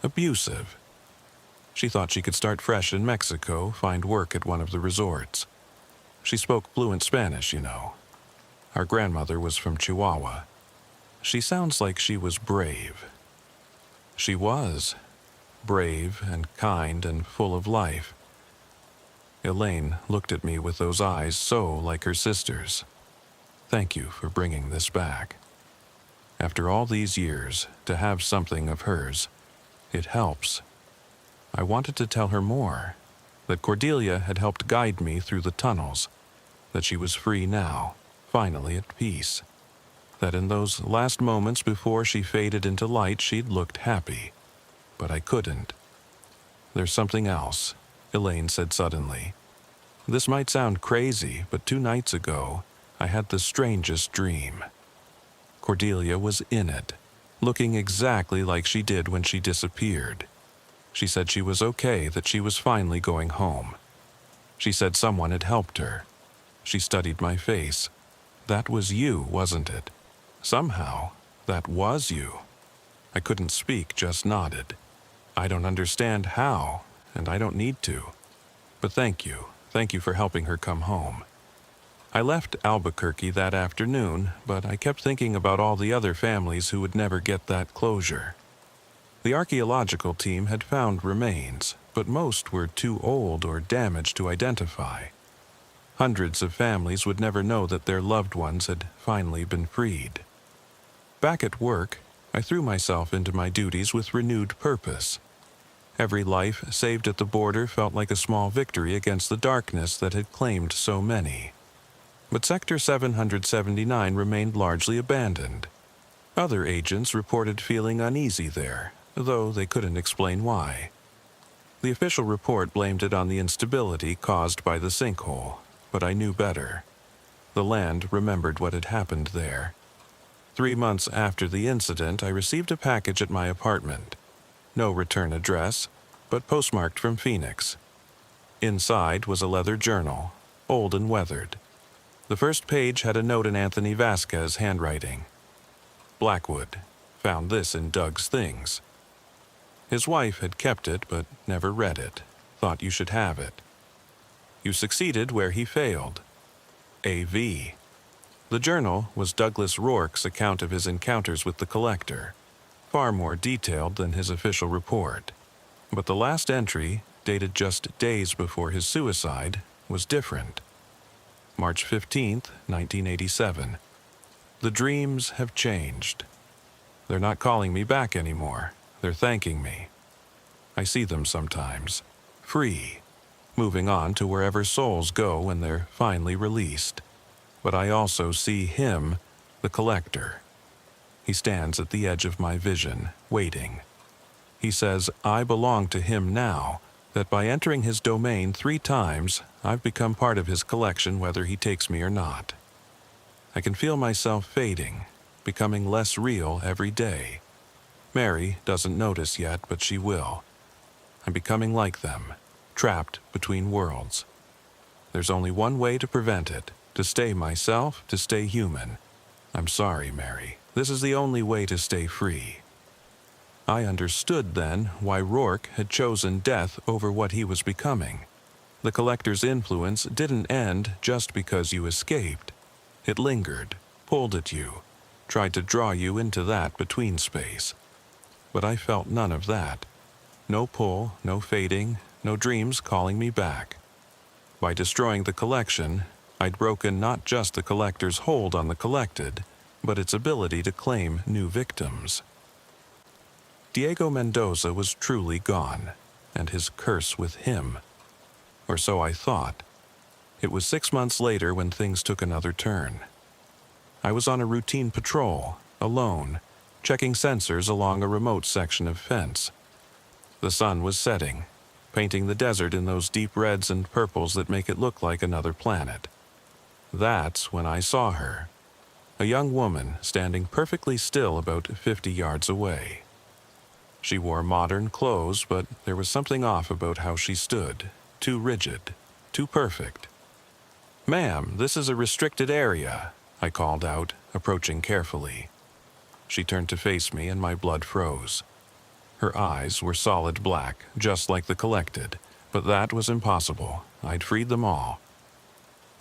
Abusive. She thought she could start fresh in Mexico, find work at one of the resorts. She spoke fluent Spanish, you know. Our grandmother was from Chihuahua. She sounds like she was brave. She was. Brave and kind and full of life. Elaine looked at me with those eyes so like her sister's. Thank you for bringing this back. After all these years, to have something of hers, it helps. I wanted to tell her more, that Cordelia had helped guide me through the tunnels, that she was free now, finally at peace, that in those last moments before she faded into light she'd looked happy. But I couldn't. "There's something else," Elaine said suddenly. "This might sound crazy, but 2 nights ago, I had the strangest dream. Cordelia was in it, looking exactly like she did when she disappeared. She said she was okay, that she was finally going home. She said someone had helped her. She studied my face. That was you, wasn't it? Somehow, that was you." I couldn't speak, just nodded. "I don't understand how, and I don't need to. But thank you. Thank you for helping her come home." I left Albuquerque that afternoon, but I kept thinking about all the other families who would never get that closure. The archaeological team had found remains, but most were too old or damaged to identify. Hundreds of families would never know that their loved ones had finally been freed. Back at work, I threw myself into my duties with renewed purpose. Every life saved at the border felt like a small victory against the darkness that had claimed so many. But Sector 779 remained largely abandoned. Other agents reported feeling uneasy there, though they couldn't explain why. The official report blamed it on the instability caused by the sinkhole, but I knew better. The land remembered what had happened there. 3 months after the incident, I received a package at my apartment. No return address, but postmarked from Phoenix. Inside was a leather journal, old and weathered. The first page had a note in Anthony Vasquez's handwriting. "Blackwood. Found this in Doug's things." His wife had kept it but never read it. Thought you should have it. "You succeeded where he failed." A.V. The journal was Douglas Rourke's account of his encounters with the collector, far more detailed than his official report. But the last entry, dated just days before his suicide, was different. March 15th, 1987. "The dreams have changed. They're not calling me back anymore. They're thanking me. I see them sometimes. Free. Moving on to wherever souls go when they're finally released. But I also see him, the collector. He stands at the edge of my vision, waiting. He says I belong to him now, that by entering his domain 3 times, I've become part of his collection whether he takes me or not. I can feel myself fading, becoming less real every day. Mary doesn't notice yet, but she will. I'm becoming like them, trapped between worlds. There's only one way to prevent it, to stay myself, to stay human. I'm sorry, Mary. This is the only way to stay free." I understood then why Rourke had chosen death over what he was becoming. The collector's influence didn't end just because you escaped. It lingered, pulled at you, tried to draw you into that between space. But I felt none of that. No pull, no fading, no dreams calling me back. By destroying the collection, I'd broken not just the collector's hold on the collected, but its ability to claim new victims. Diego Mendoza was truly gone, and his curse with him. Or so I thought. It was 6 months later when things took another turn. I was on a routine patrol, alone, checking sensors along a remote section of fence. The sun was setting, painting the desert in those deep reds and purples that make it look like another planet. That's when I saw her, a young woman standing perfectly still about 50 yards away. She wore modern clothes, but there was something off about how she stood, too rigid, too perfect. "Ma'am, this is a restricted area," I called out, approaching carefully. She turned to face me and my blood froze. Her eyes were solid black, just like the collected, but that was impossible. I'd freed them all.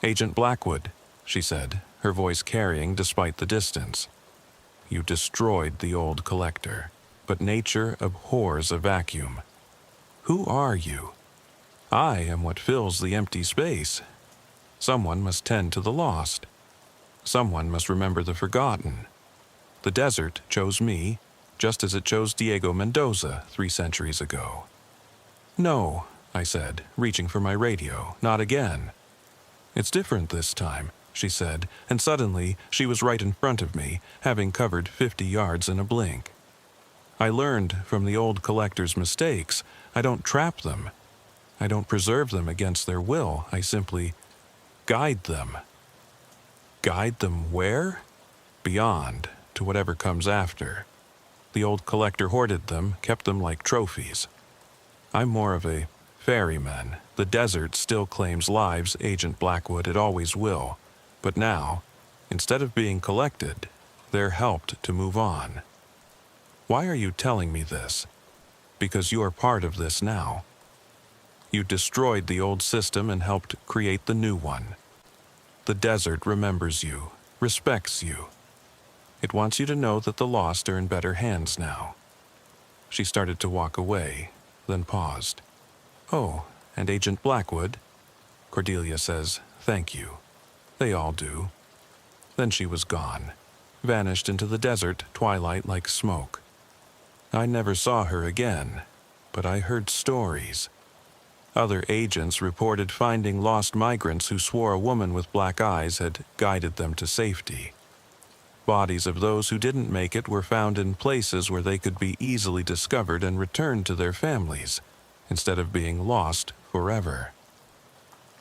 "Agent Blackwood," she said, her voice carrying despite the distance. "You destroyed the old collector, but nature abhors a vacuum. Who are you? I am what fills the empty space. Someone must tend to the lost. Someone must remember the forgotten. The desert chose me, just as it chose Diego Mendoza 3 centuries ago." "No," I said, reaching for my radio, "not again." "It's different this time," she said, and suddenly she was right in front of me, having covered 50 yards in a blink. "I learned from the old collector's mistakes. I don't trap them. I don't preserve them against their will. I simply guide them." "Guide them where?" "Beyond, to whatever comes after. The old collector hoarded them, kept them like trophies. I'm more of a ferryman. The desert still claims lives, Agent Blackwood, it always will. But now, instead of being collected, they're helped to move on." "Why are you telling me this?" "Because you are part of this now. You destroyed the old system and helped create the new one. The desert remembers you, respects you. It wants you to know that the lost are in better hands now." She started to walk away, then paused. "Oh, and Agent Blackwood?" Cordelia says, "Thank you." They all do. Then she was gone, vanished into the desert twilight like smoke. I never saw her again, but I heard stories. Other agents reported finding lost migrants who swore a woman with black eyes had guided them to safety. Bodies of those who didn't make it were found in places where they could be easily discovered and returned to their families, instead of being lost forever.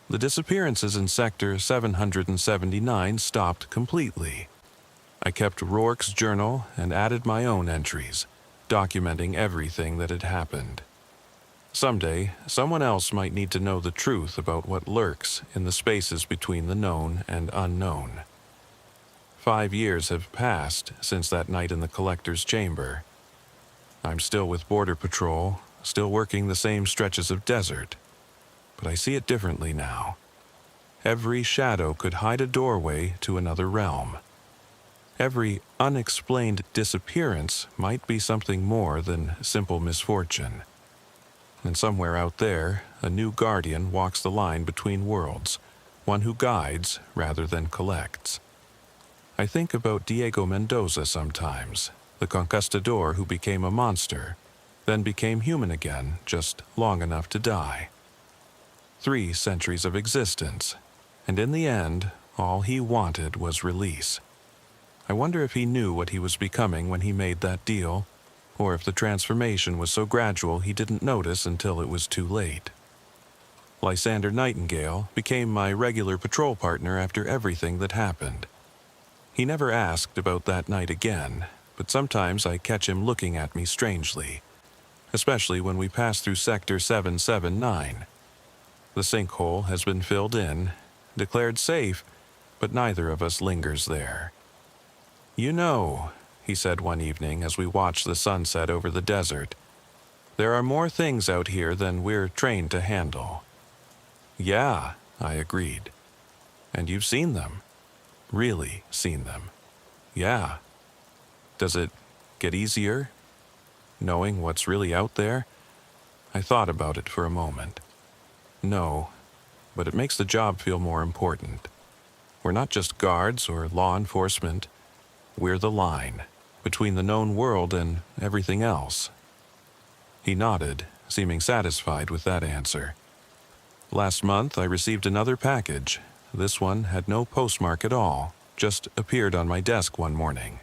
The disappearances in Sector 779 stopped completely. I kept Rourke's journal and added my own entries, documenting everything that had happened. Someday, someone else might need to know the truth about what lurks in the spaces between the known and unknown. 5 years have passed since that night in the collector's chamber. I'm still with Border Patrol, still working the same stretches of desert. But I see it differently now. Every shadow could hide a doorway to another realm. Every unexplained disappearance might be something more than simple misfortune. And somewhere out there, a new guardian walks the line between worlds, one who guides rather than collects. I think about Diego Mendoza sometimes, the conquistador who became a monster, then became human again, just long enough to die. 3 centuries of existence, and in the end, all he wanted was release. I wonder if he knew what he was becoming when he made that deal, or if the transformation was so gradual he didn't notice until it was too late. Lysander Nightingale became my regular patrol partner after everything that happened. He never asked about that night again, but sometimes I catch him looking at me strangely, especially when we pass through Sector 779. The sinkhole has been filled in, declared safe, but neither of us lingers there. "You know," he said one evening as we watched the sunset over the desert, "there are more things out here than we're trained to handle." "Yeah," I agreed. "And you've seen them. Really seen them." "Yeah." "Does it get easier, knowing what's really out there?" I thought about it for a moment. "No, but it makes the job feel more important. We're not just guards or law enforcement. We're the line between the known world and everything else." He nodded, seeming satisfied with that answer. Last month, I received another package. This one had no postmark at all, just appeared on my desk one morning.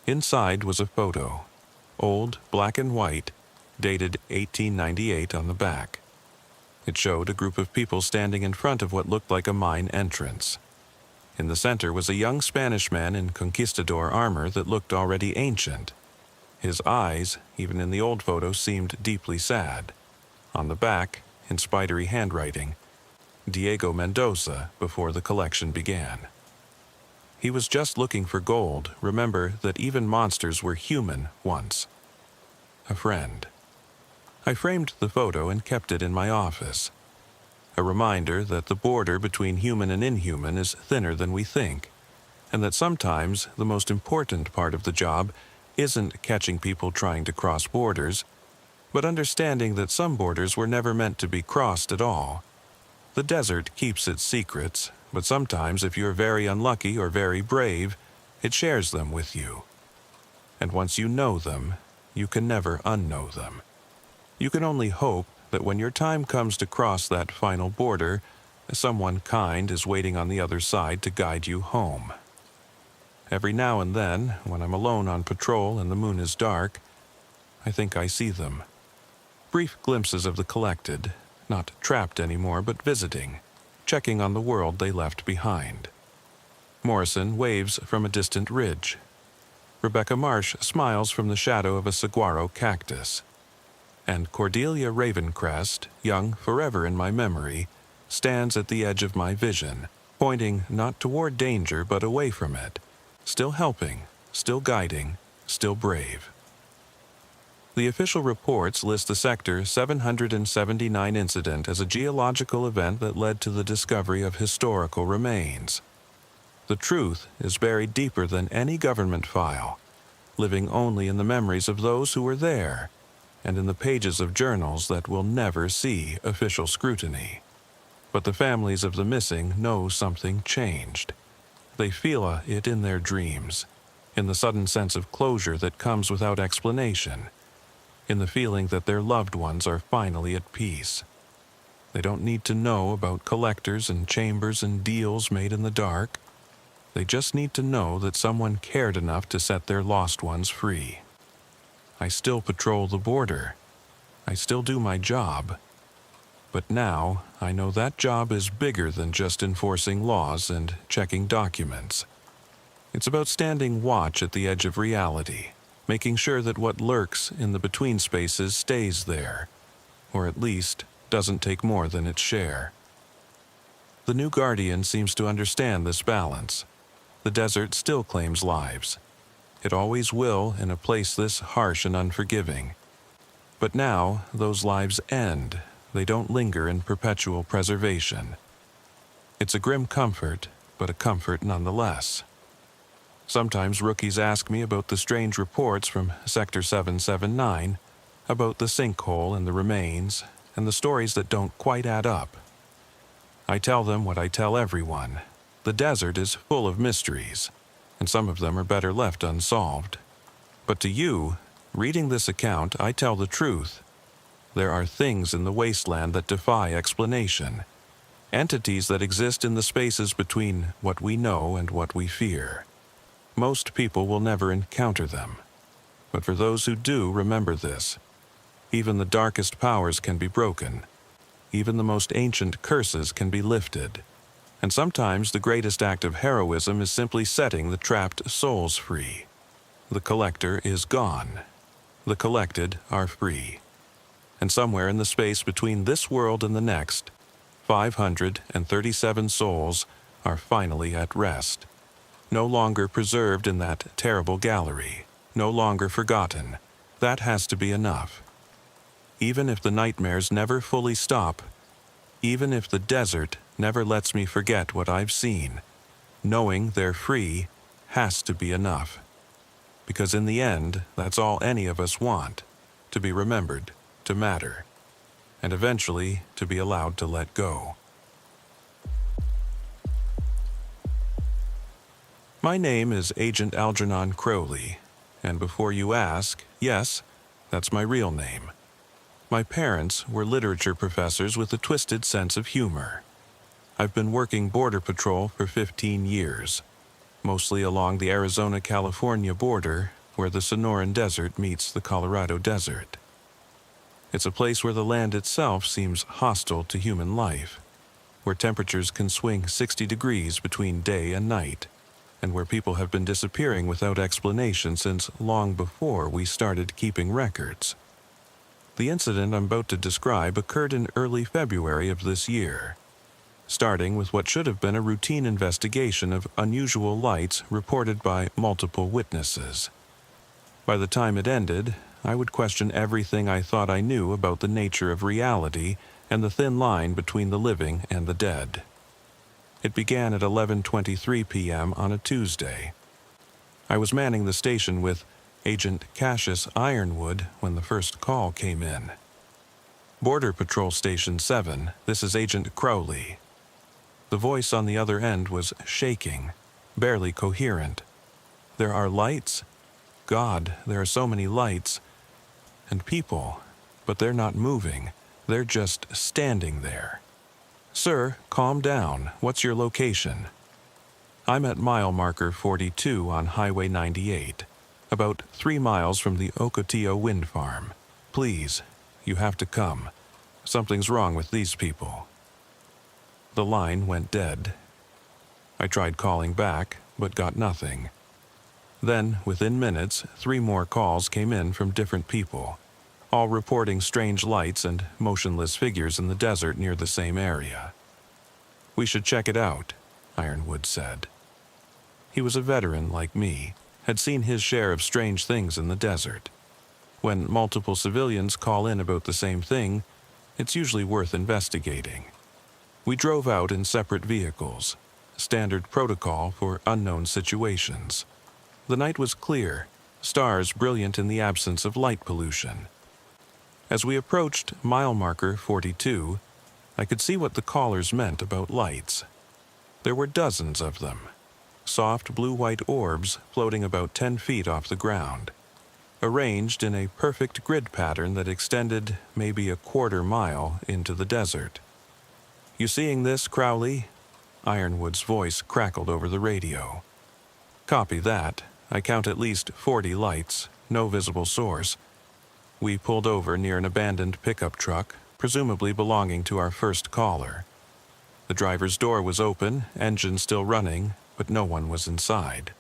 Inside was a photo, old, black and white, dated 1898 on the back. It showed a group of people standing in front of what looked like a mine entrance. In the center was a young Spanish man in conquistador armor that looked already ancient. His eyes, even in the old photo, seemed deeply sad. On the back, in spidery handwriting, Diego Mendoza before the collection began. He was just looking for gold. Remember that even monsters were human once. A friend. I framed the photo and kept it in my office. A reminder that the border between human and inhuman is thinner than we think, and that sometimes the most important part of the job isn't catching people trying to cross borders, but understanding that some borders were never meant to be crossed at all. The desert keeps its secrets, but sometimes if you're very unlucky or very brave, it shares them with you. And once you know them, you can never unknow them. You can only hope that when your time comes to cross that final border, someone kind is waiting on the other side to guide you home. Every now and then, when I'm alone on patrol and the moon is dark, I think I see them. Brief glimpses of the collected, not trapped anymore but visiting, checking on the world they left behind. Morrison waves from a distant ridge. Rebecca Marsh smiles from the shadow of a saguaro cactus. And Cordelia Ravencrest, young forever in my memory, stands at the edge of my vision, pointing not toward danger but away from it, still helping, still guiding, still brave. The official reports list the Sector 779 incident as a geological event that led to the discovery of historical remains. The truth is buried deeper than any government file, living only in the memories of those who were there, and in the pages of journals that will never see official scrutiny. But the families of the missing know something changed. They feel it in their dreams, in the sudden sense of closure that comes without explanation, in the feeling that their loved ones are finally at peace. They don't need to know about collectors and chambers and deals made in the dark. They just need to know that someone cared enough to set their lost ones free. I still patrol the border. I still do my job. But now I know that job is bigger than just enforcing laws and checking documents. It's about standing watch at the edge of reality, making sure that what lurks in the between spaces stays there, or at least doesn't take more than its share. The new Guardian seems to understand this balance. The desert still claims lives. It always will in a place this harsh and unforgiving. But now those lives end. They don't linger in perpetual preservation. It's a grim comfort, but a comfort nonetheless. Sometimes rookies ask me about the strange reports from Sector 779, about the sinkhole and the remains, and the stories that don't quite add up. I tell them what I tell everyone. The desert is full of mysteries, and some of them are better left unsolved. But to you, reading this account, I tell the truth. There are things in the wasteland that defy explanation, entities that exist in the spaces between what we know and what we fear. Most people will never encounter them. But for those who do, remember this. Even the darkest powers can be broken. Even the most ancient curses can be lifted. And sometimes the greatest act of heroism is simply setting the trapped souls free. The collector is gone. The collected are free. And somewhere in the space between this world and the next, 537 souls are finally at rest. No longer preserved in that terrible gallery, no longer forgotten. That has to be enough. Even if the nightmares never fully stop, even if the desert never lets me forget what I've seen, knowing they're free has to be enough. Because in the end, that's all any of us want, to be remembered, to matter, and eventually to be allowed to let go. My name is Agent Algernon Crowley, and before you ask, yes, that's my real name. My parents were literature professors with a twisted sense of humor. I've been working Border Patrol for 15 years, mostly along the Arizona-California border where the Sonoran Desert meets the Colorado Desert. It's a place where the land itself seems hostile to human life, where temperatures can swing 60 degrees between day and night, and where people have been disappearing without explanation since long before we started keeping records. The incident I'm about to describe occurred in early February of this year, starting with what should have been a routine investigation of unusual lights reported by multiple witnesses. By the time it ended, I would question everything I thought I knew about the nature of reality and the thin line between the living and the dead. It began at 11:23 p.m. on a Tuesday. I was manning the station with Agent Cassius Ironwood when the first call came in. Border Patrol Station 7, this is Agent Crowley. The voice on the other end was shaking, barely coherent. There are lights? God, there are so many lights. And people, but they're not moving. They're just standing there. Sir, calm down. What's your location? I'm at mile marker 42 on Highway 98, about 3 miles from the Ocotillo wind farm. Please, you have to come. Something's wrong with these people. The line went dead. I tried calling back, but got nothing. Then, within minutes, 3 more calls came in from different people, all reporting strange lights and motionless figures in the desert near the same area. We should check it out, Ironwood said. He was a veteran like me, had seen his share of strange things in the desert. When multiple civilians call in about the same thing, it's usually worth investigating. We drove out in separate vehicles, standard protocol for unknown situations. The night was clear, stars brilliant in the absence of light pollution. As we approached mile marker 42, I could see what the callers meant about lights. There were dozens of them, soft blue-white orbs floating about 10 feet off the ground, arranged in a perfect grid pattern that extended maybe a quarter mile into the desert. You seeing this, Crowley? Ironwood's voice crackled over the radio. Copy that. I count at least 40 lights, no visible source. We pulled over near an abandoned pickup truck, presumably belonging to our first caller. The driver's door was open, engine still running, but no one was inside.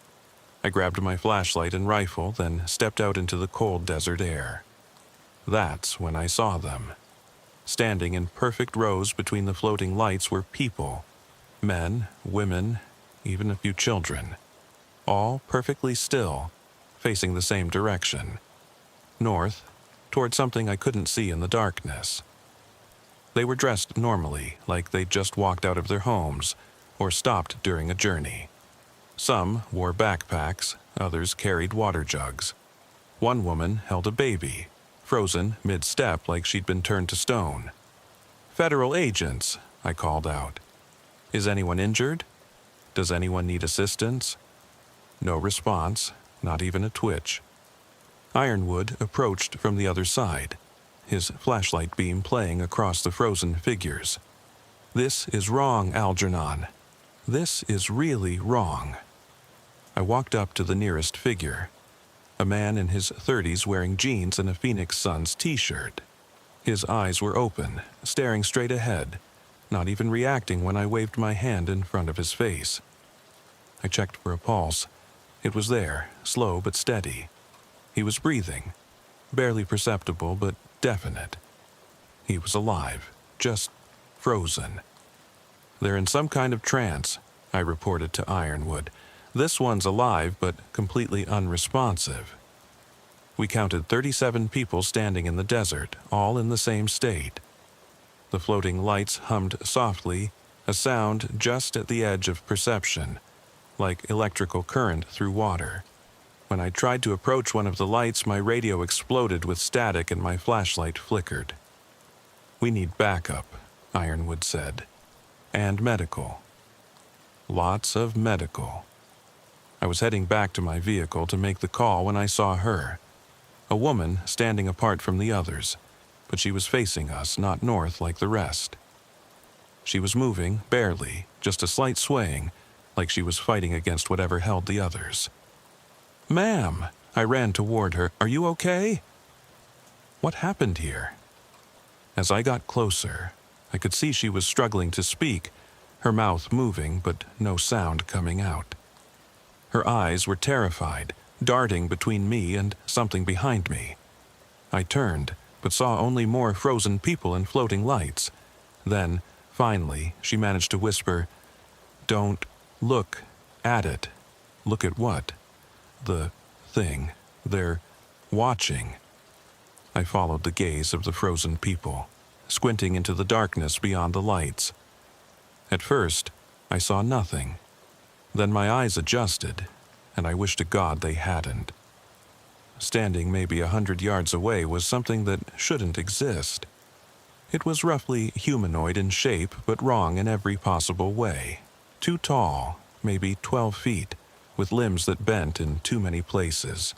I grabbed my flashlight and rifle, then stepped out into the cold desert air. That's when I saw them. Standing in perfect rows between the floating lights were people, men, women, even a few children, all perfectly still, facing the same direction, north, toward something I couldn't see in the darkness. They were dressed normally, like they'd just walked out of their homes or stopped during a journey. Some wore backpacks, others carried water jugs. One woman held a baby, frozen mid-step like she'd been turned to stone. "Federal agents," I called out. "Is anyone injured? Does anyone need assistance?" No response, not even a twitch. Ironwood approached from the other side, his flashlight beam playing across the frozen figures. "This is wrong, Algernon. This is really wrong." I walked up to the nearest figure, a man in his 30s wearing jeans and a Phoenix Suns t-shirt. His eyes were open, staring straight ahead, not even reacting when I waved my hand in front of his face. I checked for a pulse. It was there, slow but steady. He was breathing, barely perceptible but definite. He was alive, just frozen. "They're in some kind of trance," I reported to Ironwood. "This one's alive but completely unresponsive." We counted 37 people standing in the desert, all in the same state. The floating lights hummed softly, a sound just at the edge of perception, like electrical current through water. When I tried to approach one of the lights, my radio exploded with static and my flashlight flickered. "We need backup," Ironwood said. "And medical. Lots of medical." I was heading back to my vehicle to make the call when I saw her, a woman standing apart from the others, but she was facing us, not north like the rest. She was moving, barely, just a slight swaying, like she was fighting against whatever held the others. "Ma'am!" I ran toward her. "Are you okay?" What happened here? As I got closer, I could see she was struggling to speak, her mouth moving but no sound coming out. Her eyes were terrified, darting between me and something behind me. I turned, but saw only more frozen people and floating lights. Then, finally, she managed to whisper, "Don't look at it." "Look at what?" "The thing. They're watching." I followed the gaze of the frozen people, squinting into the darkness beyond the lights. At first, I saw nothing. Then my eyes adjusted, and I wished to God they hadn't. Standing maybe 100 yards away was something that shouldn't exist. It was roughly humanoid in shape, but wrong in every possible way. Too tall, maybe 12 feet, with limbs that bent in too many places.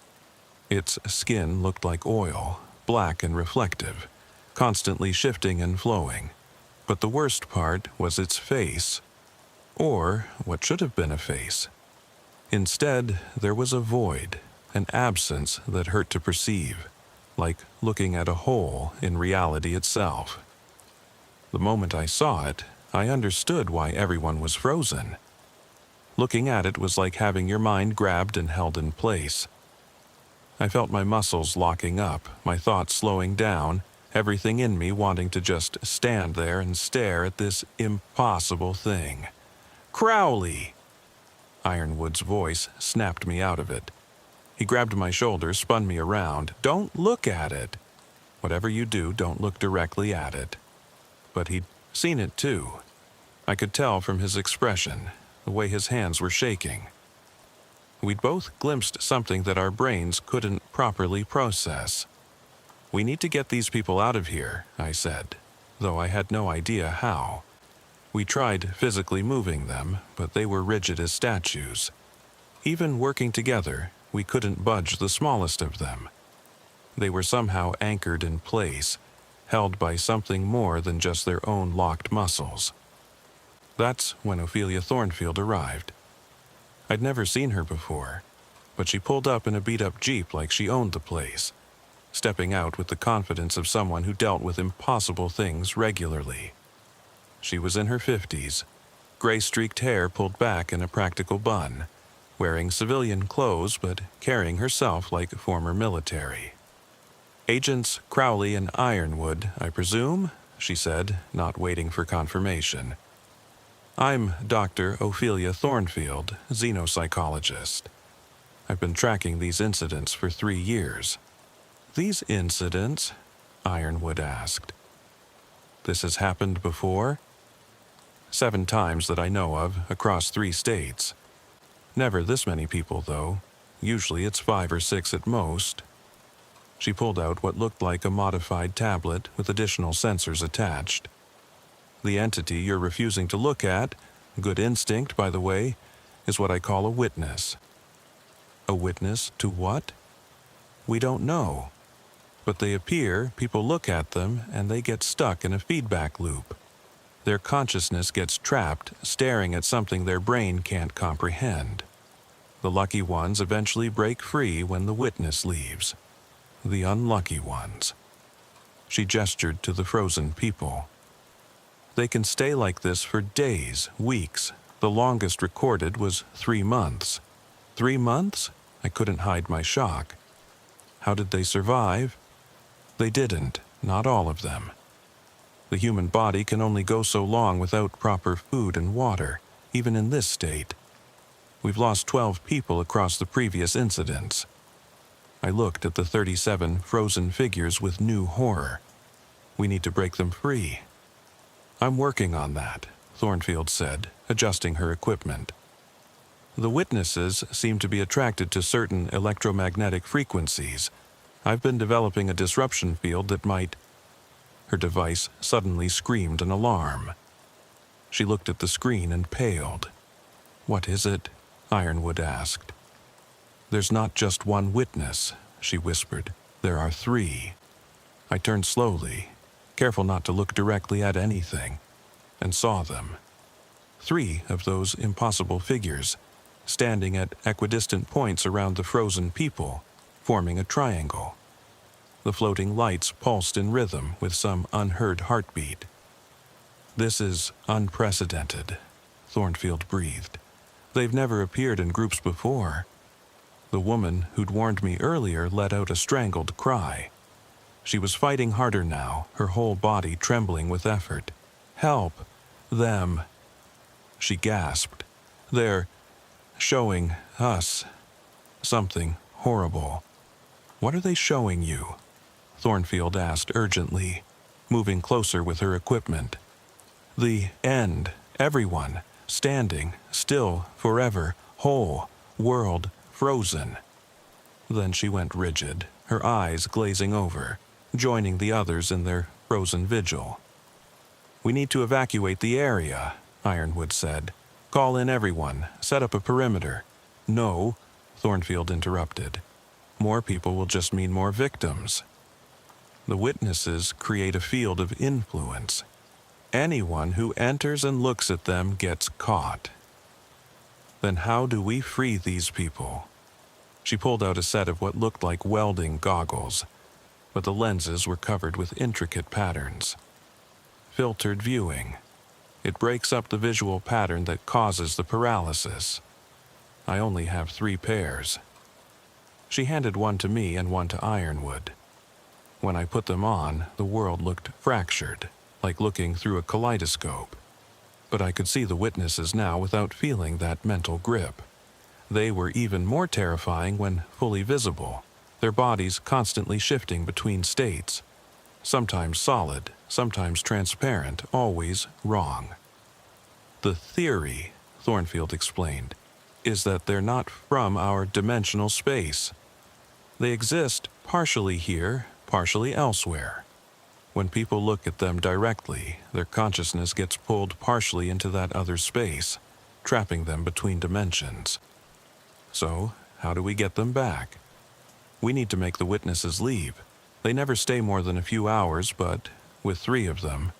Its skin looked like oil, black and reflective, constantly shifting and flowing. But the worst part was its face. Or what should have been a face. Instead, there was a void, an absence that hurt to perceive, like looking at a hole in reality itself. The moment I saw it, I understood why everyone was frozen. Looking at it was like having your mind grabbed and held in place. I felt my muscles locking up, my thoughts slowing down, everything in me wanting to just stand there and stare at this impossible thing. "Crowley!" Ironwood's voice snapped me out of it. He grabbed my shoulder, spun me around. "Don't look at it. Whatever you do, don't look directly at it." But he'd seen it too. I could tell from his expression, the way his hands were shaking. We'd both glimpsed something that our brains couldn't properly process. "We need to get these people out of here," I said, though I had no idea how. We tried physically moving them, but they were rigid as statues. Even working together, we couldn't budge the smallest of them. They were somehow anchored in place, held by something more than just their own locked muscles. That's when Ophelia Thornfield arrived. I'd never seen her before, but she pulled up in a beat-up Jeep like she owned the place, stepping out with the confidence of someone who dealt with impossible things regularly. She was in her 50s, gray-streaked hair pulled back in a practical bun, wearing civilian clothes but carrying herself like former military. "Agents Crowley and Ironwood, I presume?" she said, not waiting for confirmation. "I'm Dr. Ophelia Thornfield, xenopsychologist. I've been tracking these incidents for 3 years." "These incidents?" Ironwood asked. "This has happened before?" 7 times that I know of, across 3 states. Never this many people, though. Usually it's 5 or 6 at most. She pulled out what looked like a modified tablet with additional sensors attached. "The entity you're refusing to look at, good instinct, by the way, is what I call a witness." "A witness to what?" "We don't know. But they appear, people look at them, and they get stuck in a feedback loop. Their consciousness gets trapped, staring at something their brain can't comprehend. The lucky ones eventually break free when the witness leaves. The unlucky ones." She gestured to the frozen people. "They can stay like this for days, weeks. The longest recorded was 3 months. 3 months? I couldn't hide my shock. How did they survive? They didn't, not all of them. The human body can only go so long without proper food and water, even in this state. We've lost 12 people across the previous incidents." I looked at the 37 frozen figures with new horror. "We need to break them free." "I'm working on that," Thornfield said, adjusting her equipment. "The witnesses seem to be attracted to certain electromagnetic frequencies. I've been developing a disruption field that might—" Her device suddenly screamed an alarm. She looked at the screen and paled. "What is it?" Ironwood asked. "There's not just one witness," she whispered. "There are 3. I turned slowly, careful not to look directly at anything, and saw them. 3 of those impossible figures, standing at equidistant points around the frozen people, forming a triangle. The floating lights pulsed in rhythm with some unheard heartbeat. "This is unprecedented," Thornfield breathed. "They've never appeared in groups before." The woman who'd warned me earlier let out a strangled cry. She was fighting harder now, her whole body trembling with effort. "Help! Them!" She gasped. "They're showing us something horrible." "What are they showing you?" Thornfield asked urgently, moving closer with her equipment. "The end. Everyone. Standing. Still. Forever. Whole. World. Frozen." Then she went rigid, her eyes glazing over, joining the others in their frozen vigil. "We need to evacuate the area," Ironwood said. "Call in everyone. Set up a perimeter." "No," Thornfield interrupted. "More people will just mean more victims. The witnesses create a field of influence. Anyone who enters and looks at them gets caught. Then how do we free these people?" She pulled out a set of what looked like welding goggles, but the lenses were covered with intricate patterns. "Filtered viewing. It breaks up the visual pattern that causes the paralysis. I only have 3 pairs." She handed one to me and one to Ironwood. When I put them on, the world looked fractured, like looking through a kaleidoscope. But I could see the witnesses now without feeling that mental grip. They were even more terrifying when fully visible, their bodies constantly shifting between states. Sometimes solid, sometimes transparent, always wrong. "The theory," Thornfield explained, "is that they're not from our dimensional space. They exist partially here, partially elsewhere. When people look at them directly, their consciousness gets pulled partially into that other space, trapping them between dimensions. So, how do we get them back? We need to make the witnesses leave. They never stay more than a few hours, but with 3 of them..."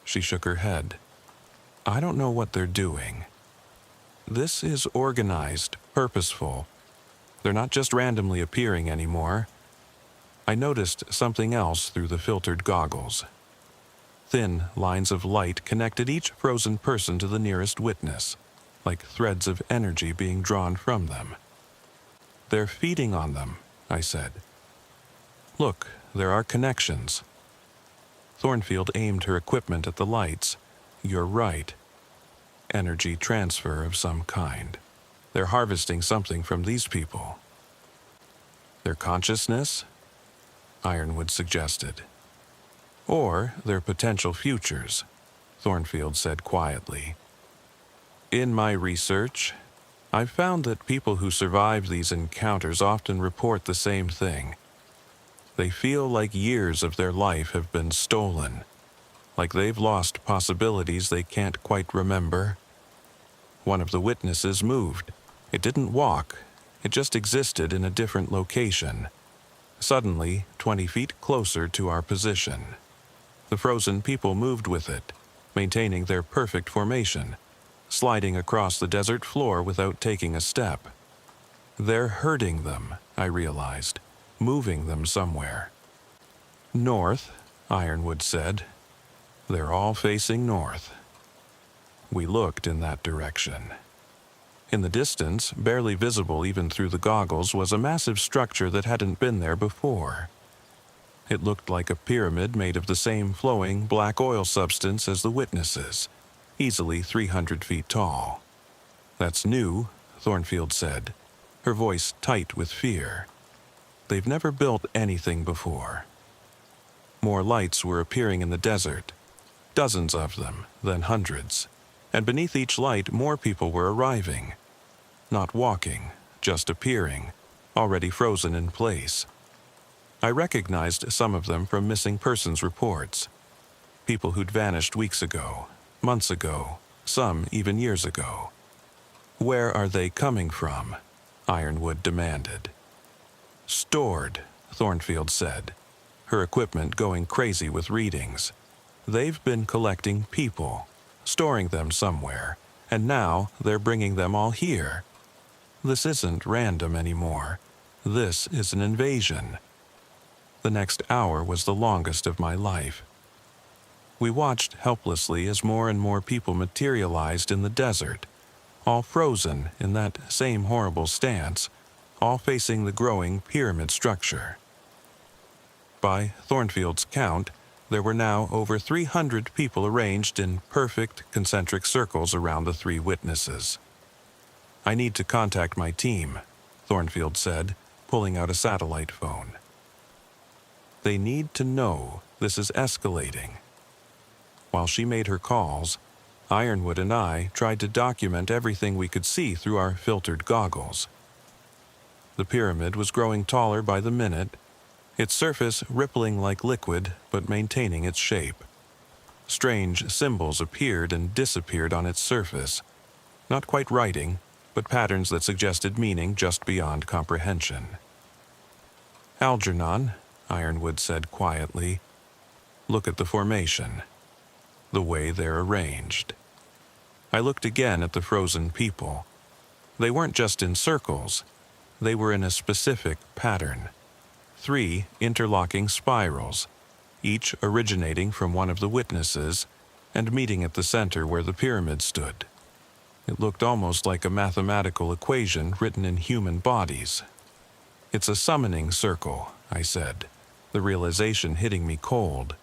She shook her head. "I don't know what they're doing. This is organized, purposeful. They're not just randomly appearing anymore." I noticed something else through the filtered goggles. Thin lines of light connected each frozen person to the nearest witness, like threads of energy being drawn from them. "They're feeding on them," I said. "Look, there are connections." Thornfield aimed her equipment at the lights. "You're right. Energy transfer of some kind. They're harvesting something from these people." "Their consciousness?" Ironwood suggested. "Or their potential futures," Thornfield said quietly. "In my research, I've found that people who survive these encounters often report the same thing. They feel like years of their life have been stolen, like they've lost possibilities they can't quite remember." One of the witnesses moved. It didn't walk, it just existed in a different location. Suddenly, 20 feet closer to our position. The frozen people moved with it, maintaining their perfect formation, sliding across the desert floor without taking a step. "They're herding them," I realized, "moving them somewhere." "North," Ironwood said. "They're all facing north." We looked in that direction. In the distance, barely visible even through the goggles, was a massive structure that hadn't been there before. It looked like a pyramid made of the same flowing black oil substance as the witnesses, easily 300 feet tall. "That's new," Thornfield said, her voice tight with fear. "They've never built anything before." More lights were appearing in the desert, dozens of them, then hundreds. And beneath each light, more people were arriving. Not walking, just appearing, already frozen in place. I recognized some of them from missing persons reports. People who'd vanished weeks ago, months ago, some even years ago. "Where are they coming from?" Ironwood demanded. "Stored," Thornfield said. her equipment going crazy with readings. They've been collecting people, storing them somewhere, and now they're bringing them all here. This isn't random anymore. This is an invasion. The next hour was the longest of my life. We watched helplessly as more and more people materialized in the desert, all frozen in that same horrible stance, all facing the growing pyramid structure. By Thornfield's count, there were now over 300 people arranged in perfect concentric circles around the three witnesses. "I need to contact my team," Thornfield said, pulling out a satellite phone. "They need to know this is escalating." While she made her calls, Ironwood and I tried to document everything we could see through our filtered goggles. The pyramid was growing taller by the minute, its surface rippling like liquid but maintaining its shape. Strange symbols appeared and disappeared on its surface, not quite writing, but patterns that suggested meaning just beyond comprehension. "Algernon," Ironwood said quietly, "look at the formation, the way they're arranged." I looked again at the frozen people. They weren't just in circles, they were in a specific pattern. 3 interlocking spirals, each originating from one of the witnesses and meeting at the center where the pyramid stood. It looked almost like a mathematical equation written in human bodies. "It's a summoning circle," I said, the realization hitting me cold.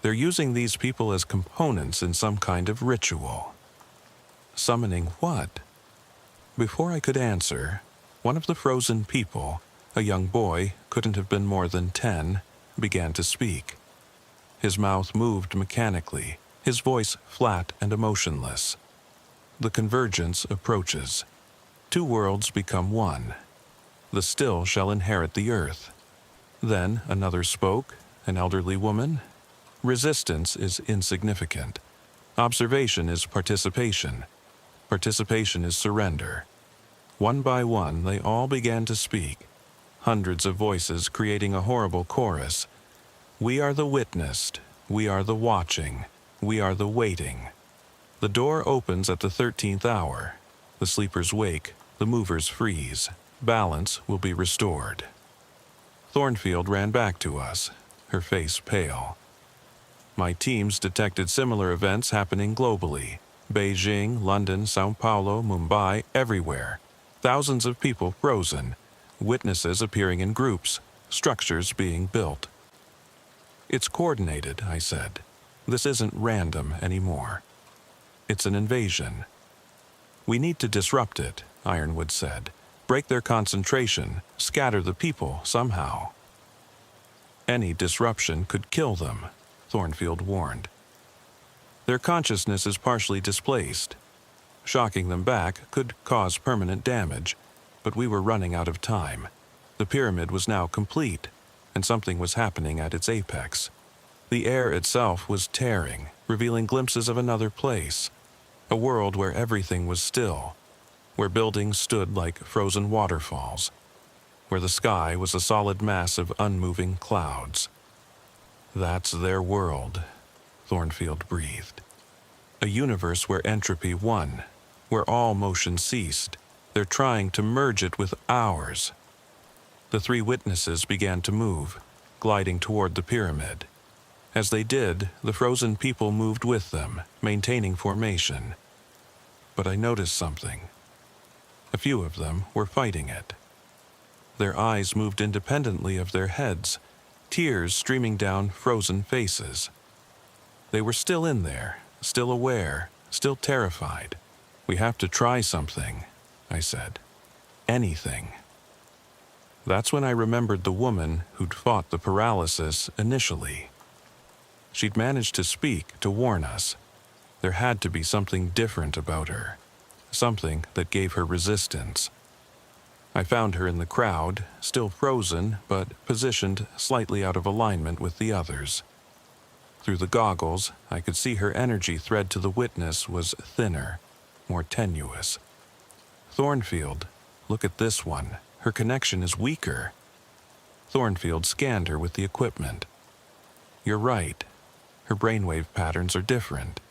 They're using these people as components in some kind of ritual. Summoning what? Before I could answer, one of the frozen people, a young boy, couldn't have been more than 10, began to speak. His mouth moved mechanically, his voice flat and emotionless. "The convergence approaches. 2 worlds become one. The still shall inherit the earth." Then another spoke, an elderly woman. "Resistance is insignificant. Observation is participation. Participation is surrender." One by one, they all began to speak, hundreds of voices creating a horrible chorus. "We are the witnessed. We are the watching. We are the waiting. The door opens at the 13th hour. The sleepers wake. The movers freeze. Balance will be restored." Thornfield ran back to us, her face pale. My teams detected similar events happening globally. Beijing, London, Sao Paulo, Mumbai, everywhere. Thousands of people frozen, witnesses appearing in groups, structures being built. "It's coordinated," I said. "This isn't random anymore. It's an invasion." "We need to disrupt it," Ironwood said. "Break their concentration, scatter the people somehow." "Any disruption could kill them," Thornfield warned. "Their consciousness is partially displaced. Shocking them back could cause permanent damage, but we were running out of time. The pyramid was now complete, and something was happening at its apex. The air itself was tearing, revealing glimpses of another place, a world where everything was still, where buildings stood like frozen waterfalls, where the sky was a solid mass of unmoving clouds. "That's their world," Thornfield breathed. "A universe where entropy won, where all motion ceased. They're trying to merge it with ours." The 3 witnesses began to move, gliding toward the pyramid. As they did, the frozen people moved with them, maintaining formation. But I noticed something. A few of them were fighting it. Their eyes moved independently of their heads, tears streaming down frozen faces. They were still in there, still aware, still terrified. "We have to try something," I said. "Anything." That's when I remembered the woman who'd fought the paralysis initially. She'd managed to speak to warn us. There had to be something different about her, something that gave her resistance. I found her in the crowd, still frozen, but positioned slightly out of alignment with the others. Through the goggles, I could see her energy thread to the witness was thinner, more tenuous. "Thornfield, look at this one. Her connection is weaker." Thornfield scanned her with the equipment. "You're right. Her brainwave patterns are different.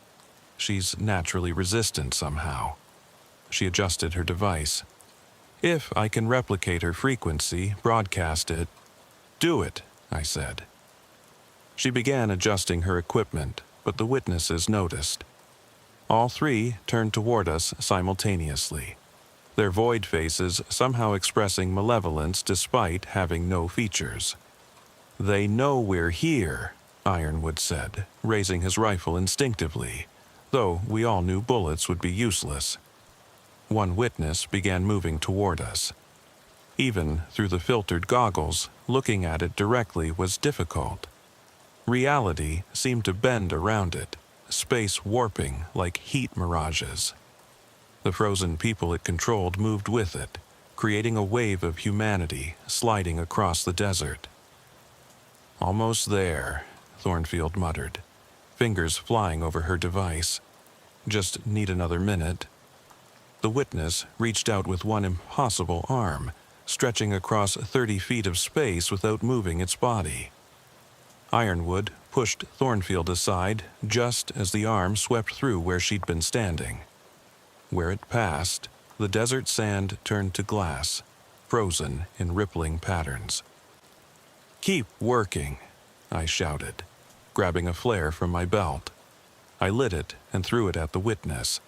She's naturally resistant somehow." She adjusted her device. "If I can replicate her frequency, broadcast it." "Do it," I said. She began adjusting her equipment, but the witnesses noticed. All three turned toward us simultaneously, their void faces somehow expressing malevolence despite having no features. "They know we're here," Ironwood said, raising his rifle instinctively, though we all knew bullets would be useless. One witness began moving toward us. Even through the filtered goggles, looking at it directly was difficult. Reality seemed to bend around it, space warping like heat mirages. The frozen people it controlled moved with it, creating a wave of humanity sliding across the desert. "Almost there," Thornfield muttered, fingers flying over her device. "Just need another minute." The witness reached out with one impossible arm, stretching across 30 feet of space without moving its body. Ironwood pushed Thornfield aside just as the arm swept through where she'd been standing. Where it passed, the desert sand turned to glass, frozen in rippling patterns. "Keep working," I shouted, grabbing a flare from my belt. I lit it and threw it at the witness.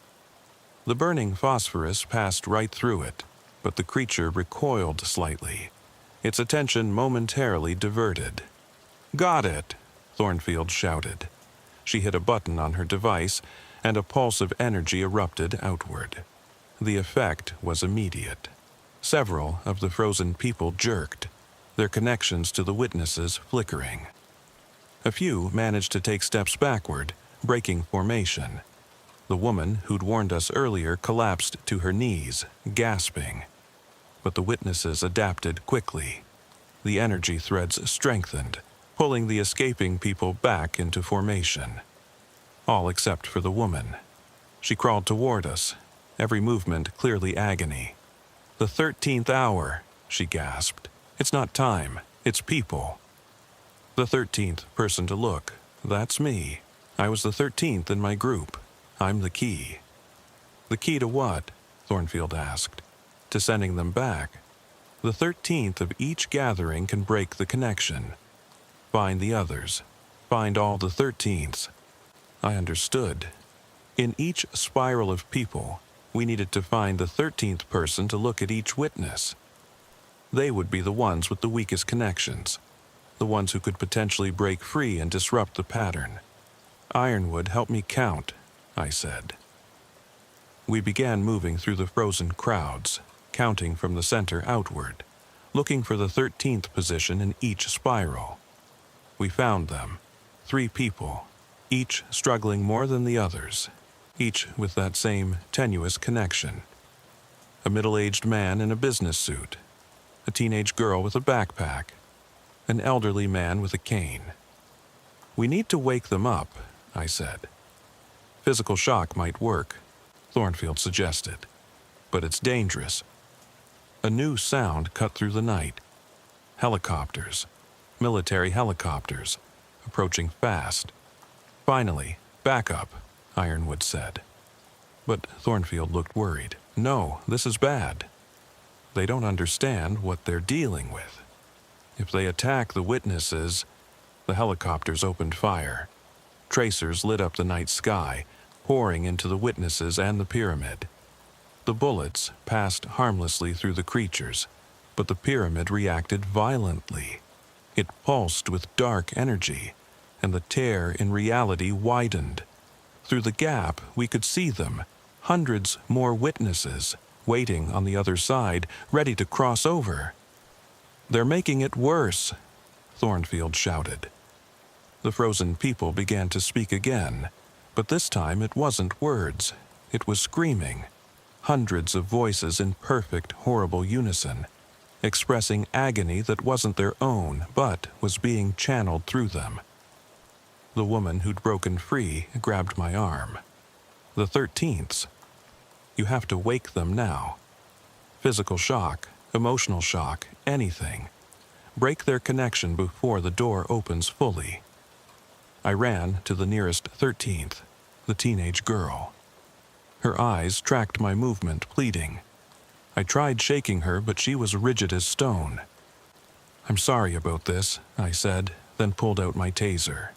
The burning phosphorus passed right through it, but the creature recoiled slightly, its attention momentarily diverted. "Got it!" Thornfield shouted. She hit a button on her device, and a pulse of energy erupted outward. The effect was immediate. Several of the frozen people jerked, their connections to the witnesses flickering. A few managed to take steps backward, breaking formation. The woman who'd warned us earlier collapsed to her knees, gasping. But the witnesses adapted quickly. The energy threads strengthened, pulling the escaping people back into formation. All except for the woman. She crawled toward us, every movement clearly agony. "The 13th hour," she gasped. "It's not time, it's people." The 13th person to look. That's me. I was the 13th in my group. I'm the key. "The key to what?" Thornfield asked. "To sending them back. The 13th of each gathering can break the connection. Find the others. Find all the 13ths. I understood. In each spiral of people, we needed to find the 13th person to look at each witness. They would be the ones with the weakest connections, the ones who could potentially break free and disrupt the pattern. "Ironwood, help me count," I said. We began moving through the frozen crowds, counting from the center outward, looking for the 13th position in each spiral. We found them, 3 people, each struggling more than the others, each with that same tenuous connection. A middle-aged man in a business suit, a teenage girl with a backpack, an elderly man with a cane. "We need to wake them up," I said. "Physical shock might work," Thornfield suggested, "but it's dangerous." A new sound cut through the night. Helicopters. Military helicopters, approaching fast. "Finally, back up," Ironwood said. But Thornfield looked worried. "No, this is bad. They don't understand what they're dealing with. If they attack the witnesses..." The helicopters opened fire. Tracers lit up the night sky, pouring into the witnesses and the pyramid. The bullets passed harmlessly through the creatures, but the pyramid reacted violently. It pulsed with dark energy, and the tear in reality widened. Through the gap, we could see them, hundreds more witnesses, waiting on the other side, ready to cross over. "They're making it worse," Thornfield shouted. The frozen people began to speak again, but this time it wasn't words, it was screaming. Hundreds of voices in perfect, horrible unison, expressing agony that wasn't their own, but was being channeled through them. The woman who'd broken free grabbed my arm. "The 13ths. You have to wake them now. Physical shock, emotional shock, anything. break their connection before the door opens fully. I ran to the nearest 13th, the teenage girl. Her eyes tracked my movement, pleading. I tried shaking her, but she was rigid as stone. "I'm sorry about this," I said, then pulled out my taser.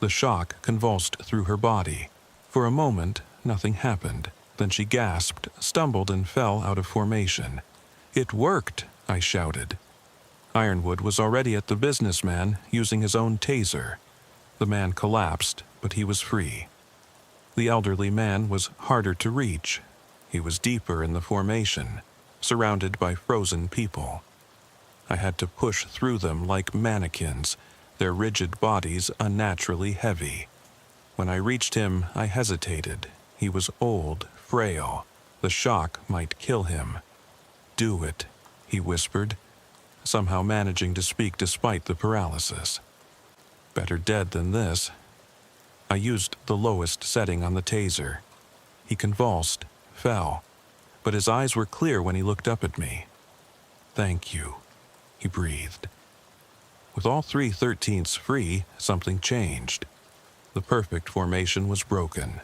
The shock convulsed through her body. For a moment, nothing happened. Then she gasped, stumbled, and fell out of formation. "It worked!" I shouted. Ironwood was already at the businessman, using his own taser. The man collapsed, but he was free. The elderly man was harder to reach. He was deeper in the formation, surrounded by frozen people. I had to push through them like mannequins, their rigid bodies unnaturally heavy. When I reached him, I hesitated. He was old, frail. The shock might kill him. "Do it," he whispered, somehow managing to speak despite the paralysis. Better dead than this. I used the lowest setting on the taser. He convulsed, fell, but his eyes were clear when he looked up at me. "Thank you," he breathed. With all 3/13ths free, something changed. The perfect formation was broken.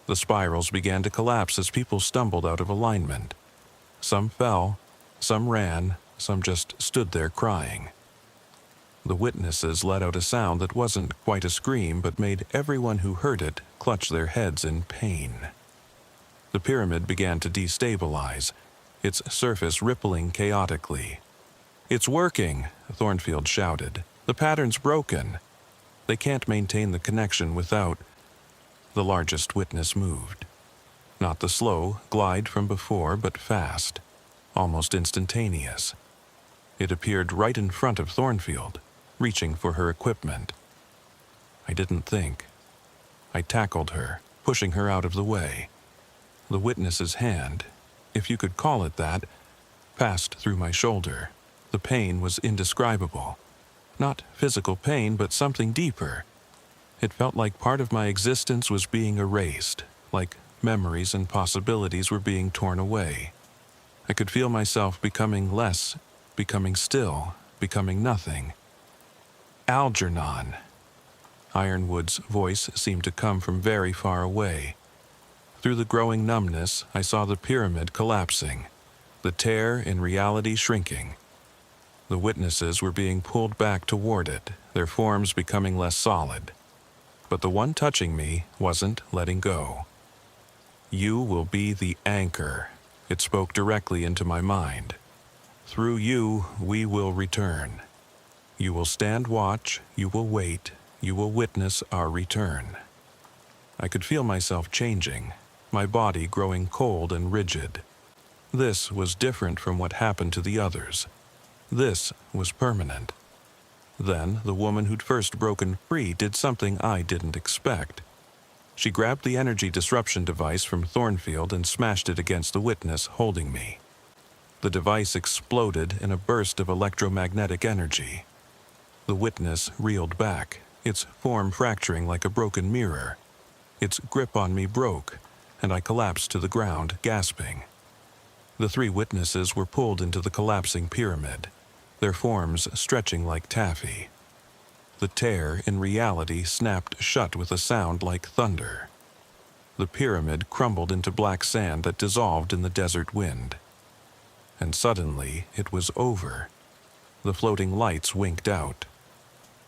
The spirals began to collapse as people stumbled out of alignment. Some fell, some ran, some just stood there crying. The witnesses let out a sound that wasn't quite a scream, but made everyone who heard it clutch their heads in pain. The pyramid began to destabilize, its surface rippling chaotically. "It's working," Thornfield shouted. "The pattern's broken. They can't maintain the connection without—" The largest witness moved. Not the slow glide from before, but fast, almost instantaneous. It appeared right in front of Thornfield, reaching for her equipment. I didn't think. I tackled her, pushing her out of the way. The witness's hand, if you could call it that, passed through my shoulder. The pain was indescribable. Not physical pain, but something deeper. It felt like part of my existence was being erased, like memories and possibilities were being torn away. I could feel myself becoming less, becoming still, becoming nothing. "Algernon." Ironwood's voice seemed to come from very far away. Through the growing numbness, I saw the pyramid collapsing, the tear in reality shrinking. The witnesses were being pulled back toward it, their forms becoming less solid. But the one touching me wasn't letting go. "You will be the anchor," it spoke directly into my mind. "Through you, we will return. You will stand watch, you will wait, you will witness our return." I could feel myself changing, my body growing cold and rigid. This was different from what happened to the others. This was permanent. Then the woman who'd first broken free did something I didn't expect. She grabbed the energy disruption device from Thornfield and smashed it against the witness holding me. The device exploded in a burst of electromagnetic energy. The witness reeled back, its form fracturing like a broken mirror. Its grip on me broke, and I collapsed to the ground, gasping. The 3 witnesses were pulled into the collapsing pyramid, their forms stretching like taffy. The tear in reality snapped shut with a sound like thunder. The pyramid crumbled into black sand that dissolved in the desert wind. And suddenly it was over. The floating lights winked out.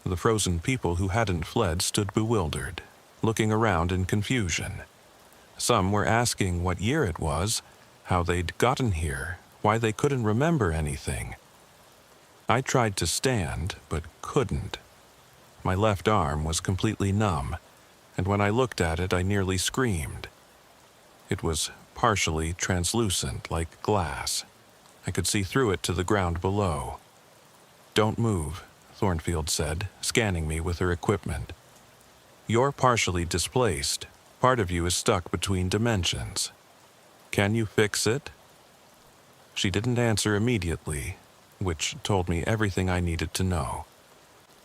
The frozen people who hadn't fled stood bewildered, looking around in confusion. Some were asking what year it was, how they'd gotten here, why they couldn't remember anything. I tried to stand, but couldn't. My left arm was completely numb, and when I looked at it, I nearly screamed. It was partially translucent, like glass. I could see through it to the ground below. "Don't move," Thornfield said, scanning me with her equipment. "You're partially displaced. Part of you is stuck between dimensions. Can you fix it?" She didn't answer immediately, which told me everything I needed to know.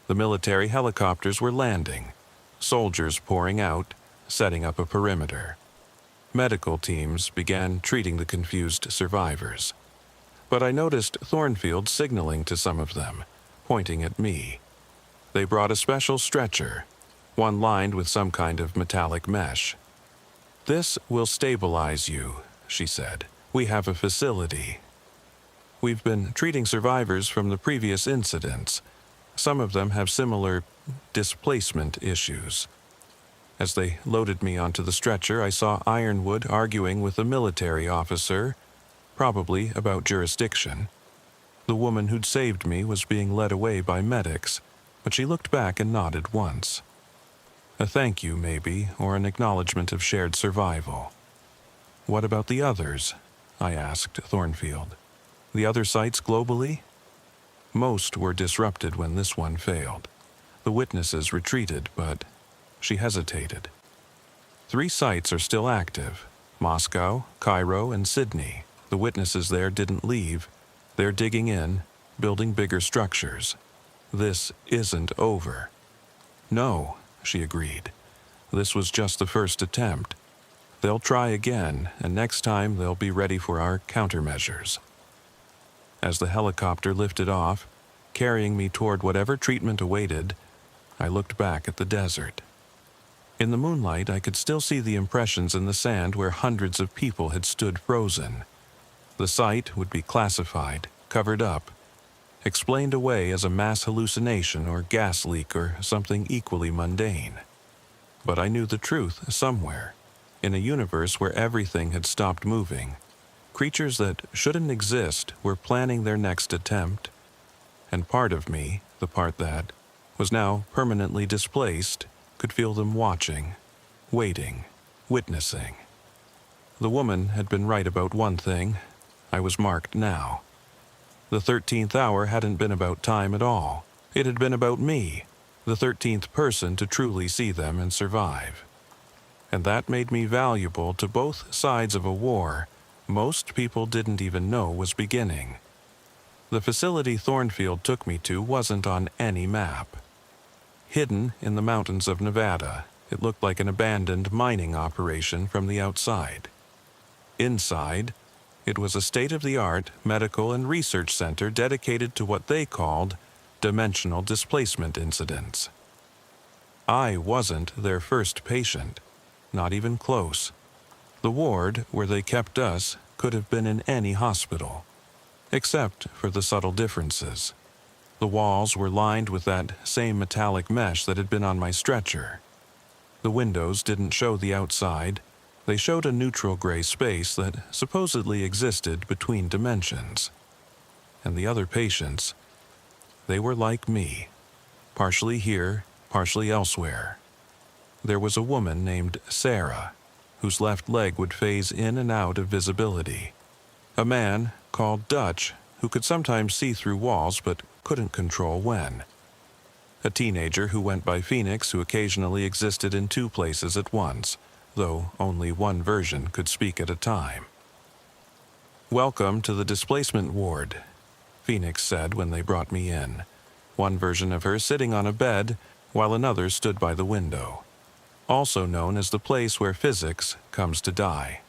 The military helicopters were landing, soldiers pouring out, setting up a perimeter. Medical teams began treating the confused survivors. But I noticed Thornfield signaling to some of them, pointing at me. They brought a special stretcher, one lined with some kind of metallic mesh. "This will stabilize you," she said. "We have a facility. We've been treating survivors from the previous incidents. Some of them have similar displacement issues." As they loaded me onto the stretcher, I saw Ironwood arguing with a military officer, probably about jurisdiction. The woman who'd saved me was being led away by medics, but she looked back and nodded once. A thank you, maybe, or an acknowledgement of shared survival. "What about the others?" I asked Thornfield. "The other sites globally?" "Most were disrupted when this one failed. The witnesses retreated, but..." She hesitated. "3 sites are still active: Moscow, Cairo, and Sydney. The witnesses there didn't leave. They're digging in, building bigger structures. This isn't over." "No," she agreed. "This was just the first attempt. They'll try again, and next time they'll be ready for our countermeasures." As the helicopter lifted off, carrying me toward whatever treatment awaited, I looked back at the desert. In the moonlight, I could still see the impressions in the sand where hundreds of people had stood frozen. The site would be classified, covered up, explained away as a mass hallucination or gas leak or something equally mundane. But I knew the truth somewhere. In a universe where everything had stopped moving, creatures that shouldn't exist were planning their next attempt. And part of me, the part that was now permanently displaced, could feel them watching, waiting, witnessing. The woman had been right about one thing. I was marked now. The 13th hour hadn't been about time at all. It had been about me, the 13th person to truly see them and survive. And that made me valuable to both sides of a war most people didn't even know was beginning. The facility Thornfield took me to wasn't on any map. Hidden in the mountains of Nevada, it looked like an abandoned mining operation from the outside. Inside, it was a state-of-the-art medical and research center dedicated to what they called dimensional displacement incidents. I wasn't their first patient, not even close. The ward where they kept us could have been in any hospital, except for the subtle differences. The walls were lined with that same metallic mesh that had been on my stretcher. The windows didn't show the outside. They showed a neutral gray space that supposedly existed between dimensions. And the other patients, they were like me, partially here, partially elsewhere. There was a woman named Sarah, whose left leg would phase in and out of visibility. A man called Dutch, who could sometimes see through walls but couldn't control when. A teenager who went by Phoenix, who occasionally existed in 2 places at once, though only one version could speak at a time. "Welcome to the displacement ward," Phoenix said when they brought me in, one version of her sitting on a bed while another stood by the window, also known as the place where physics comes to die.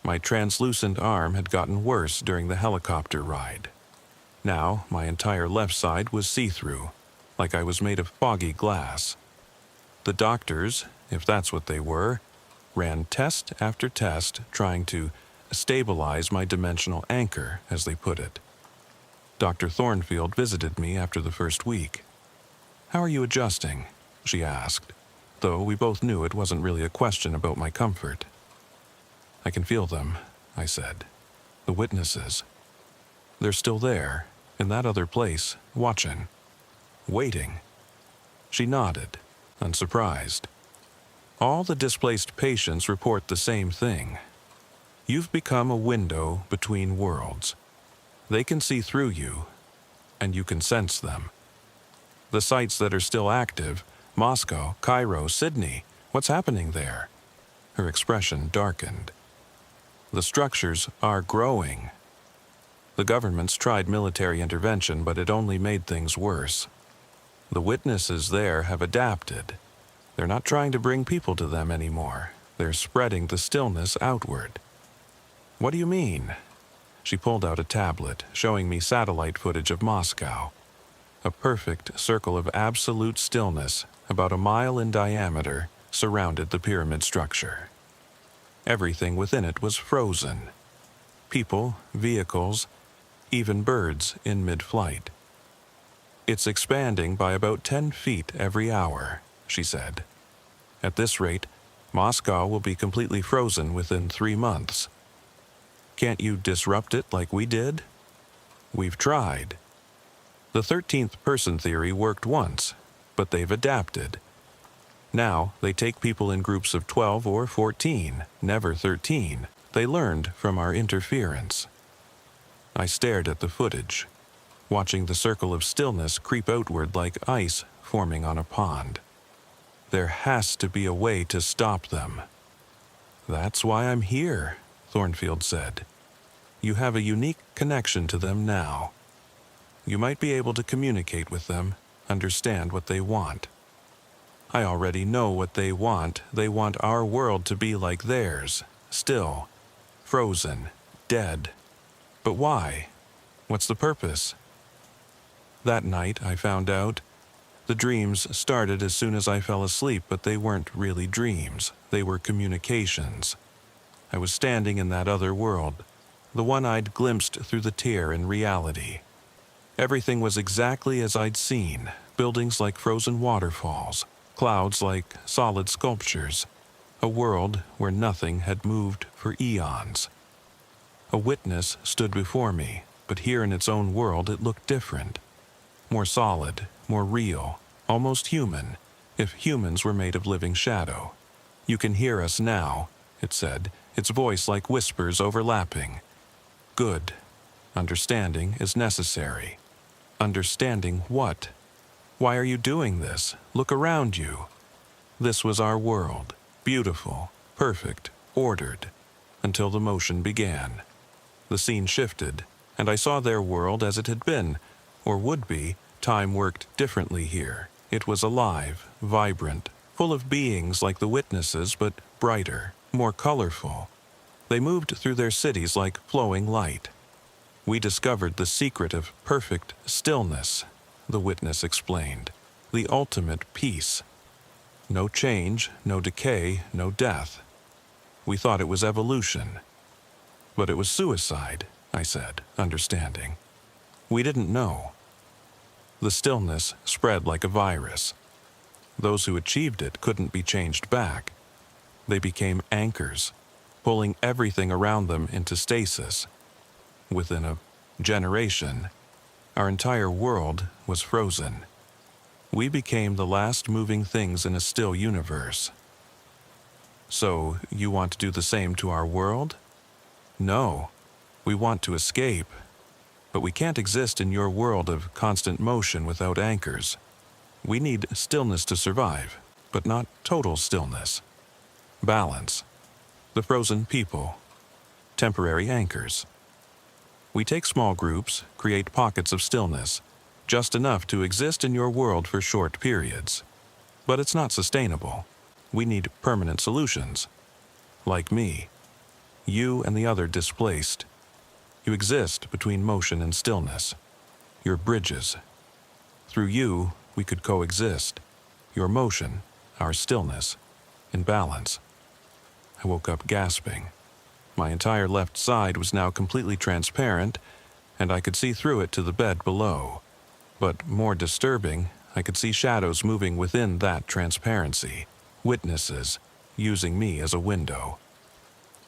My translucent arm had gotten worse during the helicopter ride. Now my entire left side was see-through, like I was made of foggy glass. The doctors, if that's what they were, ran test after test trying to stabilize my dimensional anchor, as they put it. Dr. Thornfield visited me after the first week. "How are you adjusting?" she asked, though we both knew it wasn't really a question about my comfort. "I can feel them," I said. "The witnesses. They're still there, in that other place, watching. Waiting." She nodded, unsurprised. "All the displaced patients report the same thing. You've become a window between worlds. They can see through you, and you can sense them. The sites that are still active, Moscow, Cairo, Sydney, what's happening there?" Her expression darkened. "The structures are growing. The government's tried military intervention, but it only made things worse. The witnesses there have adapted. They're not trying to bring people to them anymore. They're spreading the stillness outward." "What do you mean?" She pulled out a tablet, showing me satellite footage of Moscow. A perfect circle of absolute stillness, about a mile in diameter, surrounded the pyramid structure. Everything within it was frozen. People, vehicles, even birds in mid-flight. "It's expanding by about 10 feet every hour," she said. "At this rate, Moscow will be completely frozen within 3 months. Can't you disrupt it like we did?" "We've tried. The 13th person theory worked once, but they've adapted. Now they take people in groups of 12 or 14, never 13. They learned from our interference." I stared at the footage, watching the circle of stillness creep outward like ice forming on a pond. There has to be a way to stop them. "That's why I'm here," Thornfield said. "You have a unique connection to them now. You might be able to communicate with them, understand what they want." "I already know what they want. They want our world to be like theirs, still, frozen, dead. But why? What's the purpose?" That night, I found out. The dreams started as soon as I fell asleep, but they weren't really dreams. They were communications. I was standing in that other world, the one I'd glimpsed through the tear in reality. Everything was exactly as I'd seen, buildings like frozen waterfalls, clouds like solid sculptures, a world where nothing had moved for eons. A witness stood before me, but here in its own world it looked different. More solid, more real, almost human, if humans were made of living shadow. "You can hear us now," it said, its voice like whispers overlapping. "Good. Understanding is necessary." Understanding what? "Why are you doing this? Look around you." This was our world, beautiful, perfect, ordered, until the motion began. The scene shifted, and I saw their world as it had been, or would be. Time worked differently here. It was alive, vibrant, full of beings like the witnesses, but brighter, more colorful. They moved through their cities like flowing light. "We discovered the secret of perfect stillness," the witness explained. "The ultimate peace. No change, no decay, no death. We thought it was evolution." "But it was suicide," I said, understanding. "We didn't know." The stillness spread like a virus. Those who achieved it couldn't be changed back. They became anchors, pulling everything around them into stasis. Within a generation, our entire world was frozen. We became the last moving things in a still universe. "So, you want to do the same to our world?" "No. We want to escape. But we can't exist in your world of constant motion without anchors. We need stillness to survive, but not total stillness. Balance. The frozen people. Temporary anchors. We take small groups, create pockets of stillness, just enough to exist in your world for short periods. But it's not sustainable. We need permanent solutions. Like me. You and the other displaced. You exist between motion and stillness. You're bridges. Through you, we could coexist. Your motion, our stillness, in balance." I woke up gasping. My entire left side was now completely transparent, and I could see through it to the bed below. But more disturbing, I could see shadows moving within that transparency, witnesses, using me as a window.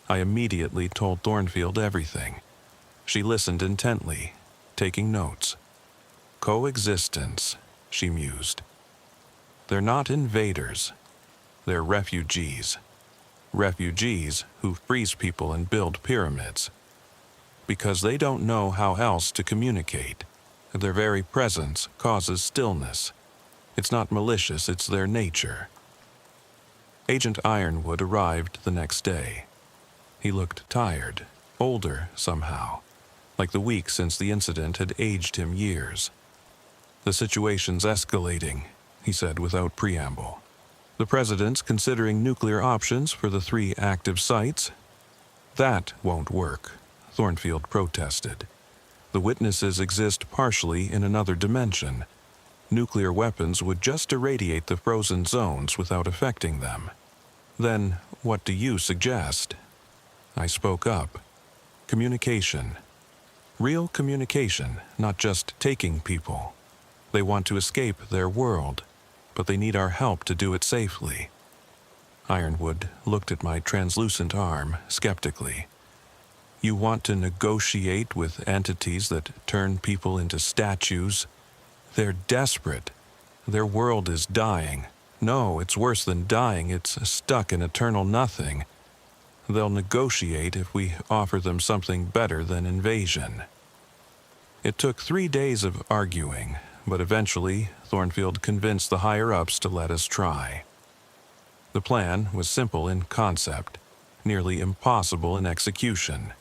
I immediately told Thornfield everything. She listened intently, taking notes. "Coexistence," she mused. "They're not invaders. They're refugees. Refugees who freeze people and build pyramids. Because they don't know how else to communicate. Their very presence causes stillness. It's not malicious, it's their nature." Agent Ironwood arrived the next day. He looked tired, older somehow, like the week since the incident had aged him years. "The situation's escalating," he said without preamble. "The president's considering nuclear options for the 3 active sites." "That won't work," Thornfield protested. "The witnesses exist partially in another dimension. Nuclear weapons would just irradiate the frozen zones without affecting them. Then, what do you suggest? I spoke up. Communication. Real communication, not just taking people. They want to escape their world, but they need our help to do it safely. Ironwood looked at my translucent arm skeptically. You want to negotiate with entities that turn people into statues? They're desperate. Their world is dying. No, it's worse than dying. It's stuck in eternal nothing. They'll negotiate if we offer them something better than invasion. It took 3 days of arguing, but eventually Thornfield convinced the higher-ups to let us try. The plan was simple in concept, nearly impossible in execution.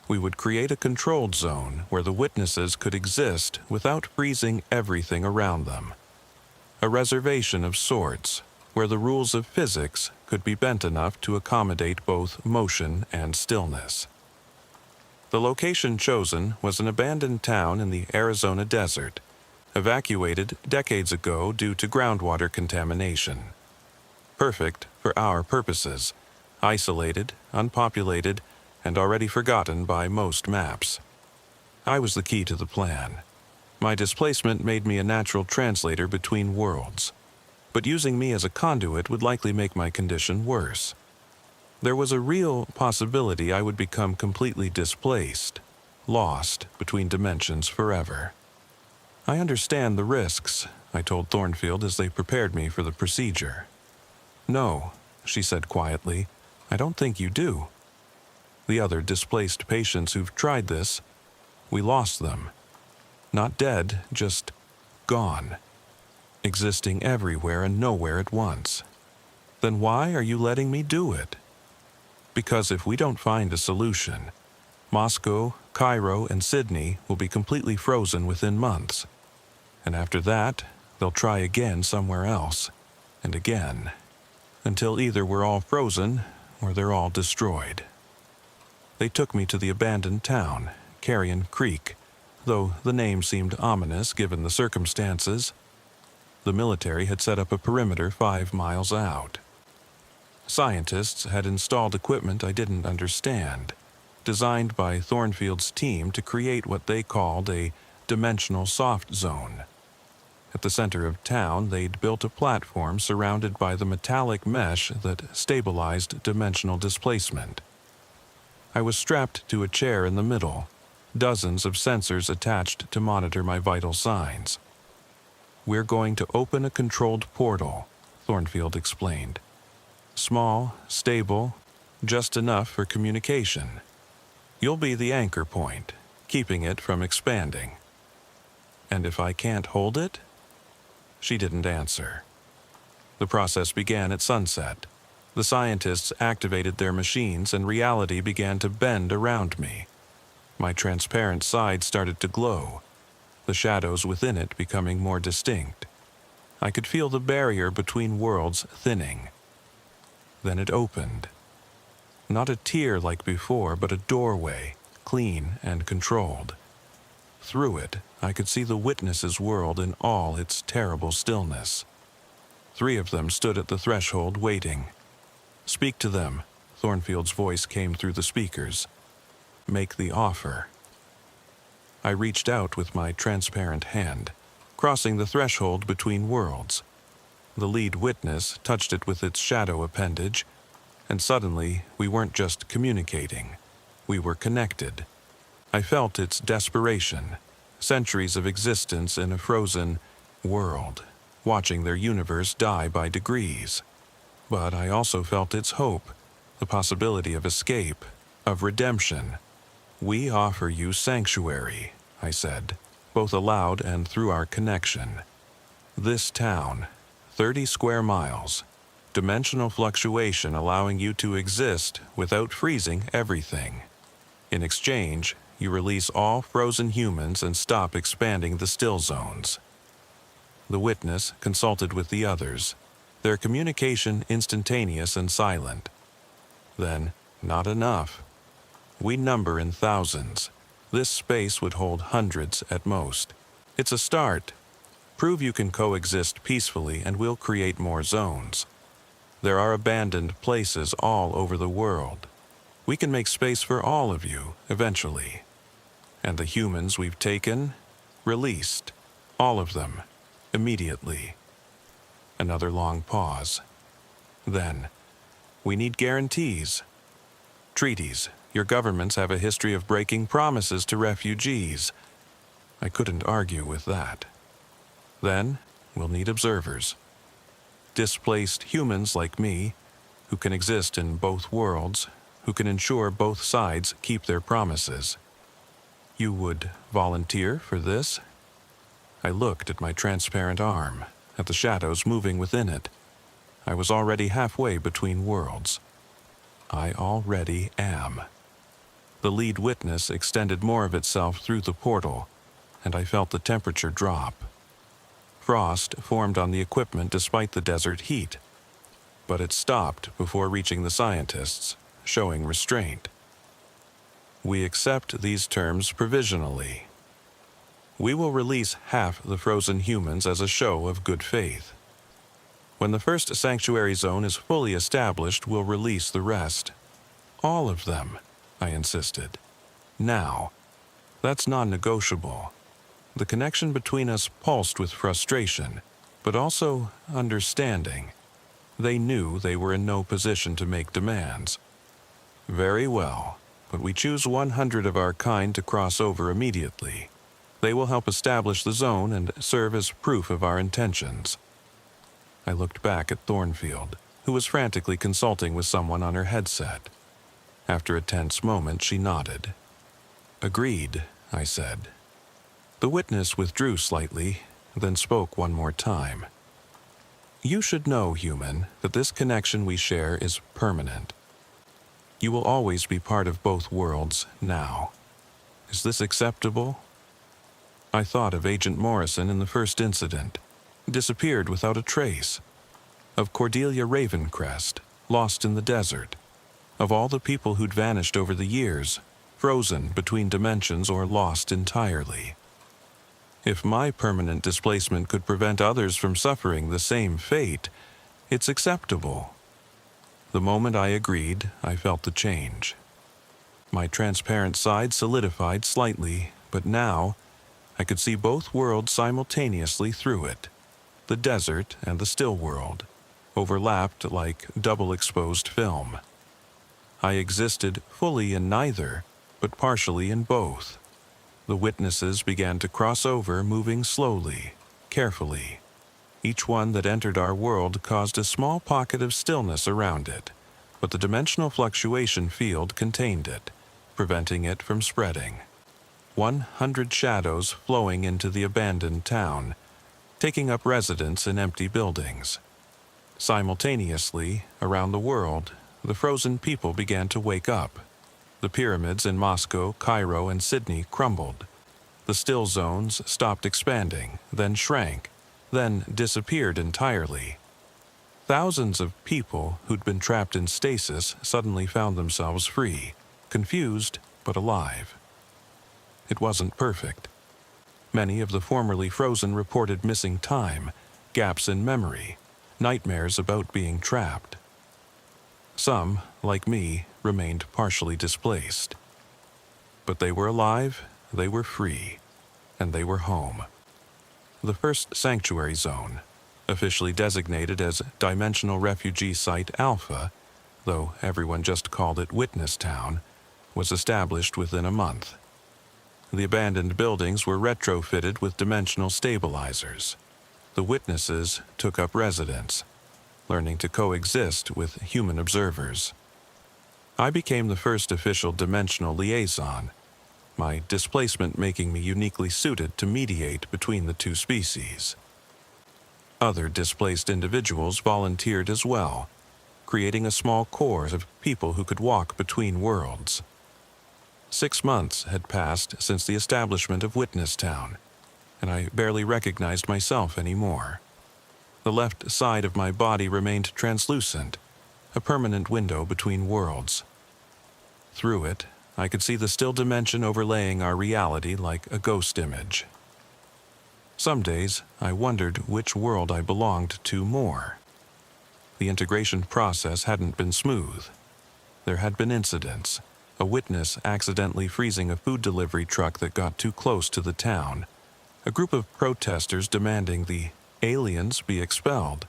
We would create a controlled zone where the witnesses could exist without freezing everything around them. A reservation of sorts, where the rules of physics could be bent enough to accommodate both motion and stillness. The location chosen was an abandoned town in the Arizona desert, evacuated decades ago due to groundwater contamination. Perfect for our purposes, isolated, unpopulated, and already forgotten by most maps. I was the key to the plan. My displacement made me a natural translator between worlds, but using me as a conduit would likely make my condition worse. There was a real possibility I would become completely displaced, lost between dimensions forever. I understand the risks, I told Thornfield as they prepared me for the procedure. No, she said quietly, I don't think you do. The other displaced patients who've tried this, we lost them. Not dead, just gone. Existing everywhere and nowhere at once. Then why are you letting me do it? Because if we don't find a solution, Moscow, Cairo, and Sydney will be completely frozen within months. And after that, they'll try again somewhere else, and again, until either we're all frozen or they're all destroyed. They took me to the abandoned town, Carrion Creek, though the name seemed ominous given the circumstances. The military had set up a perimeter 5 miles out. Scientists had installed equipment I didn't understand, designed by Thornfield's team to create what they called a dimensional soft zone. At the center of town, they'd built a platform surrounded by the metallic mesh that stabilized dimensional displacement. I was strapped to a chair in the middle, dozens of sensors attached to monitor my vital signs. We're going to open a controlled portal, Thornfield explained. Small, stable, just enough for communication. You'll be the anchor point, keeping it from expanding. And if I can't hold it? She didn't answer. The process began at sunset. The scientists activated their machines and reality began to bend around me. My transparent side started to glow, the shadows within it becoming more distinct. I could feel the barrier between worlds thinning. Then it opened. Not a tier like before, but a doorway, clean and controlled. Through it, I could see the witnesses' world in all its terrible stillness. 3 of them stood at the threshold waiting. Speak to them, Thornfield's voice came through the speakers. Make the offer. I reached out with my transparent hand, crossing the threshold between worlds. The lead witness touched it with its shadow appendage, and suddenly we weren't just communicating. We were connected. I felt its desperation, centuries of existence in a frozen world, watching their universe die by degrees. But I also felt its hope, the possibility of escape, of redemption. We offer you sanctuary, I said, both aloud and through our connection. This town, 30 square miles, dimensional fluctuation allowing you to exist without freezing everything. In exchange, you release all frozen humans and stop expanding the still zones. The witness consulted with the others, their communication instantaneous and silent. Then, not enough. We number in thousands. This space would hold hundreds at most. It's a start. Prove you can coexist peacefully and we'll create more zones. There are abandoned places all over the world. We can make space for all of you, eventually. And the humans we've taken, released. All of them, immediately. Another long pause. Then, we need guarantees. Treaties. Your governments have a history of breaking promises to refugees. I couldn't argue with that. Then, we'll need observers. Displaced humans like me, who can exist in both worlds, who can ensure both sides keep their promises. You would volunteer for this? I looked at my transparent arm, at the shadows moving within it. I was already halfway between worlds. I already am. The lead witness extended more of itself through the portal, and I felt the temperature drop. Frost formed on the equipment despite the desert heat, but it stopped before reaching the scientists, showing restraint. We accept these terms provisionally. We will release half the frozen humans as a show of good faith. When the first sanctuary zone is fully established, we'll release the rest. All of them, I insisted. Now. That's non-negotiable. The connection between us pulsed with frustration, but also understanding. They knew they were in no position to make demands. Very well, but we choose 100 of our kind to cross over immediately. They will help establish the zone and serve as proof of our intentions. I looked back at Thornfield, who was frantically consulting with someone on her headset. After a tense moment, she nodded. Agreed, I said. The witness withdrew slightly, then spoke one more time. You should know, human, that this connection we share is permanent. You will always be part of both worlds now. Is this acceptable? I thought of Agent Morrison in the first incident. Disappeared without a trace. Of Cordelia Ravencrest, lost in the desert. Of all the people who'd vanished over the years, frozen between dimensions or lost entirely. If my permanent displacement could prevent others from suffering the same fate, it's acceptable. The moment I agreed, I felt the change. My transparent side solidified slightly, but now I could see both worlds simultaneously through it. The desert and the still world, overlapped like double-exposed film. I existed fully in neither, but partially in both. The witnesses began to cross over, moving slowly, carefully. Each one that entered our world caused a small pocket of stillness around it, but the dimensional fluctuation field contained it, preventing it from spreading. 100 shadows flowing into the abandoned town, taking up residence in empty buildings. Simultaneously, around the world, the frozen people began to wake up. The pyramids in Moscow, Cairo, and Sydney crumbled. The still zones stopped expanding, then shrank, then disappeared entirely. Thousands of people who'd been trapped in stasis suddenly found themselves free, confused but alive. It wasn't perfect. Many of the formerly frozen reported missing time, gaps in memory, nightmares about being trapped. Some, like me, remained partially displaced. But they were alive, they were free, and they were home. The first sanctuary zone, officially designated as Dimensional Refugee Site Alpha, though everyone just called it Witness Town, was established within a month. The abandoned buildings were retrofitted with dimensional stabilizers. The witnesses took up residence, learning to coexist with human observers. I became the first official dimensional liaison, my displacement making me uniquely suited to mediate between the two species. Other displaced individuals volunteered as well, creating a small core of people who could walk between worlds. 6 months had passed since the establishment of Witness Town, and I barely recognized myself anymore. The left side of my body remained translucent, a permanent window between worlds. Through it, I could see the still dimension overlaying our reality like a ghost image. Some days, I wondered which world I belonged to more. The integration process hadn't been smooth. There had been incidents. A witness accidentally freezing a food delivery truck that got too close to the town. A group of protesters demanding the aliens be expelled.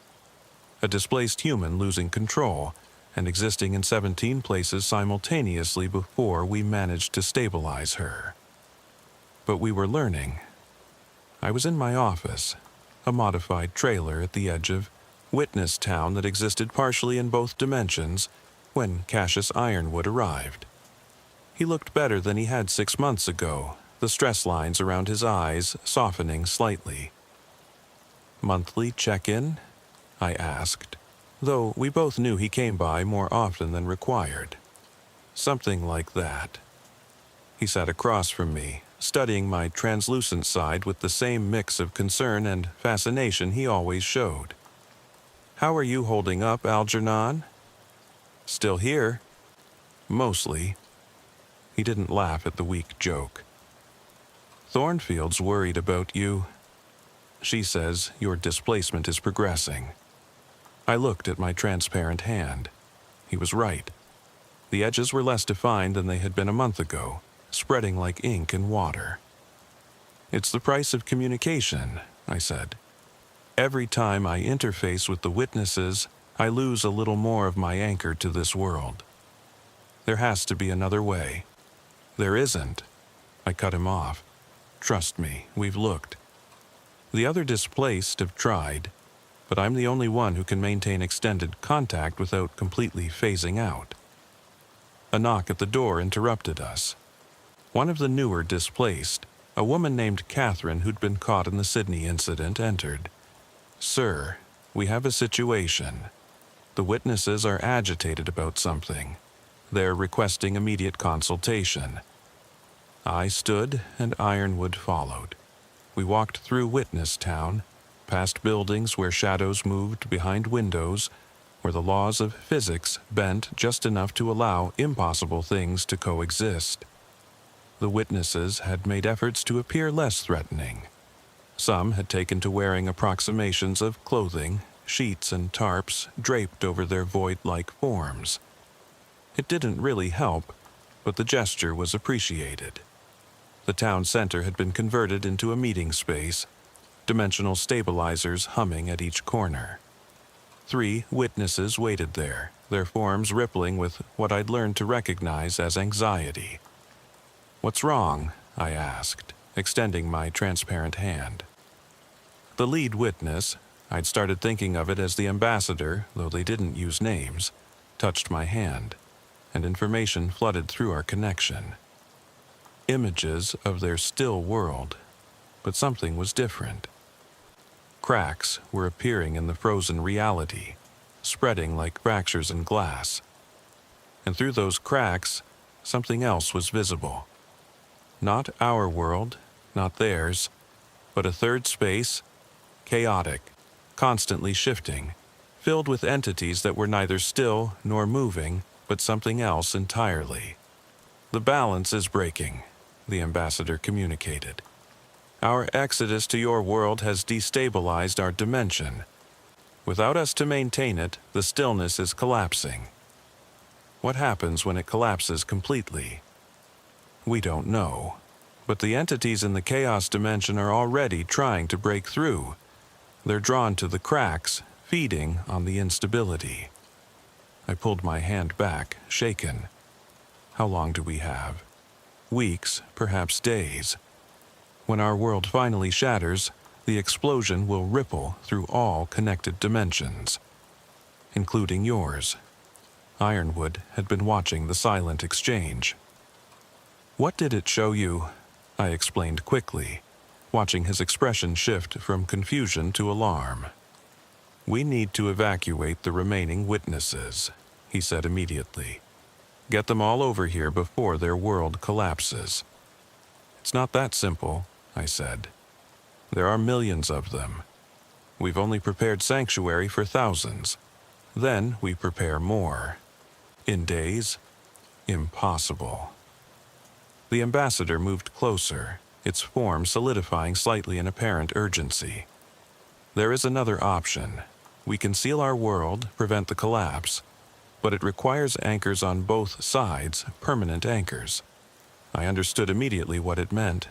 A displaced human losing control and existing in 17 places simultaneously before we managed to stabilize her. But we were learning. I was in my office, a modified trailer at the edge of Witness Town that existed partially in both dimensions, when Cassius Ironwood arrived. He looked better than he had 6 months ago, the stress lines around his eyes softening slightly. "Monthly check-in?" I asked, though we both knew he came by more often than required. "Something like that." He sat across from me, studying my translucent side with the same mix of concern and fascination he always showed. "How are you holding up, Algernon?" "Still here." "Mostly." He didn't laugh at the weak joke. "Thornfield's worried about you. She says your displacement is progressing." I looked at my transparent hand. He was right. The edges were less defined than they had been a month ago, spreading like ink in water. "It's the price of communication," I said. "Every time I interface with the witnesses, I lose a little more of my anchor to this world. There has to be another way." "There isn't." I cut him off. "Trust me, we've looked. The other displaced have tried, but I'm the only one who can maintain extended contact without completely phasing out." A knock at the door interrupted us. One of the newer displaced, a woman named Catherine who'd been caught in the Sydney incident, entered. "Sir, we have a situation. The witnesses are agitated about something. They're requesting immediate consultation." I stood and Ironwood followed. We walked through Witness Town, past buildings where shadows moved behind windows, where the laws of physics bent just enough to allow impossible things to coexist. The witnesses had made efforts to appear less threatening. Some had taken to wearing approximations of clothing, sheets and tarps draped over their void-like forms. It didn't really help, but the gesture was appreciated. The town center had been converted into a meeting space, dimensional stabilizers humming at each corner. 3 witnesses waited there, their forms rippling with what I'd learned to recognize as anxiety. "What's wrong?" I asked, extending my transparent hand. The lead witness, I'd started thinking of it as the ambassador, though they didn't use names, touched my hand, and information flooded through our connection. Images of their still world, but something was different. Cracks were appearing in the frozen reality, spreading like fractures in glass. And through those cracks, something else was visible. Not our world, not theirs, but a third space, chaotic, constantly shifting, filled with entities that were neither still nor moving, but something else entirely. "The balance is breaking," the ambassador communicated. "Our exodus to your world has destabilized our dimension. Without us to maintain it, the stillness is collapsing." "What happens when it collapses completely?" "We don't know, but the entities in the chaos dimension are already trying to break through. They're drawn to the cracks, feeding on the instability." I pulled my hand back, shaken. "How long do we have?" "Weeks, perhaps days. When our world finally shatters, the explosion will ripple through all connected dimensions, including yours." Ironwood had been watching the silent exchange. "What did it show you?" I explained quickly, watching his expression shift from confusion to alarm. "We need to evacuate the remaining witnesses," he said immediately. "Get them all over here before their world collapses." "It's not that simple," I said. "There are millions of them. We've only prepared sanctuary for thousands. Then we prepare more. In days? Impossible." The ambassador moved closer, its form solidifying slightly in apparent urgency. There is another option. We can seal our world, prevent the collapse, but it requires anchors on both sides, permanent anchors. I understood immediately what it meant.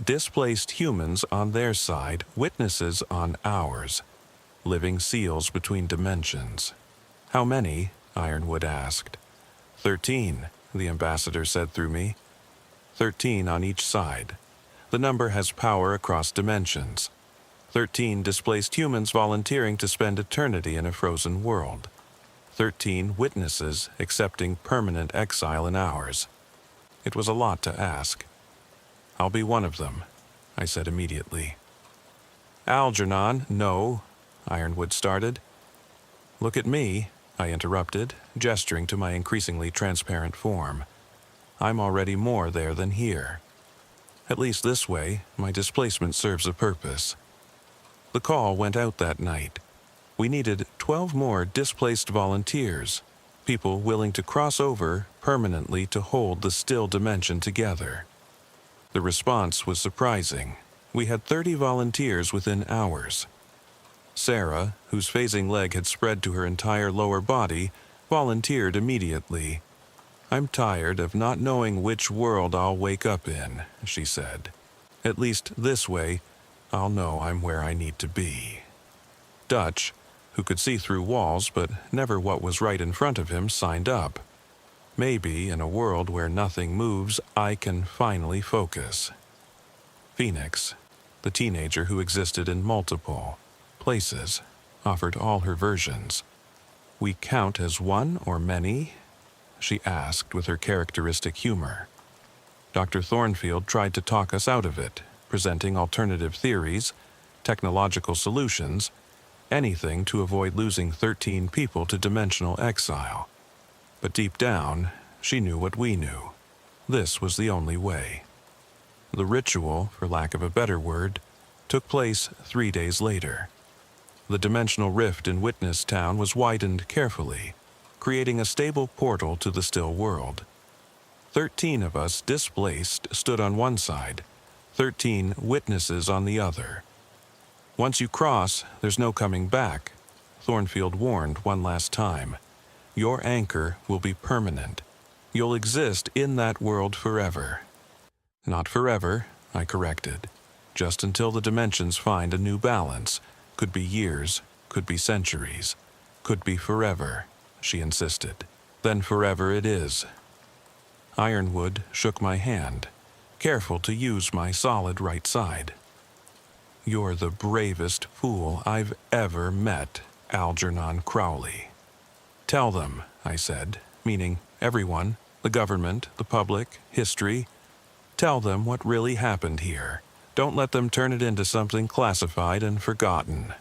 Displaced humans on their side, witnesses on ours, living seals between dimensions. How many? Ironwood asked. 13, the ambassador said through me. 13 on each side. The number has power across dimensions. 13 displaced humans volunteering to spend eternity in a frozen world. 13 witnesses accepting permanent exile in ours. It was a lot to ask. I'll be one of them, I said immediately. Algernon, no, Ironwood started. Look at me, I interrupted, gesturing to my increasingly transparent form. I'm already more there than here. At least this way, my displacement serves a purpose. The call went out that night. We needed 12 more displaced volunteers, people willing to cross over permanently to hold the still dimension together. The response was surprising. We had 30 volunteers within hours. Sarah, whose phasing leg had spread to her entire lower body, volunteered immediately. I'm tired of not knowing which world I'll wake up in, she said. At least this way, I'll know I'm where I need to be. Dutch, who could see through walls but never what was right in front of him, signed up. Maybe in a world where nothing moves, I can finally focus. Phoenix, the teenager who existed in multiple places, offered all her versions. We count as one or many? She asked with her characteristic humor. Dr. Thornfield tried to talk us out of it, presenting alternative theories, technological solutions, anything to avoid losing 13 people to dimensional exile. But deep down, she knew what we knew. This was the only way. The ritual, for lack of a better word, took place 3 days later. The dimensional rift in Witness Town was widened carefully, creating a stable portal to the still world. 13 of us displaced stood on one side, 13 witnesses on the other. Once you cross, there's no coming back, Thornfield warned one last time. Your anchor will be permanent. You'll exist in that world forever. Not forever, I corrected. Just until the dimensions find a new balance. Could be years, could be centuries, could be forever, she insisted. Then forever it is. Ironwood shook my hand, careful to use my solid right side. You're the bravest fool I've ever met, Algernon Crowley. Tell them, I said, meaning everyone, the government, the public, history. Tell them what really happened here. Don't let them turn it into something classified and forgotten.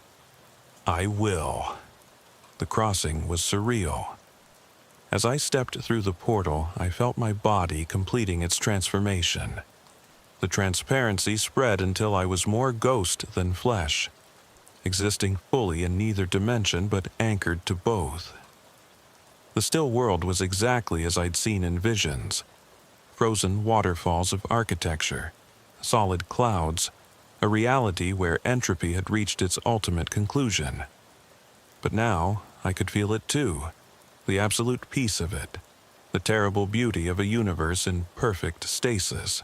I will. The crossing was surreal. As I stepped through the portal, I felt my body completing its transformation. The transparency spread until I was more ghost than flesh, existing fully in neither dimension but anchored to both. The still world was exactly as I'd seen in visions. Frozen waterfalls of architecture, solid clouds, a reality where entropy had reached its ultimate conclusion. But now I could feel it too, the absolute peace of it, the terrible beauty of a universe in perfect stasis.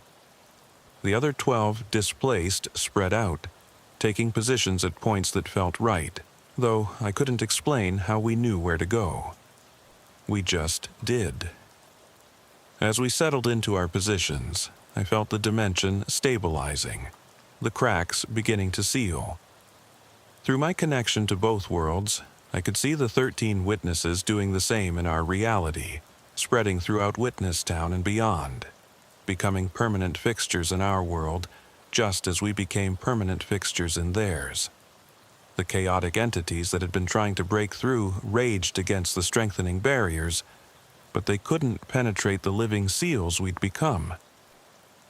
The other 12 displaced spread out, taking positions at points that felt right, though I couldn't explain how we knew where to go. We just did. As we settled into our positions, I felt the dimension stabilizing, the cracks beginning to seal. Through my connection to both worlds, I could see the 13 witnesses doing the same in our reality, spreading throughout Witness Town and beyond, becoming permanent fixtures in our world, just as we became permanent fixtures in theirs. The chaotic entities that had been trying to break through raged against the strengthening barriers, but they couldn't penetrate the living seals we'd become.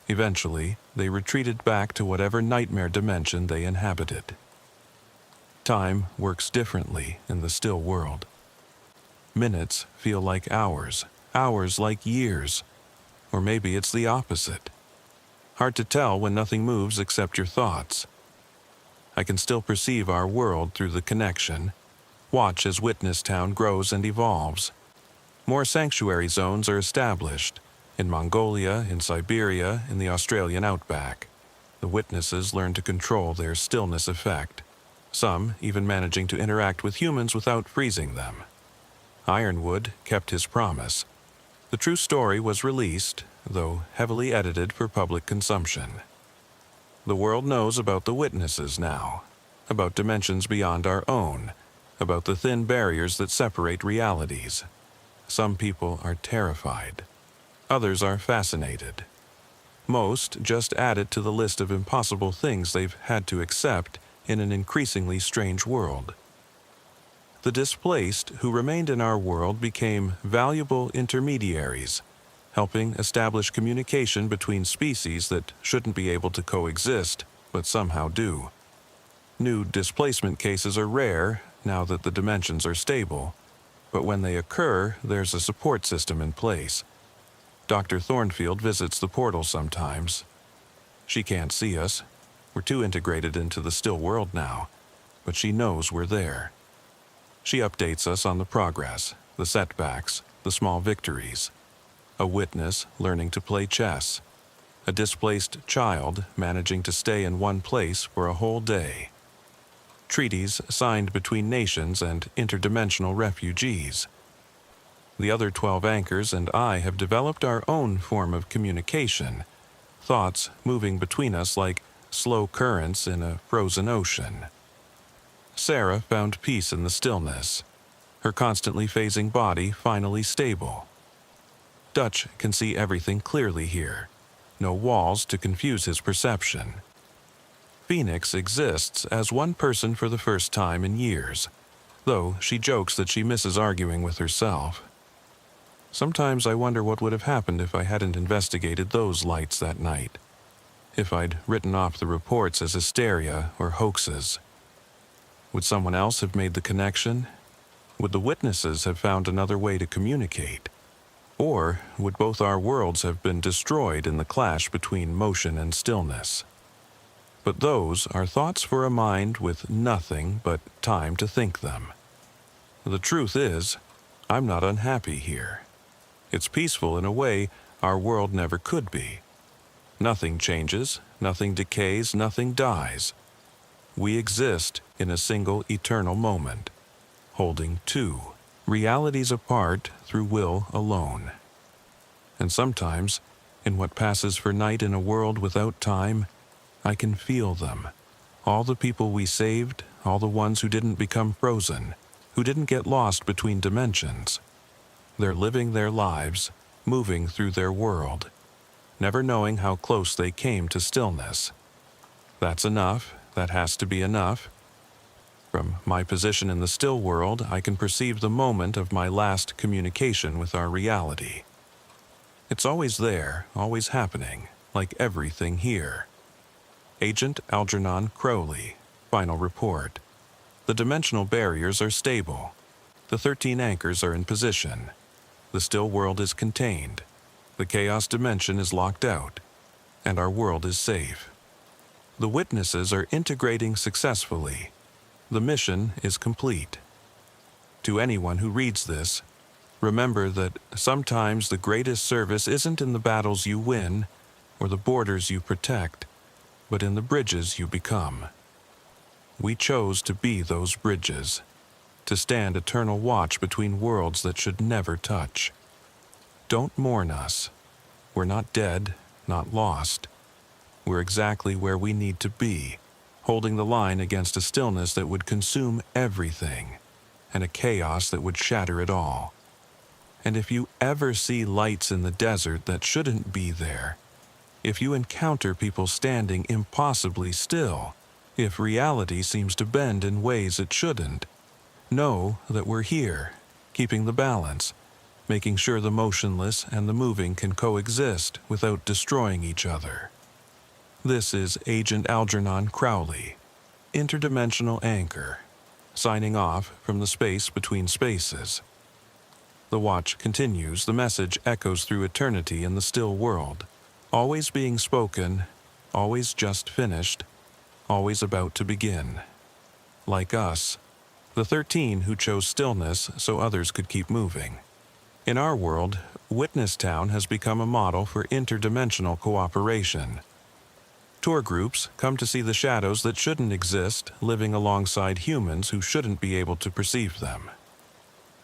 Eventually, they retreated back to whatever nightmare dimension they inhabited. Time works differently in the still world. Minutes feel like hours, hours like years, or maybe it's the opposite. Hard to tell when nothing moves except your thoughts. I can still perceive our world through the connection. Watch as Witness Town grows and evolves. More sanctuary zones are established, in Mongolia, in Siberia, in the Australian outback. The witnesses learn to control their stillness effect, some even managing to interact with humans without freezing them. Ironwood kept his promise. The true story was released, though heavily edited for public consumption. The world knows about the witnesses now, about dimensions beyond our own, about the thin barriers that separate realities. Some people are terrified. Others are fascinated. Most just add it to the list of impossible things they've had to accept in an increasingly strange world. The displaced who remained in our world became valuable intermediaries, helping establish communication between species that shouldn't be able to coexist, but somehow do. New displacement cases are rare now that the dimensions are stable, but when they occur, there's a support system in place. Dr. Thornfield visits the portal sometimes. She can't see us. We're too integrated into the still world now, but she knows we're there. She updates us on the progress, the setbacks, the small victories. A witness learning to play chess. A displaced child managing to stay in one place for a whole day. Treaties signed between nations and interdimensional refugees. The other 12 anchors and I have developed our own form of communication, thoughts moving between us like slow currents in a frozen ocean. Sarah found peace in the stillness, her constantly phasing body finally stable. Dutch can see everything clearly here, no walls to confuse his perception. Phoenix exists as one person for the first time in years, though she jokes that she misses arguing with herself. Sometimes I wonder what would have happened if I hadn't investigated those lights that night, if I'd written off the reports as hysteria or hoaxes. Would someone else have made the connection? Would the witnesses have found another way to communicate? Or would both our worlds have been destroyed in the clash between motion and stillness? But those are thoughts for a mind with nothing but time to think them. The truth is, I'm not unhappy here. It's peaceful in a way our world never could be. Nothing changes, nothing decays, nothing dies. We exist in a single eternal moment, holding two realities apart through will alone. And sometimes, in what passes for night in a world without time, I can feel them. All the people we saved, all the ones who didn't become frozen, who didn't get lost between dimensions. They're living their lives, moving through their world, never knowing how close they came to stillness. That's enough. That has to be enough. From my position in the still world, I can perceive the moment of my last communication with our reality. It's always there, always happening, like everything here. Agent Algernon Crowley, final report. The dimensional barriers are stable. The 13 anchors are in position. The still world is contained. The chaos dimension is locked out. And our world is safe. The witnesses are integrating successfully. The mission is complete. To anyone who reads this, remember that sometimes the greatest service isn't in the battles you win or the borders you protect, but in the bridges you become. We chose to be those bridges, to stand eternal watch between worlds that should never touch. Don't mourn us. We're not dead, not lost. We're exactly where we need to be, holding the line against a stillness that would consume everything, and a chaos that would shatter it all. And if you ever see lights in the desert that shouldn't be there, if you encounter people standing impossibly still, if reality seems to bend in ways it shouldn't, know that we're here, keeping the balance, making sure the motionless and the moving can coexist without destroying each other. This is Agent Algernon Crowley, interdimensional anchor, signing off from the space between spaces. The watch continues, the message echoes through eternity in the still world, always being spoken, always just finished, always about to begin. Like us, the 13 who chose stillness so others could keep moving. In our world, Witness Town has become a model for interdimensional cooperation. Tour groups come to see the shadows that shouldn't exist living alongside humans who shouldn't be able to perceive them.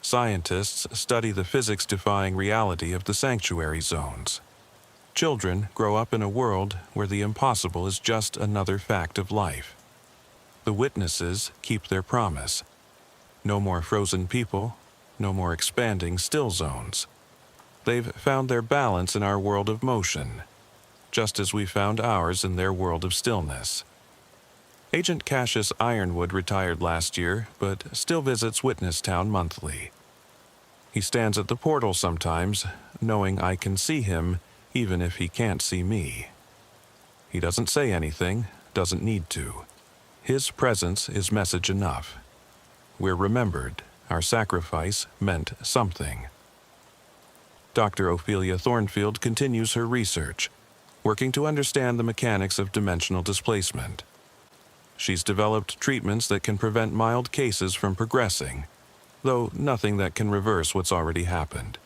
Scientists study the physics-defying reality of the sanctuary zones. Children grow up in a world where the impossible is just another fact of life. The witnesses keep their promise. No more frozen people, no more expanding still zones. They've found their balance in our world of motion, just as we found ours in their world of stillness. Agent Cassius Ironwood retired last year, but still visits Witness Town monthly. He stands at the portal sometimes, knowing I can see him even if he can't see me. He doesn't say anything, doesn't need to. His presence is message enough. We're remembered. Our sacrifice meant something. Dr. Ophelia Thornfield continues her research, working to understand the mechanics of dimensional displacement. She's developed treatments that can prevent mild cases from progressing, though nothing that can reverse what's already happened.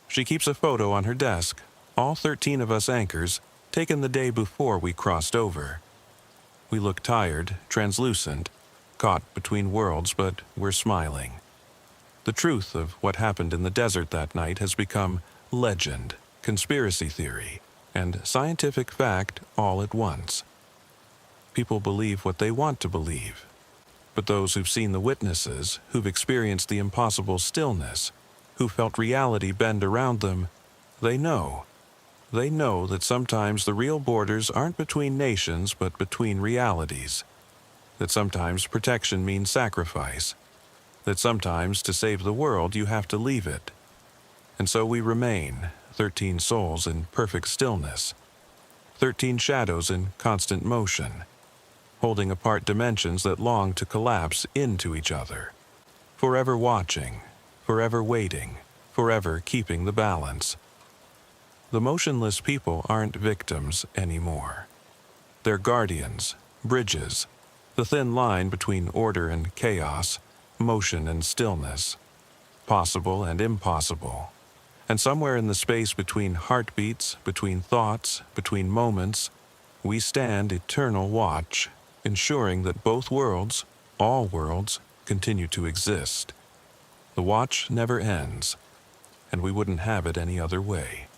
She keeps a photo on her desk, all 13 of us anchors, taken the day before we crossed over. We look tired, translucent, caught between worlds, but we're smiling. The truth of what happened in the desert that night has become legend, conspiracy theory, and scientific fact all at once. People believe what they want to believe. But those who've seen the witnesses, who've experienced the impossible stillness, who felt reality bend around them, they know. They know that sometimes the real borders aren't between nations but between realities. That sometimes protection means sacrifice. That sometimes to save the world you have to leave it. And so we remain, 13 souls in perfect stillness, 13 shadows in constant motion, holding apart dimensions that long to collapse into each other. Forever watching, forever waiting, forever keeping the balance. The motionless people aren't victims anymore. They're guardians, bridges, the thin line between order and chaos, motion and stillness, possible and impossible. And somewhere in the space between heartbeats, between thoughts, between moments, we stand eternal watch, ensuring that both worlds, all worlds, continue to exist. The watch never ends, and we wouldn't have it any other way.